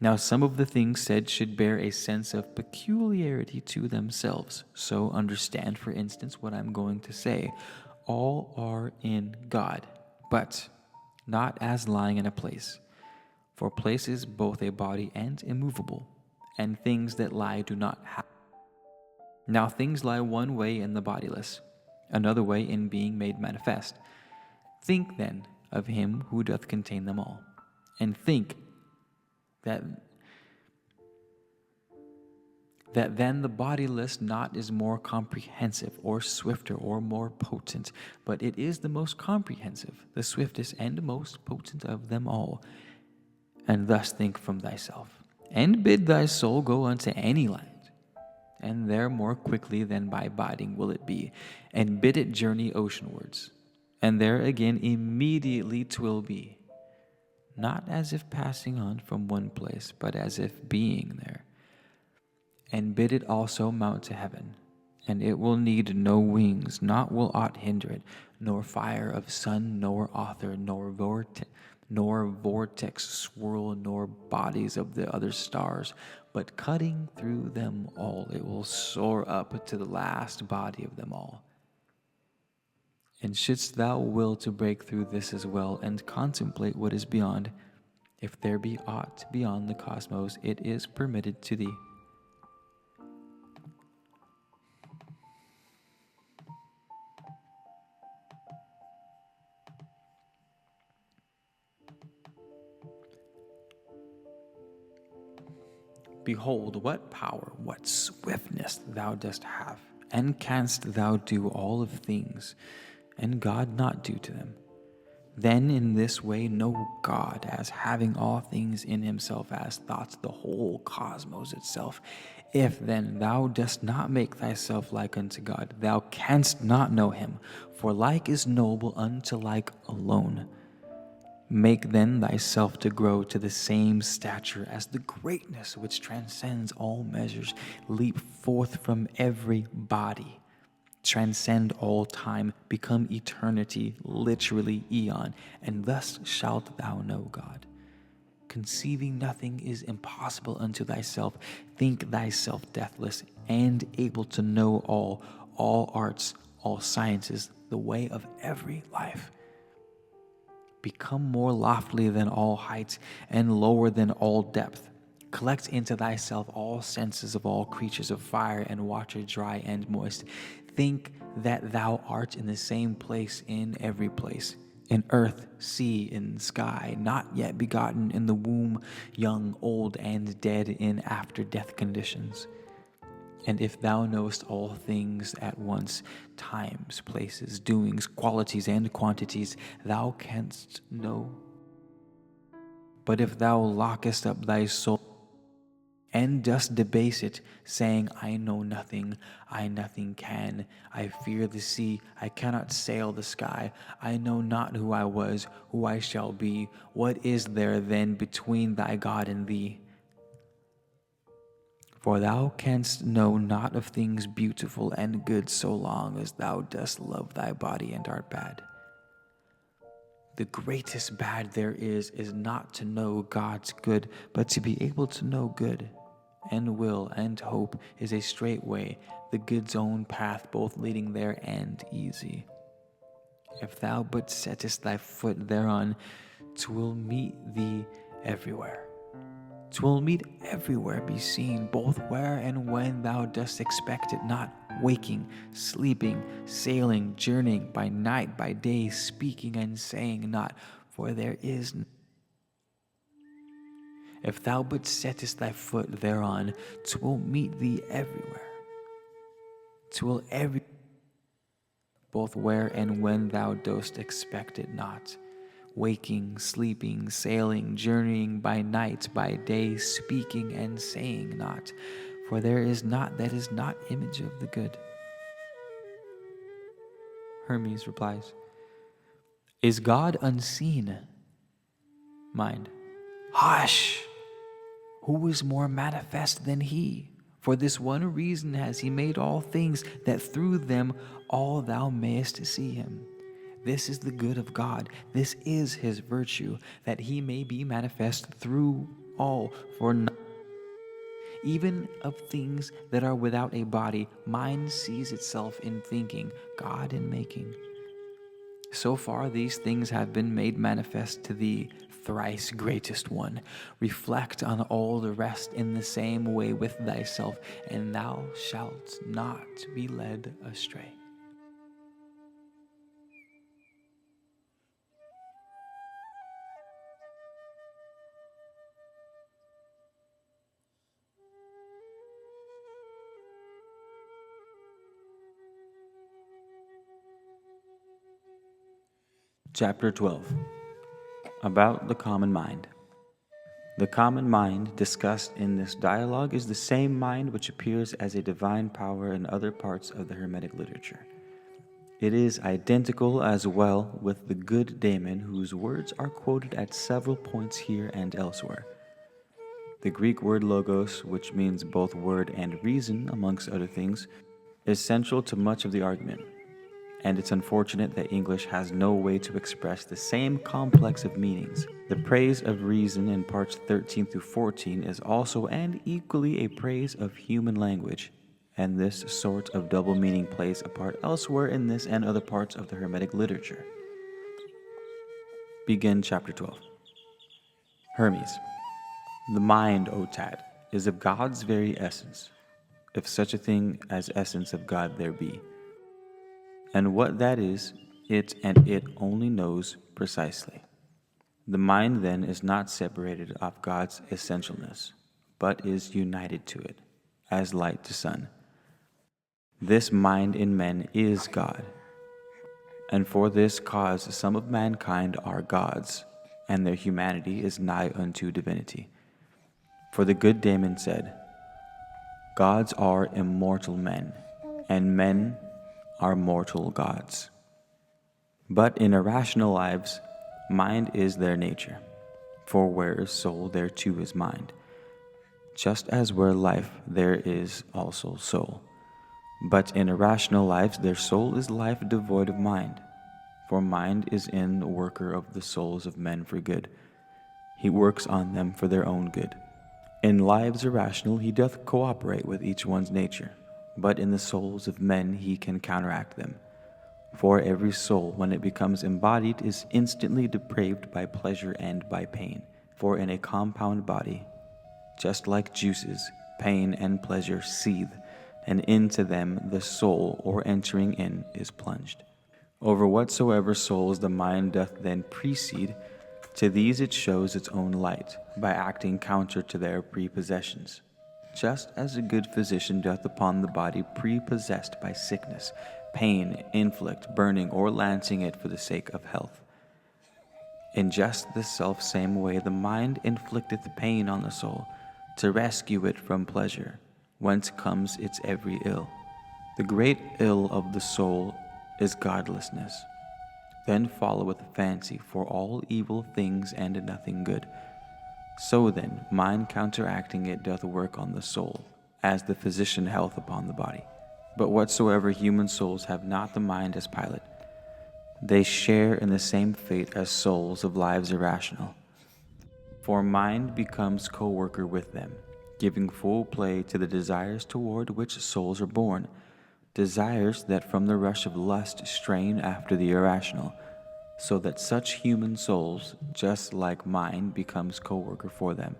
Now some of the things said should bear a sense of peculiarity to themselves. So understand, for instance, what I'm going to say. All are in God, but not as lying in a place. For place is both a body and immovable, and things that lie do not have. Now things lie one way in the bodiless, another way in being made manifest. Think then of him who doth contain them all, and think that then the bodiless not is more comprehensive, or swifter, or more potent, but it is the most comprehensive, the swiftest, and most potent of them all. And thus think from thyself, and bid thy soul go unto any land, and there more quickly than by biding will it be, and bid it journey oceanwards, and there again immediately 'twill be, not as if passing on from one place, but as if being there. and bid it also mount to heaven. And it will need no wings, not will aught hinder it, nor fire of sun, nor author, nor vortex swirl, nor bodies of the other stars, but cutting through them all, it will soar up to the last body of them all. And shouldst thou will to break through this as well, and contemplate what is beyond, if there be aught beyond the cosmos, it is permitted to thee. Behold, what power, what swiftness thou dost have, and canst thou do all of things, and God not do to them. Then in this way know God as having all things in himself, as thoughts the whole cosmos itself. If then thou dost not make thyself like unto God, thou canst not know him, for like is knowable unto like alone. Make then thyself to grow to the same stature as the greatness which transcends all measures. Leap forth from every body. Transcend all time, become eternity, literally eon, and thus shalt thou know God. Conceiving nothing is impossible unto thyself. Think thyself deathless and able to know all arts, all sciences, the way of every life. Become more loftily than all heights and lower than all depth. Collect into thyself all senses of all creatures of fire and water, dry and moist. Think that thou art in the same place in every place, in earth, sea, in sky, not yet begotten, in the womb, young, old, and dead in after-death conditions. And if thou knowest all things at once, times, places, doings, qualities, and quantities, thou canst know. But if thou lockest up thy soul, and dost debase it, saying, I know nothing, I nothing can, I fear the sea, I cannot sail the sky, I know not who I was, who I shall be, what is there then between thy God and thee? For thou canst know not of things beautiful and good so long as thou dost love thy body and art bad. The greatest bad there is not to know God's good, but to be able to know good. And will and hope is a straight way, the good's own path, both leading there and easy. If thou but settest thy foot thereon, 'twill meet thee everywhere. 'Twill meet everywhere be seen, both where and when thou dost expect it not, waking, sleeping, sailing, journeying, by night, by day, speaking and saying not, for there is none. If thou but settest thy foot thereon, 'twill meet thee everywhere. 'Twill both where and when thou dost expect it not, waking, sleeping, sailing, journeying, by night, by day, speaking and saying not, for there is not that is not image of the good. Hermes replies, Is God unseen? Mind, hush! Who is more manifest than he? For this one reason has he made all things, that through them all thou mayest see him. This is the good of God, this is his virtue, that he may be manifest through all. For even of things that are without a body, mind sees itself in thinking, God in making. So far these things have been made manifest to thee, thrice greatest one. Reflect on all the rest in the same way with thyself, and thou shalt not be led astray. Chapter 12. About the common mind. The common mind discussed in this dialogue is the same mind which appears as a divine power in other parts of the Hermetic literature. It is identical as well with the good daemon whose words are quoted at several points here and elsewhere. The Greek word logos, which means both word and reason, amongst other things, is central to much of the argument. And it's unfortunate that English has no way to express the same complex of meanings. The praise of reason in parts 13 through 14 is also and equally a praise of human language, and this sort of double meaning plays a part elsewhere in this and other parts of the Hermetic literature. Begin chapter 12. Hermes. The mind, O Tat, is of God's very essence, if such a thing as essence of God there be. And what that is, it and it only knows precisely. The mind then is not separated of God's essentialness, but is united to it, as light to sun. This mind in men is God, and for this cause some of mankind are gods, and their humanity is nigh unto divinity. For the good Damon said, Gods are immortal men, and men are mortal gods. But in irrational lives, mind is their nature, for where is soul, there too is mind. Just as where life, there is also soul. But in irrational lives, their soul is life devoid of mind, for mind is in the worker of the souls of men for good. He works on them for their own good. In lives irrational, he doth cooperate with each one's nature, but in the souls of men he can counteract them. For every soul, when it becomes embodied, is instantly depraved by pleasure and by pain. For in a compound body, just like juices, pain and pleasure seethe, and into them the soul, or entering in, is plunged. Over whatsoever souls the mind doth then precede, to these it shows its own light, by acting counter to their prepossessions. Just as a good physician doth upon the body prepossessed by sickness, pain, inflict, burning, or lancing it for the sake of health. In just the self-same way the mind inflicteth pain on the soul, to rescue it from pleasure, whence comes its every ill. The great ill of the soul is godlessness. Then followeth fancy for all evil things and nothing good. So then, mind counteracting it doth work on the soul, as the physician health upon the body. But whatsoever human souls have not the mind as pilot, they share in the same fate as souls of lives irrational. For mind becomes co-worker with them, giving full play to the desires toward which souls are born, desires that from the rush of lust strain after the irrational, so that such human souls, just like mind, becomes co-worker for them,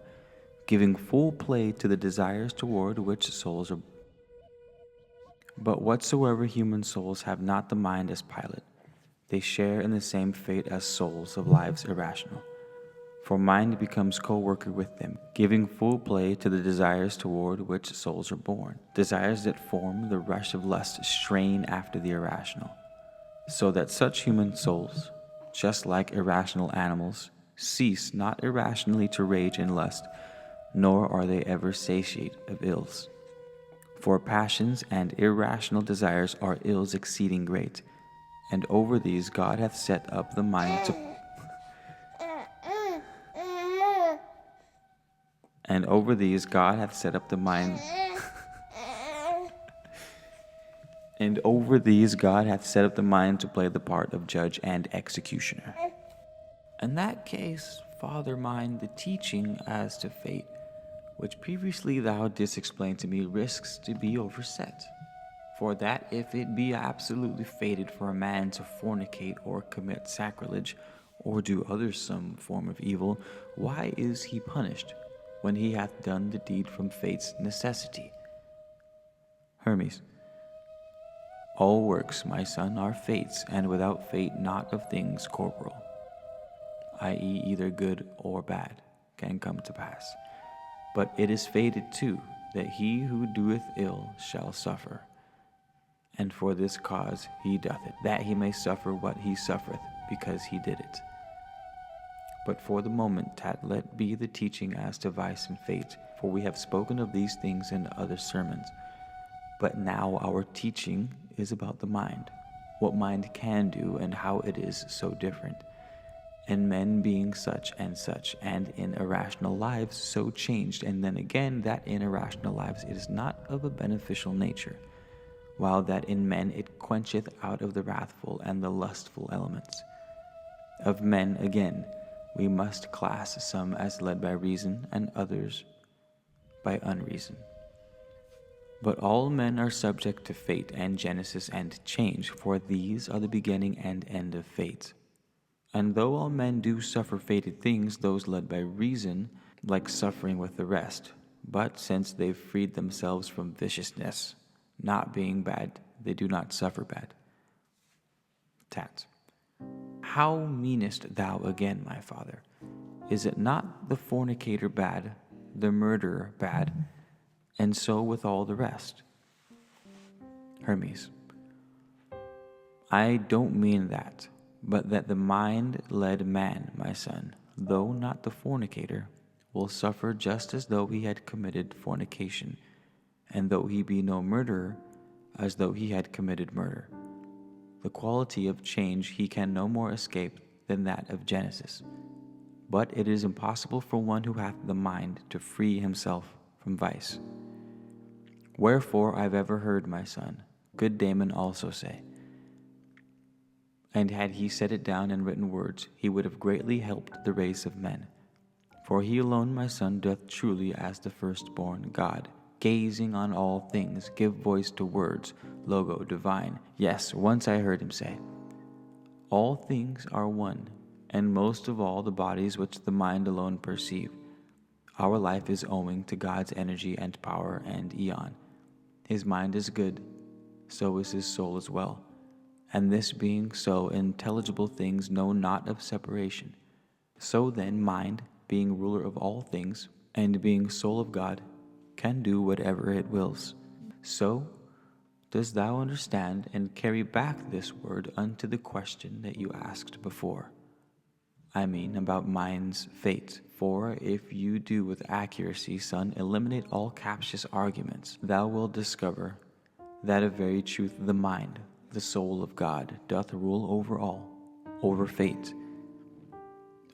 giving full play to the desires toward which souls are. But whatsoever human souls have not the mind as pilot, they share in the same fate as souls of lives irrational. For mind becomes co-worker with them, giving full play to the desires toward which souls are born, desires that form the rush of lust strain after the irrational, so that such human souls, just like irrational animals, cease not irrationally to rage in lust, nor are they ever satiate of ills. For passions and irrational desires are ills exceeding great, and over these God hath set up the mind to and over these God hath set up the mind and over these God hath set up the mind to play the part of judge and executioner. In that case, Father mine, the teaching as to fate, which previously thou didst explain to me, risks to be overset. For that if it be absolutely fated for a man to fornicate or commit sacrilege, or do other some form of evil, why is he punished, when he hath done the deed from fate's necessity? Hermes. All works, my son, are fates, and without fate not of things corporal, i.e. either good or bad, can come to pass. But it is fated too, that he who doeth ill shall suffer. And for this cause he doth it, that he may suffer what he suffereth, because he did it. But for the moment, Tat, let be the teaching as to vice and fate, for we have spoken of these things in other sermons. But now our teaching is about the mind, what mind can do and how it is so different. and men being such, and in irrational lives so changed, and then again that in irrational lives it is not of a beneficial nature, while that in men it quencheth out of the wrathful and the lustful elements. Of men, again, we must class some as led by reason, and others by unreason. But all men are subject to fate and genesis and change, for these are the beginning and end of fate. And though all men do suffer fated things, those led by reason, like suffering with the rest, but since they've freed themselves from viciousness, not being bad, they do not suffer bad. Tat. How meanest thou again, my father? Is it not the fornicator bad, the murderer bad, and so with all the rest? Hermes. I don't mean that, but that the mind-led man, my son, though not the fornicator, will suffer just as though he had committed fornication, and though he be no murderer, as though he had committed murder. The quality of change he can no more escape than that of genesis. But it is impossible for one who hath the mind to free himself from vice. Wherefore I've ever heard, my son, good Damon also say, and had he set it down in written words, he would have greatly helped the race of men. For he alone, my son, doth truly as the firstborn God, gazing on all things, give voice to words, logo divine. Yes, once I heard him say, all things are one, and most of all the bodies which the mind alone perceive. Our life is owing to God's energy and power and eon. His mind is good, so is his soul as well. And this being so, intelligible things know not of separation. So then mind, being ruler of all things, and being soul of God, can do whatever it wills. So dost thou understand and carry back this word unto the question that you asked before. I mean about mind's fate. For if you do with accuracy, son, eliminate all captious arguments, thou wilt discover that of very truth the mind, the soul of God, doth rule over all, over fate,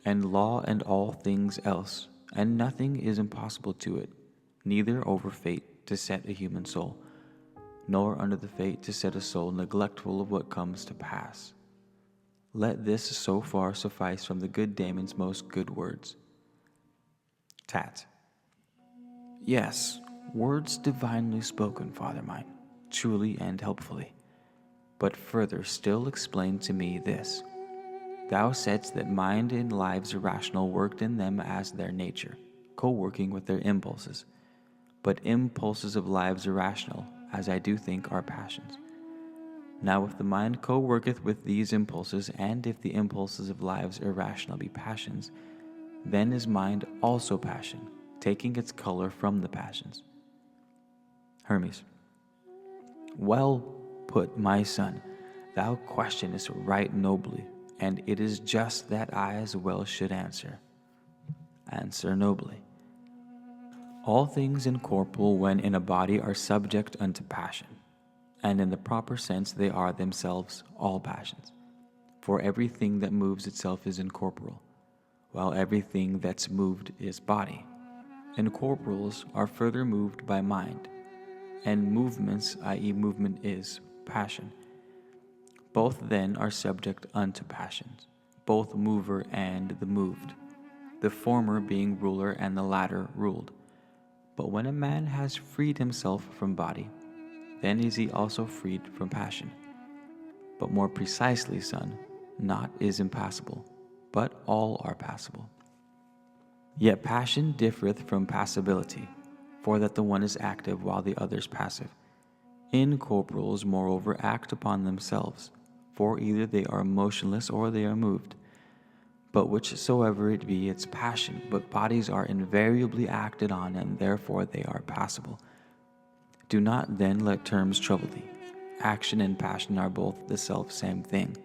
and law and all things else, and nothing is impossible to it, neither over fate to set a human soul, nor under the fate to set a soul neglectful of what comes to pass. Let this so far suffice from the good Damon's most good words. Tat. Yes, words divinely spoken, father mine, truly and helpfully. But further still explain to me this. Thou saidst that mind and lives irrational worked in them as their nature, co-working with their impulses. But impulses of lives irrational, as I do think, are passions. Now if the mind co-worketh with these impulses, and if the impulses of lives irrational be passions, then is mind also passion, taking its color from the passions. Hermes. Well put, my son, thou questionest right nobly, and it is just that I as well should answer. Answer nobly. All things incorporeal when in a body are subject unto passion, and in the proper sense they are themselves all passions. For everything that moves itself is incorporeal, while everything that's moved is body. Incorporeals are further moved by mind, and movements, i.e. movement is passion. Both then are subject unto passions, both mover and the moved, the former being ruler and the latter ruled. But when a man has freed himself from body, then is he also freed from passion. But more precisely, son, naught is impassible, but all are passible. Yet passion differeth from passibility, for that the one is active while the other is passive. Incorporeals, moreover, act upon themselves, for either they are motionless or they are moved. But whichsoever it be, it's passion, but bodies are invariably acted on, and therefore they are passible. Do not then let terms trouble thee. Action and passion are both the self-same thing.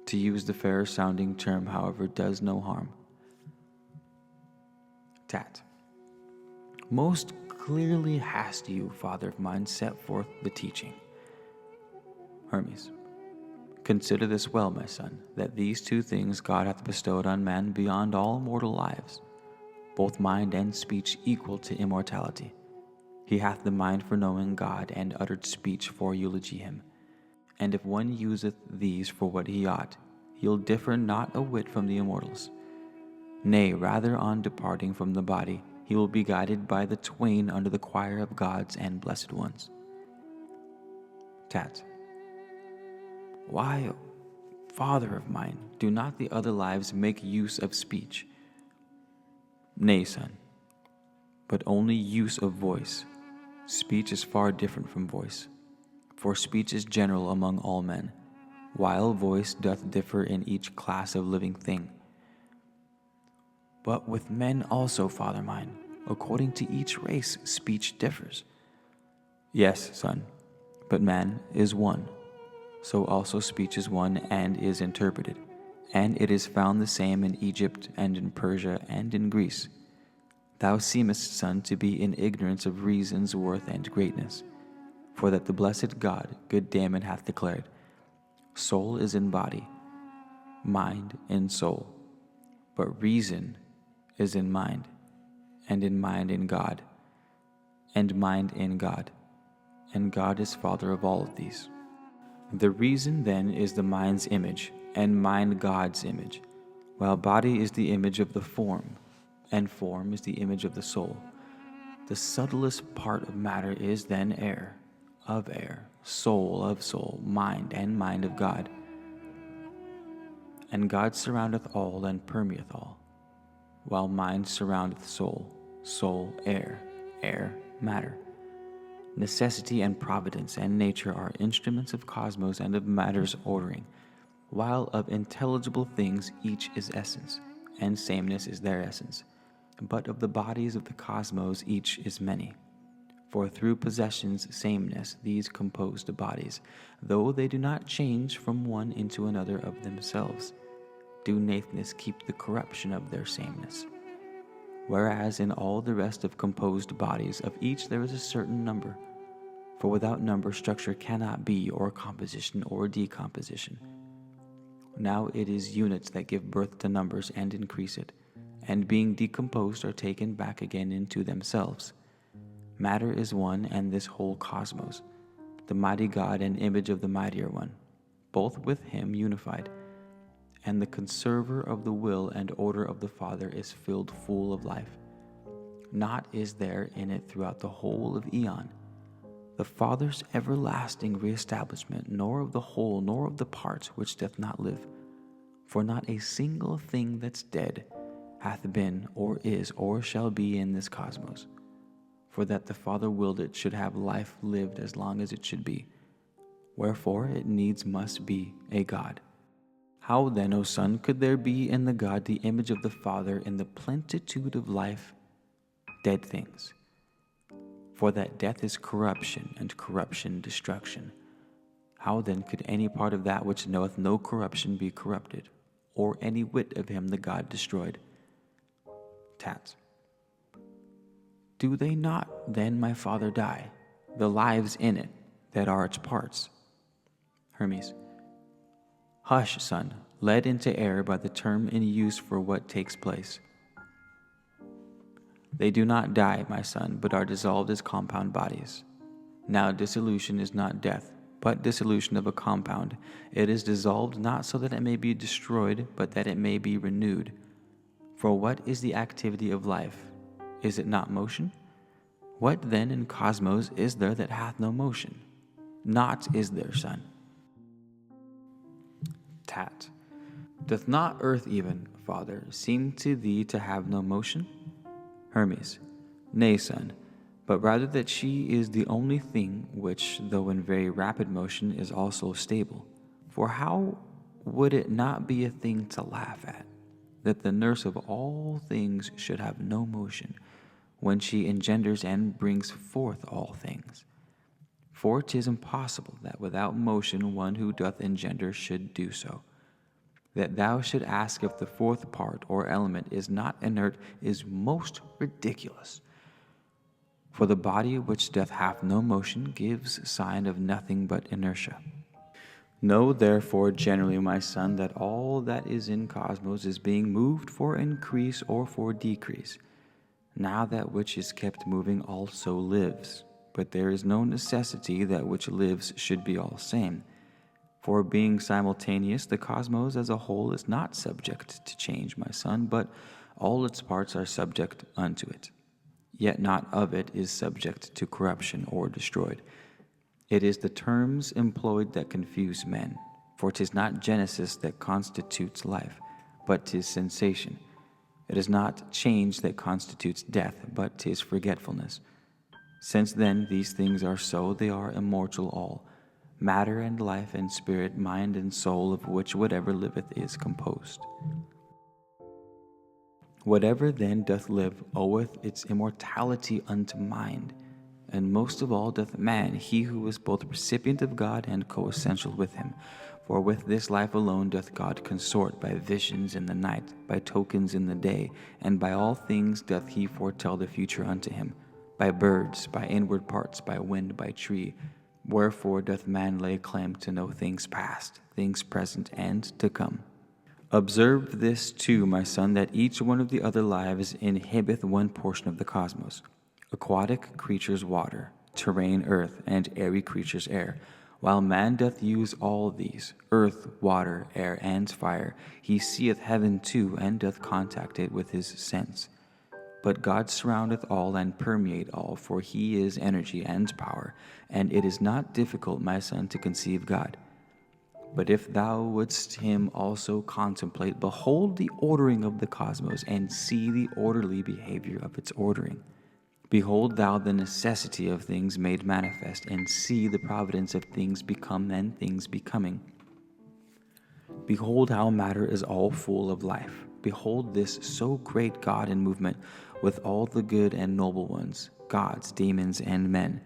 To use the fairer-sounding term, however, does no harm. Tat. Most clearly hast you, father of mine, set forth the teaching. Hermes. Consider this well, my son, that these two things God hath bestowed on man beyond all mortal lives, both mind and speech equal to immortality. He hath the mind for knowing God, and uttered speech for eulogy him. And if one useth these for what he ought, he'll differ not a whit from the immortals. Nay, rather on departing from the body, he will be guided by the twain under the choir of gods and blessed ones. Tat. Why, father of mine, do not the other lives make use of speech? Nay, son, but only use of voice. Speech is far different from voice, for speech is general among all men, while voice doth differ in each class of living thing. But with men also, father mine, according to each race, speech differs. Yes, son, but man is one. So also speech is one and is interpreted, and it is found the same in Egypt and in Persia and in Greece. Thou seemest, son, to be in ignorance of reason's worth and greatness, for that the blessed God, good Damon, hath declared, soul is in body, mind in soul, but reason is in mind in God, and mind in God, and God is Father of all of these. The reason then is the mind's image, and mind God's image, while body is the image of the form, and form is the image of the soul. The subtlest part of matter is then air, of air, soul of soul, mind, and mind of God. And God surroundeth all and permeath all, while mind surroundeth soul, soul air, air matter. Necessity and providence and nature are instruments of cosmos and of matter's ordering, while of intelligible things each is essence, and sameness is their essence. But of the bodies of the cosmos each is many. For through possession's sameness these compose the bodies, though they do not change from one into another of themselves, do nathness keep the corruption of their sameness. Whereas in all the rest of composed bodies, of each there is a certain number. For without number structure cannot be, or composition, or decomposition. Now it is units that give birth to numbers and increase it, and being decomposed are taken back again into themselves. Matter is one, and this whole cosmos, the mighty God and image of the mightier one, both with him unified, and the conserver of the will and order of the Father is filled full of life. Naught is there in it throughout the whole of aeon, the Father's everlasting reestablishment, nor of the whole, nor of the parts which doth not live. For not a single thing that's dead hath been, or is, or shall be in this cosmos. For that the Father willed it should have life lived as long as it should be. Wherefore it needs must be a God. How then, O Son, could there be in the God the image of the Father in the plenitude of life, dead things? For that death is corruption, and corruption destruction. How then could any part of that which knoweth no corruption be corrupted, or any whit of him the God destroyed? Tat. Do they not then, my father, die, the lives in it that are its parts? Hermes. Hush, son, led into error by the term in use for what takes place. They do not die, my son, but are dissolved as compound bodies. Now dissolution is not death, but dissolution of a compound. It is dissolved not so that it may be destroyed, but that it may be renewed. For what is the activity of life? Is it not motion? What then in cosmos is there that hath no motion? Naught is there, son. Tat. Doth not earth even, father, seem to thee to have no motion? Hermes. Nay, son, but rather that she is the only thing which, though in very rapid motion, is also stable. For how would it not be a thing to laugh at, that the nurse of all things should have no motion, when she engenders and brings forth all things? For 'tis impossible that without motion one who doth engender should do so. That thou should ask if the fourth part or element is not inert is most ridiculous. For the body which doth have no motion gives sign of nothing but inertia. Know therefore generally, my son, that all that is in cosmos is being moved for increase or for decrease. Now that which is kept moving also lives, but there is no necessity that which lives should be all same. For being simultaneous, the cosmos as a whole is not subject to change, my son, but all its parts are subject unto it. Yet not of it is subject to corruption or destroyed. It is the terms employed that confuse men, for 'tis not genesis that constitutes life, but 'tis sensation. It is not change that constitutes death, but 'tis forgetfulness. Since then these things are so, they are immortal all, matter and life and spirit, mind and soul, of which whatever liveth is composed. Whatever then doth live oweth its immortality unto mind, and most of all doth man, he who is both recipient of God and coessential with him. For with this life alone doth God consort, by visions in the night, by tokens in the day, and by all things doth he foretell the future unto him, by birds, by inward parts, by wind, by tree. Wherefore doth man lay claim to know things past, things present, and to come. Observe this too, my son, that each one of the other lives inhibith one portion of the cosmos. Aquatic creatures water, terrene earth, and airy creatures air. While man doth use all these, earth, water, air, and fire, he seeth heaven too, and doth contact it with his sense. But God surroundeth all and permeate all, for he is energy and power, and it is not difficult, my son, to conceive God. But if thou wouldst him also contemplate, behold the ordering of the cosmos, and see the orderly behavior of its ordering. Behold thou the necessity of things made manifest, and see the providence of things become and things becoming. Behold how matter is all full of life. Behold this so great God in movement, with all the good and noble ones, gods, demons, and men.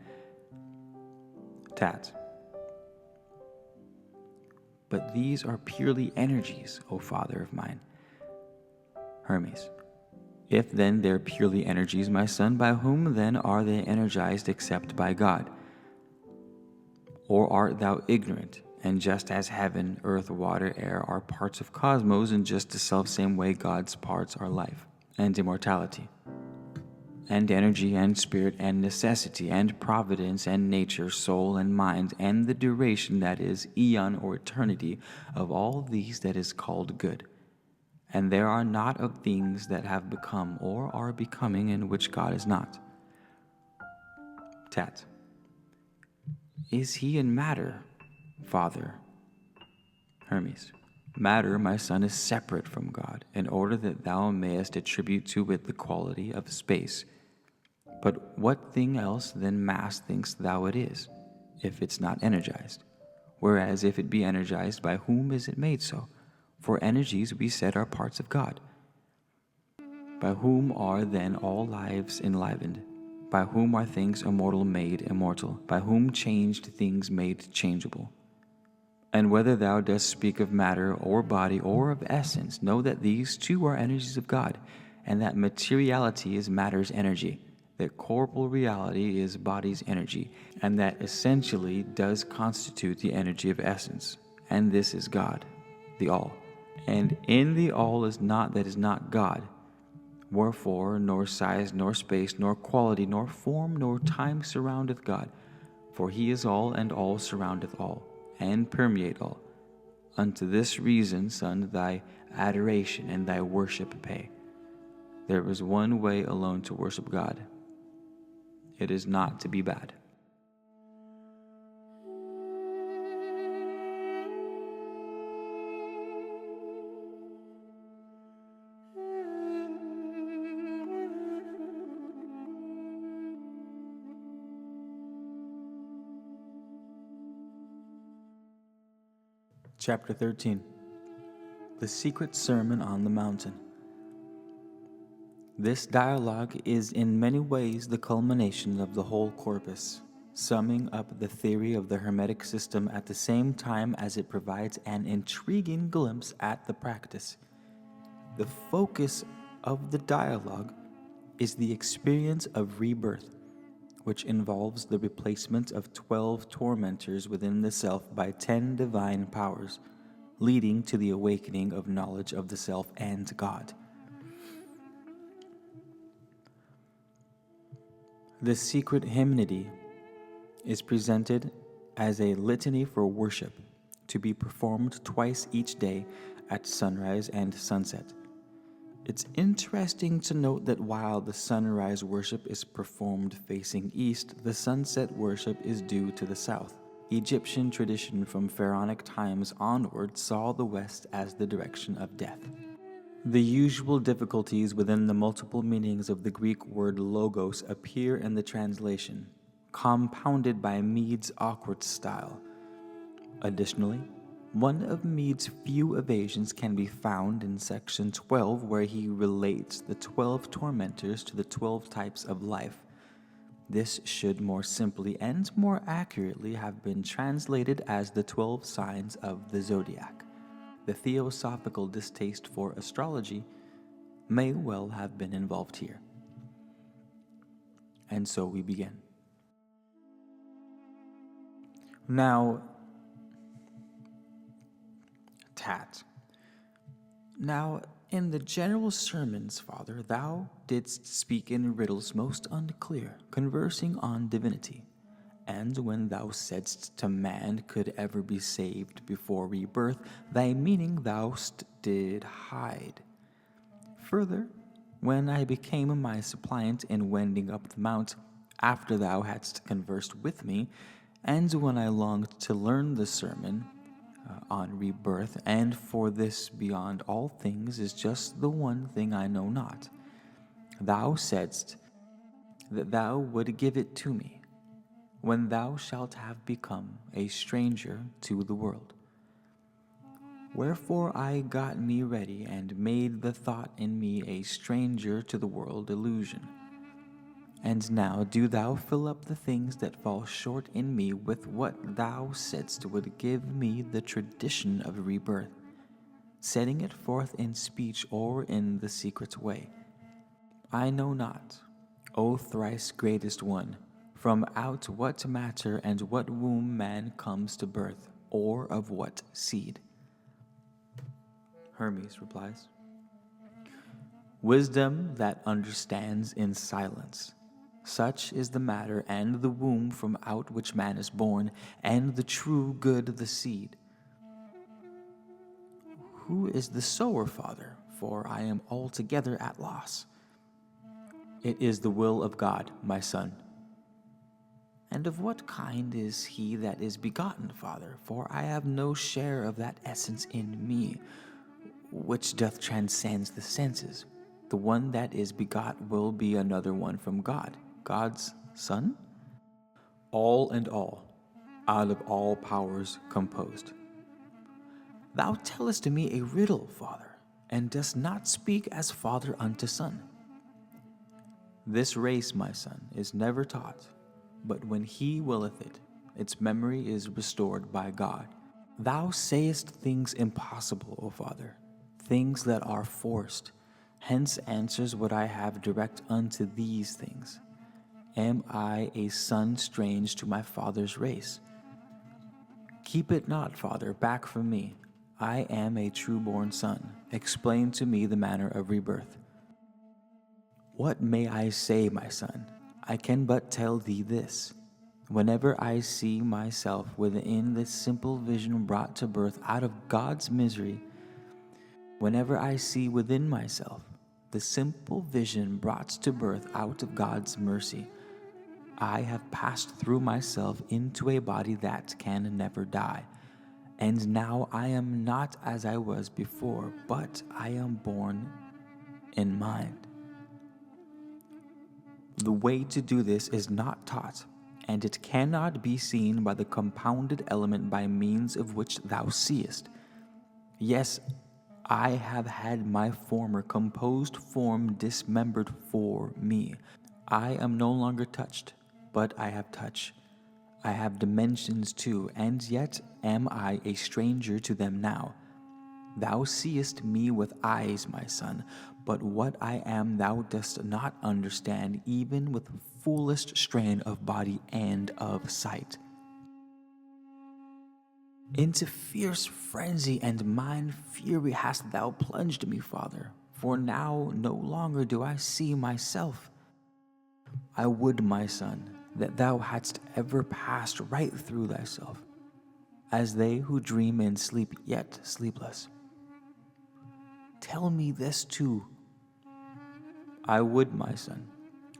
Tat. But these are purely energies, O Father of mine. Hermes. If then they're purely energies, my son, by whom then are they energized except by God? Or art thou ignorant, and just as heaven, earth, water, air are parts of cosmos, in just the selfsame way God's parts are life, and immortality, and energy, and spirit, and necessity, and providence, and nature, soul, and mind, and the duration, that is, eon or eternity, of all these that is called good. And there are not of things that have become or are becoming in which God is not. Tat. Is he in matter, Father? Hermes. Matter, my son, is separate from God, in order that thou mayest attribute to it the quality of space. But what thing else than mass thinkst thou it is, if it's not energized? Whereas if it be energized, by whom is it made so? For energies, we said, are parts of God. By whom are then all lives enlivened? By whom are things immortal made immortal? By whom changed things made changeable? And whether thou dost speak of matter or body or of essence, know that these too are energies of God, and that materiality is matter's energy, that corporal reality is body's energy, and that essentially does constitute the energy of essence, and this is God, the All. And in the all is not that is not God. Wherefore, nor size, nor space, nor quality, nor form, nor time surroundeth God. For he is all, and all surroundeth all, and permeate all. Unto this reason, son, thy adoration and thy worship pay. There is one way alone to worship God. It is not to be bad. Chapter 13. The Secret Sermon on the Mountain. This dialogue is in many ways the culmination of the whole corpus, summing up the theory of the Hermetic system at the same time as it provides an intriguing glimpse at the practice. The focus of the dialogue is the experience of rebirth, which involves the replacement of 12 tormentors within the self by 10 divine powers, leading to the awakening of knowledge of the self and God. The secret hymnody is presented as a litany for worship, to be performed twice each day at sunrise and sunset. It's interesting to note that while the sunrise worship is performed facing east, the sunset worship is due to the south. Egyptian tradition from pharaonic times onward saw the west as the direction of death. The usual difficulties within the multiple meanings of the Greek word logos appear in the translation, compounded by Mede's awkward style. Additionally, one of Mede's few evasions can be found in section 12, where he relates the 12 tormentors to the 12 types of life. This should more simply and more accurately have been translated as the 12 signs of the zodiac. The theosophical distaste for astrology may well have been involved here. And so we begin. Now, Now, in the general sermons, Father, thou didst speak in riddles most unclear, conversing on divinity. And when thou saidst to man could ever be saved before rebirth, thy meaning thou did hide. Further, when I became my suppliant in wending up the mount, after thou hadst conversed with me, and when I longed to learn the sermon on rebirth, and for this beyond all things is just the one thing I know not, thou saidst that thou would give it to me, when thou shalt have become a stranger to the world. Wherefore I got me ready and made the thought in me a stranger to the world illusion. And now do thou fill up the things that fall short in me with what thou saidst would give me the tradition of rebirth, setting it forth in speech or in the secret way. I know not, O thrice-greatest one, from out what matter and what womb man comes to birth, or of what seed. Hermes replies, wisdom that understands in silence. Such is the matter and the womb from out which man is born, and the true good the seed. Who is the sower, Father? For I am altogether at loss. It is the will of God, my son. And of what kind is he that is begotten, Father? For I have no share of that essence in me, which doth transcend the senses. The one that is begot will be another one from God, God's Son? All and all, out of all powers composed. Thou tellest me a riddle, Father, and dost not speak as father unto son. This race, my son, is never taught, but when he willeth it, its memory is restored by God. Thou sayest things impossible, O Father, things that are forced. Hence answers what I have direct unto these things. Am I a son strange to my father's race? Keep it not, Father, back from me. I am a true-born son. Explain to me the manner of rebirth. What may I say, my son? I can but tell thee this. Whenever I see myself within this simple vision brought to birth out of God's misery, whenever I see within myself the simple vision brought to birth out of God's mercy, I have passed through myself into a body that can never die. And now I am not as I was before, but I am born in mind. The way to do this is not taught, and it cannot be seen by the compounded element by means of which thou seest. Yes, I have had my former composed form dismembered for me. I am no longer touched, but I have touch. I have dimensions too, and yet am I a stranger to them now. Thou seest me with eyes, my son, but what I am thou dost not understand even with fullest strain of body and of sight. Into fierce frenzy and mind fury hast thou plunged me, Father, for now no longer do I see myself. I would, my son, that thou hadst ever passed right through thyself, as they who dream and sleep yet sleepless. Tell me this too. I would, my son,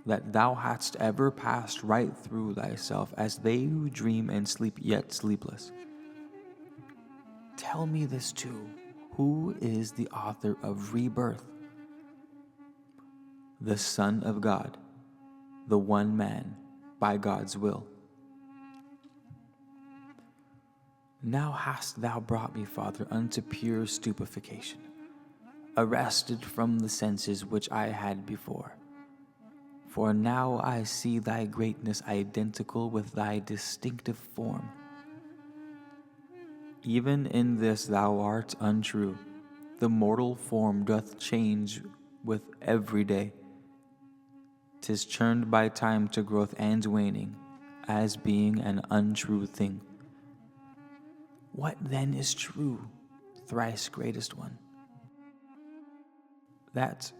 that thou hadst ever passed right through thyself, as they who dream and sleep yet sleepless. Tell me this too. Who is the author of rebirth? The Son of God, the one man, by God's will. Now hast thou brought me, Father, unto pure stupefaction, arrested from the senses which I had before. For now I see thy greatness identical with thy distinctive form. Even in this thou art untrue. The mortal form doth change with every day. 'Tis churned by time to growth and waning, as being an untrue thing. What then is true, thrice greatest one? That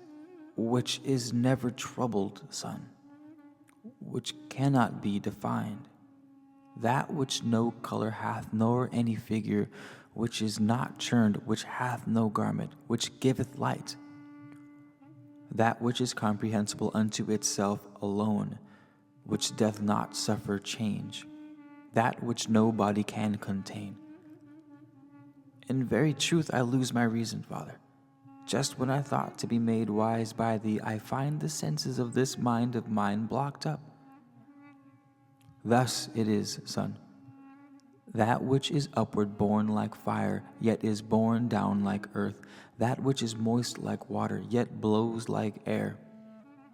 which is never troubled, son, which cannot be defined, that which no color hath, nor any figure, which is not churned, which hath no garment, which giveth light, that which is comprehensible unto itself alone, which doth not suffer change, that which no body can contain. In very truth I lose my reason, Father. Just when I thought to be made wise by thee, I find the senses of this mind of mine blocked up. Thus it is, son. That which is upward borne like fire, yet is borne down like earth, that which is moist like water, yet blows like air.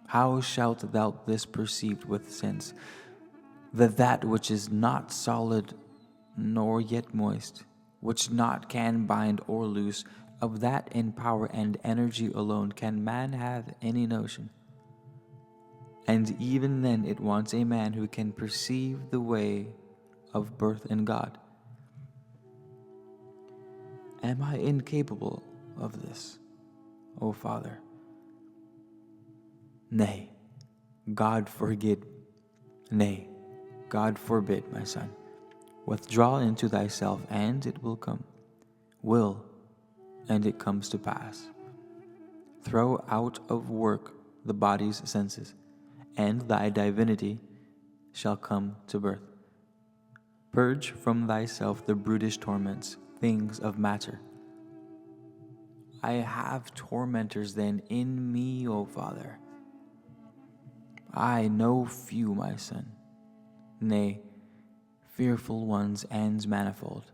How shalt thou this perceive with sense, that which is not solid nor yet moist, which not can bind or loose, of that in power and energy alone can man have any notion? And even then it wants a man who can perceive the way of birth in God. Am I incapable of this, O Father? Nay, God forbid. Nay, God forbid, my son. Withdraw into thyself, and it will come. Will, and it comes to pass. Throw out of work the body's senses, and thy divinity shall come to birth. Purge from thyself the brutish torments, things of matter. I have tormentors then in me, O Father. I know few, my son, nay, fearful ones and manifold.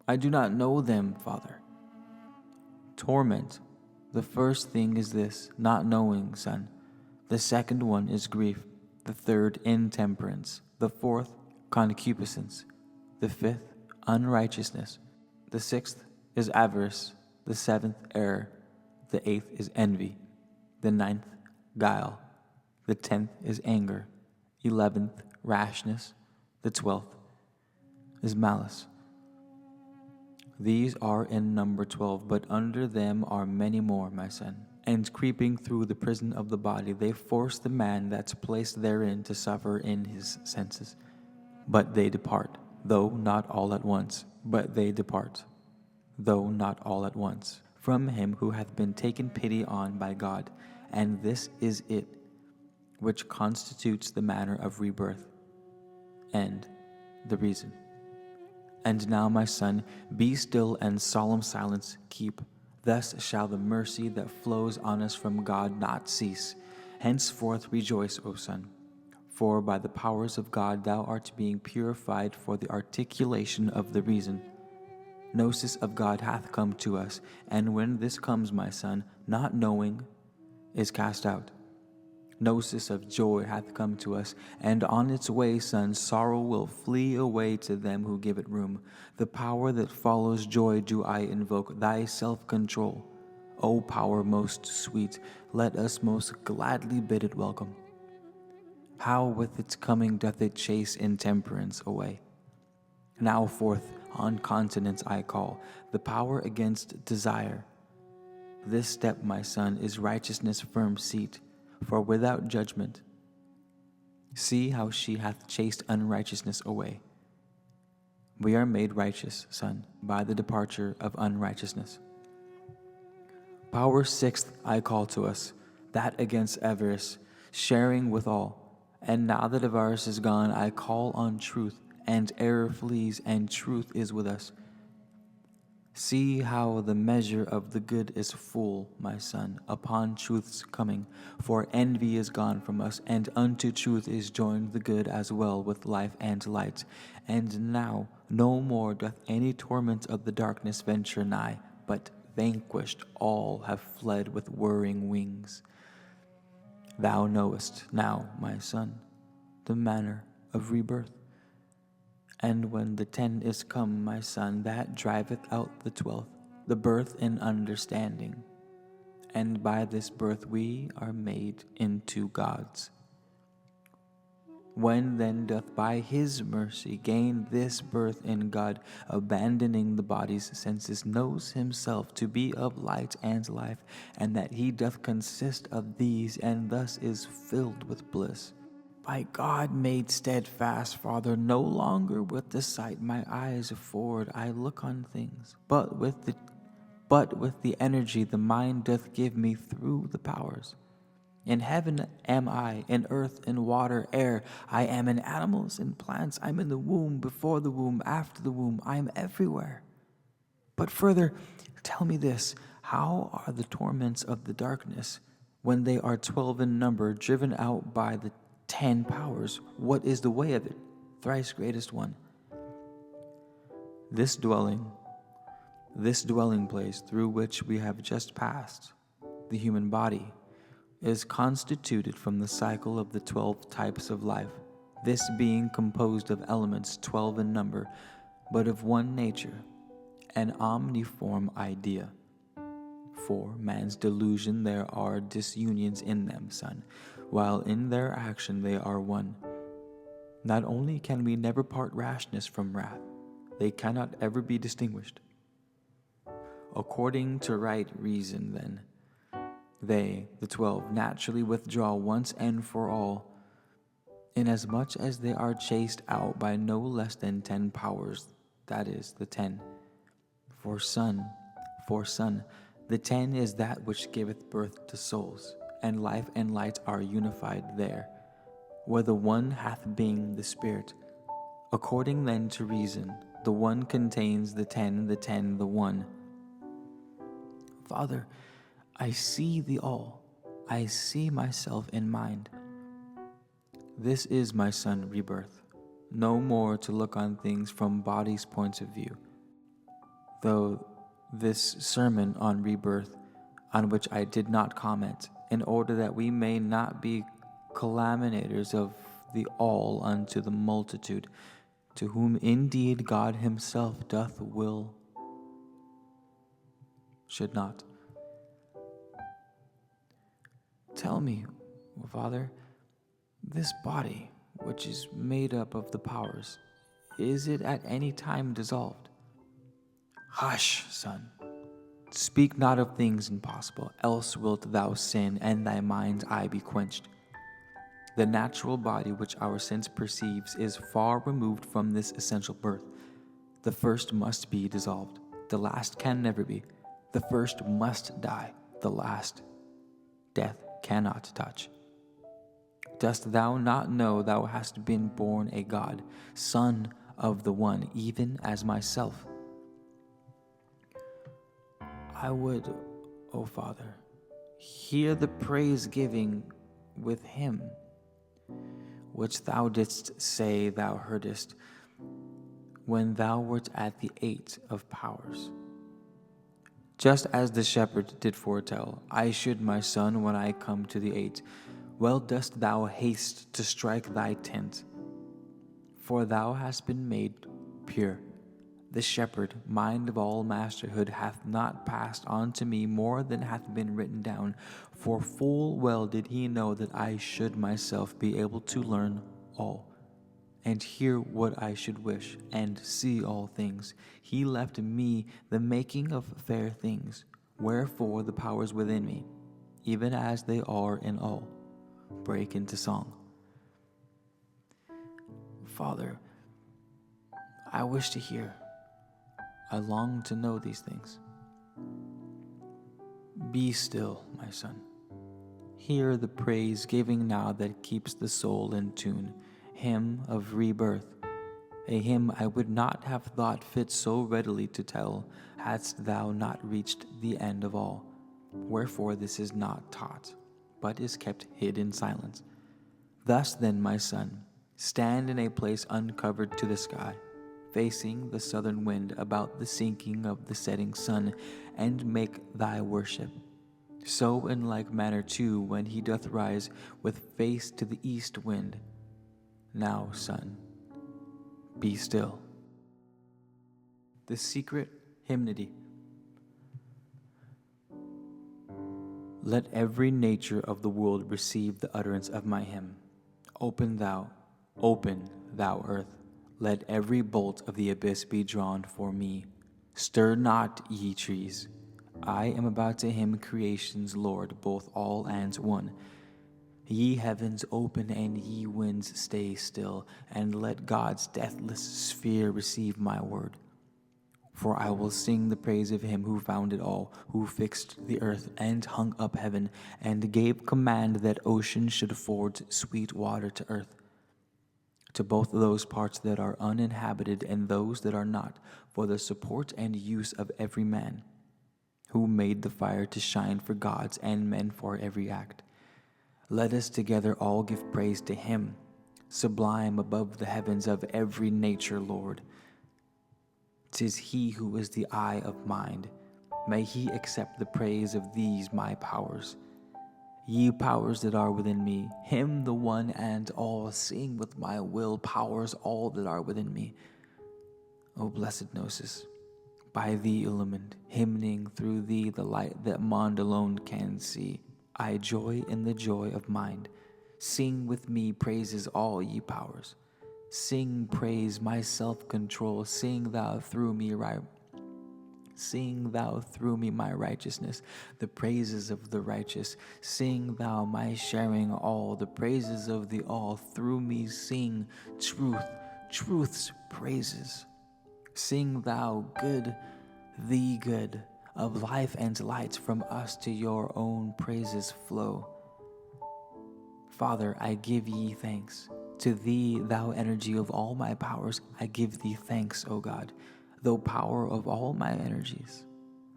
I do not know them, Father. Torment, the first thing is this, not knowing, son. The second one is grief. The third, intemperance. The fourth, concupiscence. The fifth, unrighteousness. The sixth is avarice. The seventh, error. The eighth is envy. The ninth, guile. The 10th is anger. 11th, rashness. The 12th is malice. These are in number 12, but under them are many more, my son. And creeping through the prison of the body, they force the man that's placed therein to suffer in his senses. But they depart, though not all at once. But they depart, though not all at once, from him who hath been taken pity on by God. And this is it, which constitutes the manner of rebirth, and the reason. And now, my son, be still and solemn silence keep. Thus shall the mercy that flows on us from God not cease. Henceforth rejoice, O son, for by the powers of God thou art being purified for the articulation of the reason. Gnosis of God hath come to us, and when this comes, my son, not knowing is cast out. Gnosis of joy hath come to us, and on its way, son, sorrow will flee away to them who give it room. The power that follows joy do I invoke, thy self-control. O power most sweet, let us most gladly bid it welcome. How with its coming doth it chase intemperance away. Now forth on continents I call the power against desire. This step, my son, is righteousness' firm seat, for without judgment. See how she hath chased unrighteousness away. We are made righteous, son, by the departure of unrighteousness. Power sixth I call to us, that against avarice, sharing with all. And now that avarice is gone, I call on truth, and error flees, and truth is with us. See how the measure of the good is full, my son, upon truth's coming, for envy is gone from us, and unto truth is joined the good as well with life and light. And now no more doth any torment of the darkness venture nigh, but vanquished all have fled with whirring wings. Thou knowest now, my son, the manner of rebirth. And when the 10 is come, my son, that driveth out the 12th, the birth in understanding. And by this birth we are made into gods. When then doth by his mercy gain this birth in God, abandoning the body's senses, knows himself to be of light and life, and that he doth consist of these, and thus is filled with bliss. By God made steadfast, Father, no longer with the sight my eyes afford I look on things, but with the energy the mind doth give me through the powers. In heaven am I, in earth, in water, air. I am in animals, in plants. I'm in the womb, before the womb, after the womb. I am everywhere. But further, tell me this, how are the torments of the darkness, when they are 12 in number, driven out by the 10 powers? What is the way of it? Thrice-greatest one. This dwelling place through which we have just passed, the human body, is constituted from the cycle of the 12 types of life, this being composed of elements 12 in number, but of one nature, an omniform idea. For man's delusion there are disunions in them, son, while in their action they are one. Not only can we never part rashness from wrath, they cannot ever be distinguished. According to right reason, then, they, the 12, naturally withdraw once and for all, inasmuch as they are chased out by no less than 10 powers, that is, the 10. For son, the 10 is that which giveth birth to souls, and life and light are unified there, where the one hath being the spirit. According then to reason, the one contains the 10 the one. Father, I see the all. I see myself in mind. This is, my son, rebirth. No more to look on things from body's point of view. Though this sermon on rebirth, on which I did not comment, in order that we may not be calumniators of the all unto the multitude, to whom indeed God himself doth will, should not. Tell me, Father, this body, which is made up of the powers, is it at any time dissolved? Hush, son. Speak not of things impossible, else wilt thou sin, and thy mind's eye be quenched. The natural body which our sense perceives is far removed from this essential birth. The first must be dissolved. The last can never be. The first must die. The last, death cannot touch. Dost thou not know thou hast been born a god, son of the one, even as myself? I would, O Father, hear the praise-giving with him, which thou didst say thou heardest when thou wert at the 8 of powers. Just as the shepherd did foretell, I should, my son, when I come to the 8. Well dost thou haste to strike thy tent, for thou hast been made pure. The shepherd, mind of all masterhood, hath not passed on to me more than hath been written down, for full well did he know that I should myself be able to learn all, and hear what I should wish, and see all things. He left me the making of fair things, wherefore the powers within me, even as they are in all, break into song. Father, I wish to hear. I long to know these things. Be still, my son. Hear the praise giving now that keeps the soul in tune, hymn of rebirth, a hymn I would not have thought fit so readily to tell, hadst thou not reached the end of all. Wherefore this is not taught, but is kept hid in silence. Thus then, my son, stand in a place uncovered to the sky, facing the southern wind about the sinking of the setting sun, and make thy worship. So in like manner too, when he doth rise with face to the east wind. Now, son, be still. The secret hymnody. Let every nature of the world receive the utterance of my hymn. Open thou earth. Let every bolt of the abyss be drawn for me. Stir not, ye trees. I am about to hymn creation's Lord, both all and one. Ye heavens open and ye winds stay still, and let God's deathless sphere receive my word. For I will sing the praise of him who founded all, who fixed the earth and hung up heaven, and gave command that ocean should forge sweet water to earth, to both those parts that are uninhabited and those that are not, for the support and use of every man, who made the fire to shine for gods and men for every act. Let us together all give praise to him, sublime above the heavens of every nature Lord. 'Tis he who is the eye of mind. May he accept the praise of these my powers. Ye powers that are within me, him the one and all, sing with my will powers all that are within me. O blessed Gnosis, by thee illumined, hymning through thee the light that mind alone can see, I joy in the joy of mind. Sing with me praises all ye powers. Sing praise my self-control, sing thou through me my righteousness, the praises of the righteous. Sing thou my sharing all, the praises of the all. Through me sing truth's praises. Sing thou good, the good of life and light, from us to your own praises flow. Father, I give ye thanks. To thee, thou energy of all my powers, I give thee thanks, O God, thou power of all my energies.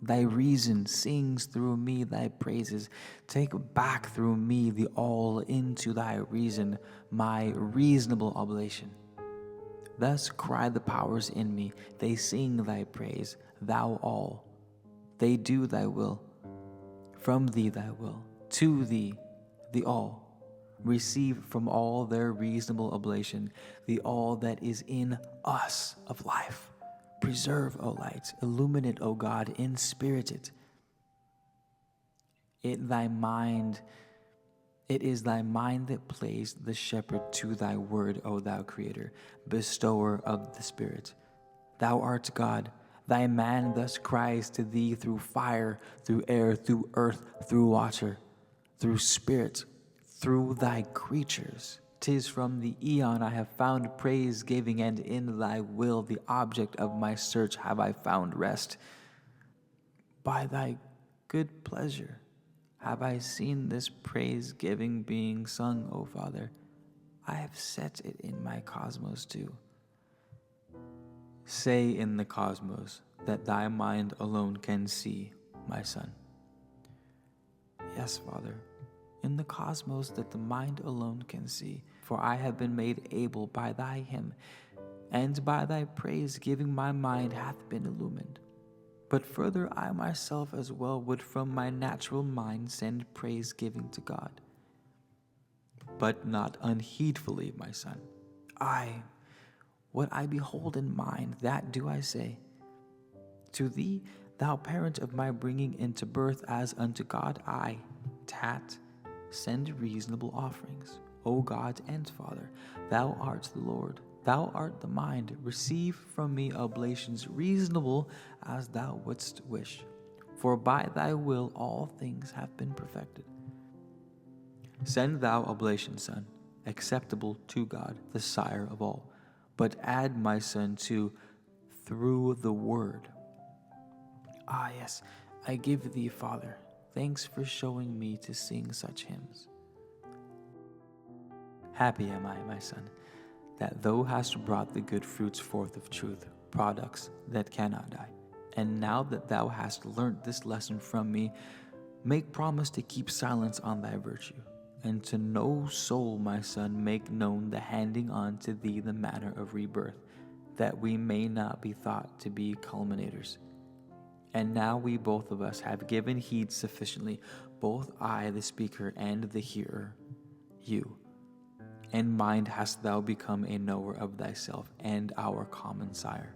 Thy reason sings through me thy praises. Take back through me the all into thy reason, my reasonable oblation. Thus cry the powers in me, they sing thy praise, thou all. They do thy will, from thee thy will, to thee the all. Receive from all their reasonable oblation the all that is in us of life. Preserve, O light, illuminate, O God, inspirited. It is thy mind that plays the shepherd to thy word, O thou Creator, bestower of the Spirit. Thou art God. Thy man thus cries to thee through fire, through air, through earth, through water, through spirit, through thy creatures. 'Tis from the eon I have found praise giving, and in thy will, the object of my search, have I found rest. By thy good pleasure have I seen this praise giving being sung, O Father. I have set it in my cosmos too. Say in the cosmos that thy mind alone can see, my son. Yes, Father, in the cosmos that the mind alone can see, for I have been made able by thy hymn, and by thy praise giving my mind hath been illumined. But further, I myself as well would from my natural mind send praise giving to God. But not unheedfully, my son. What I behold in mind, that do I say, To thee, thou parent of my bringing into birth as unto God, I, Tat, send reasonable offerings. O God and Father, thou art the Lord, thou art the mind. Receive from me oblations reasonable as thou wouldst wish. For by thy will all things have been perfected. Send thou oblation, Son, acceptable to God, the Sire of all. But add, my Son, to through the Word. Ah, yes, I give thee, Father, thanks for showing me to sing such hymns. Happy am I, my Son, that thou hast brought the good fruits forth of truth, products that cannot die. And now that thou hast learnt this lesson from me, make promise to keep silence on thy virtue, and to no soul, my Son, make known the handing on to thee the manner of rebirth, that we may not be thought to be culminators. And now we both of us have given heed sufficiently, both I, the speaker, and the hearer, you. In mind hast thou become a knower of thyself and our common sire.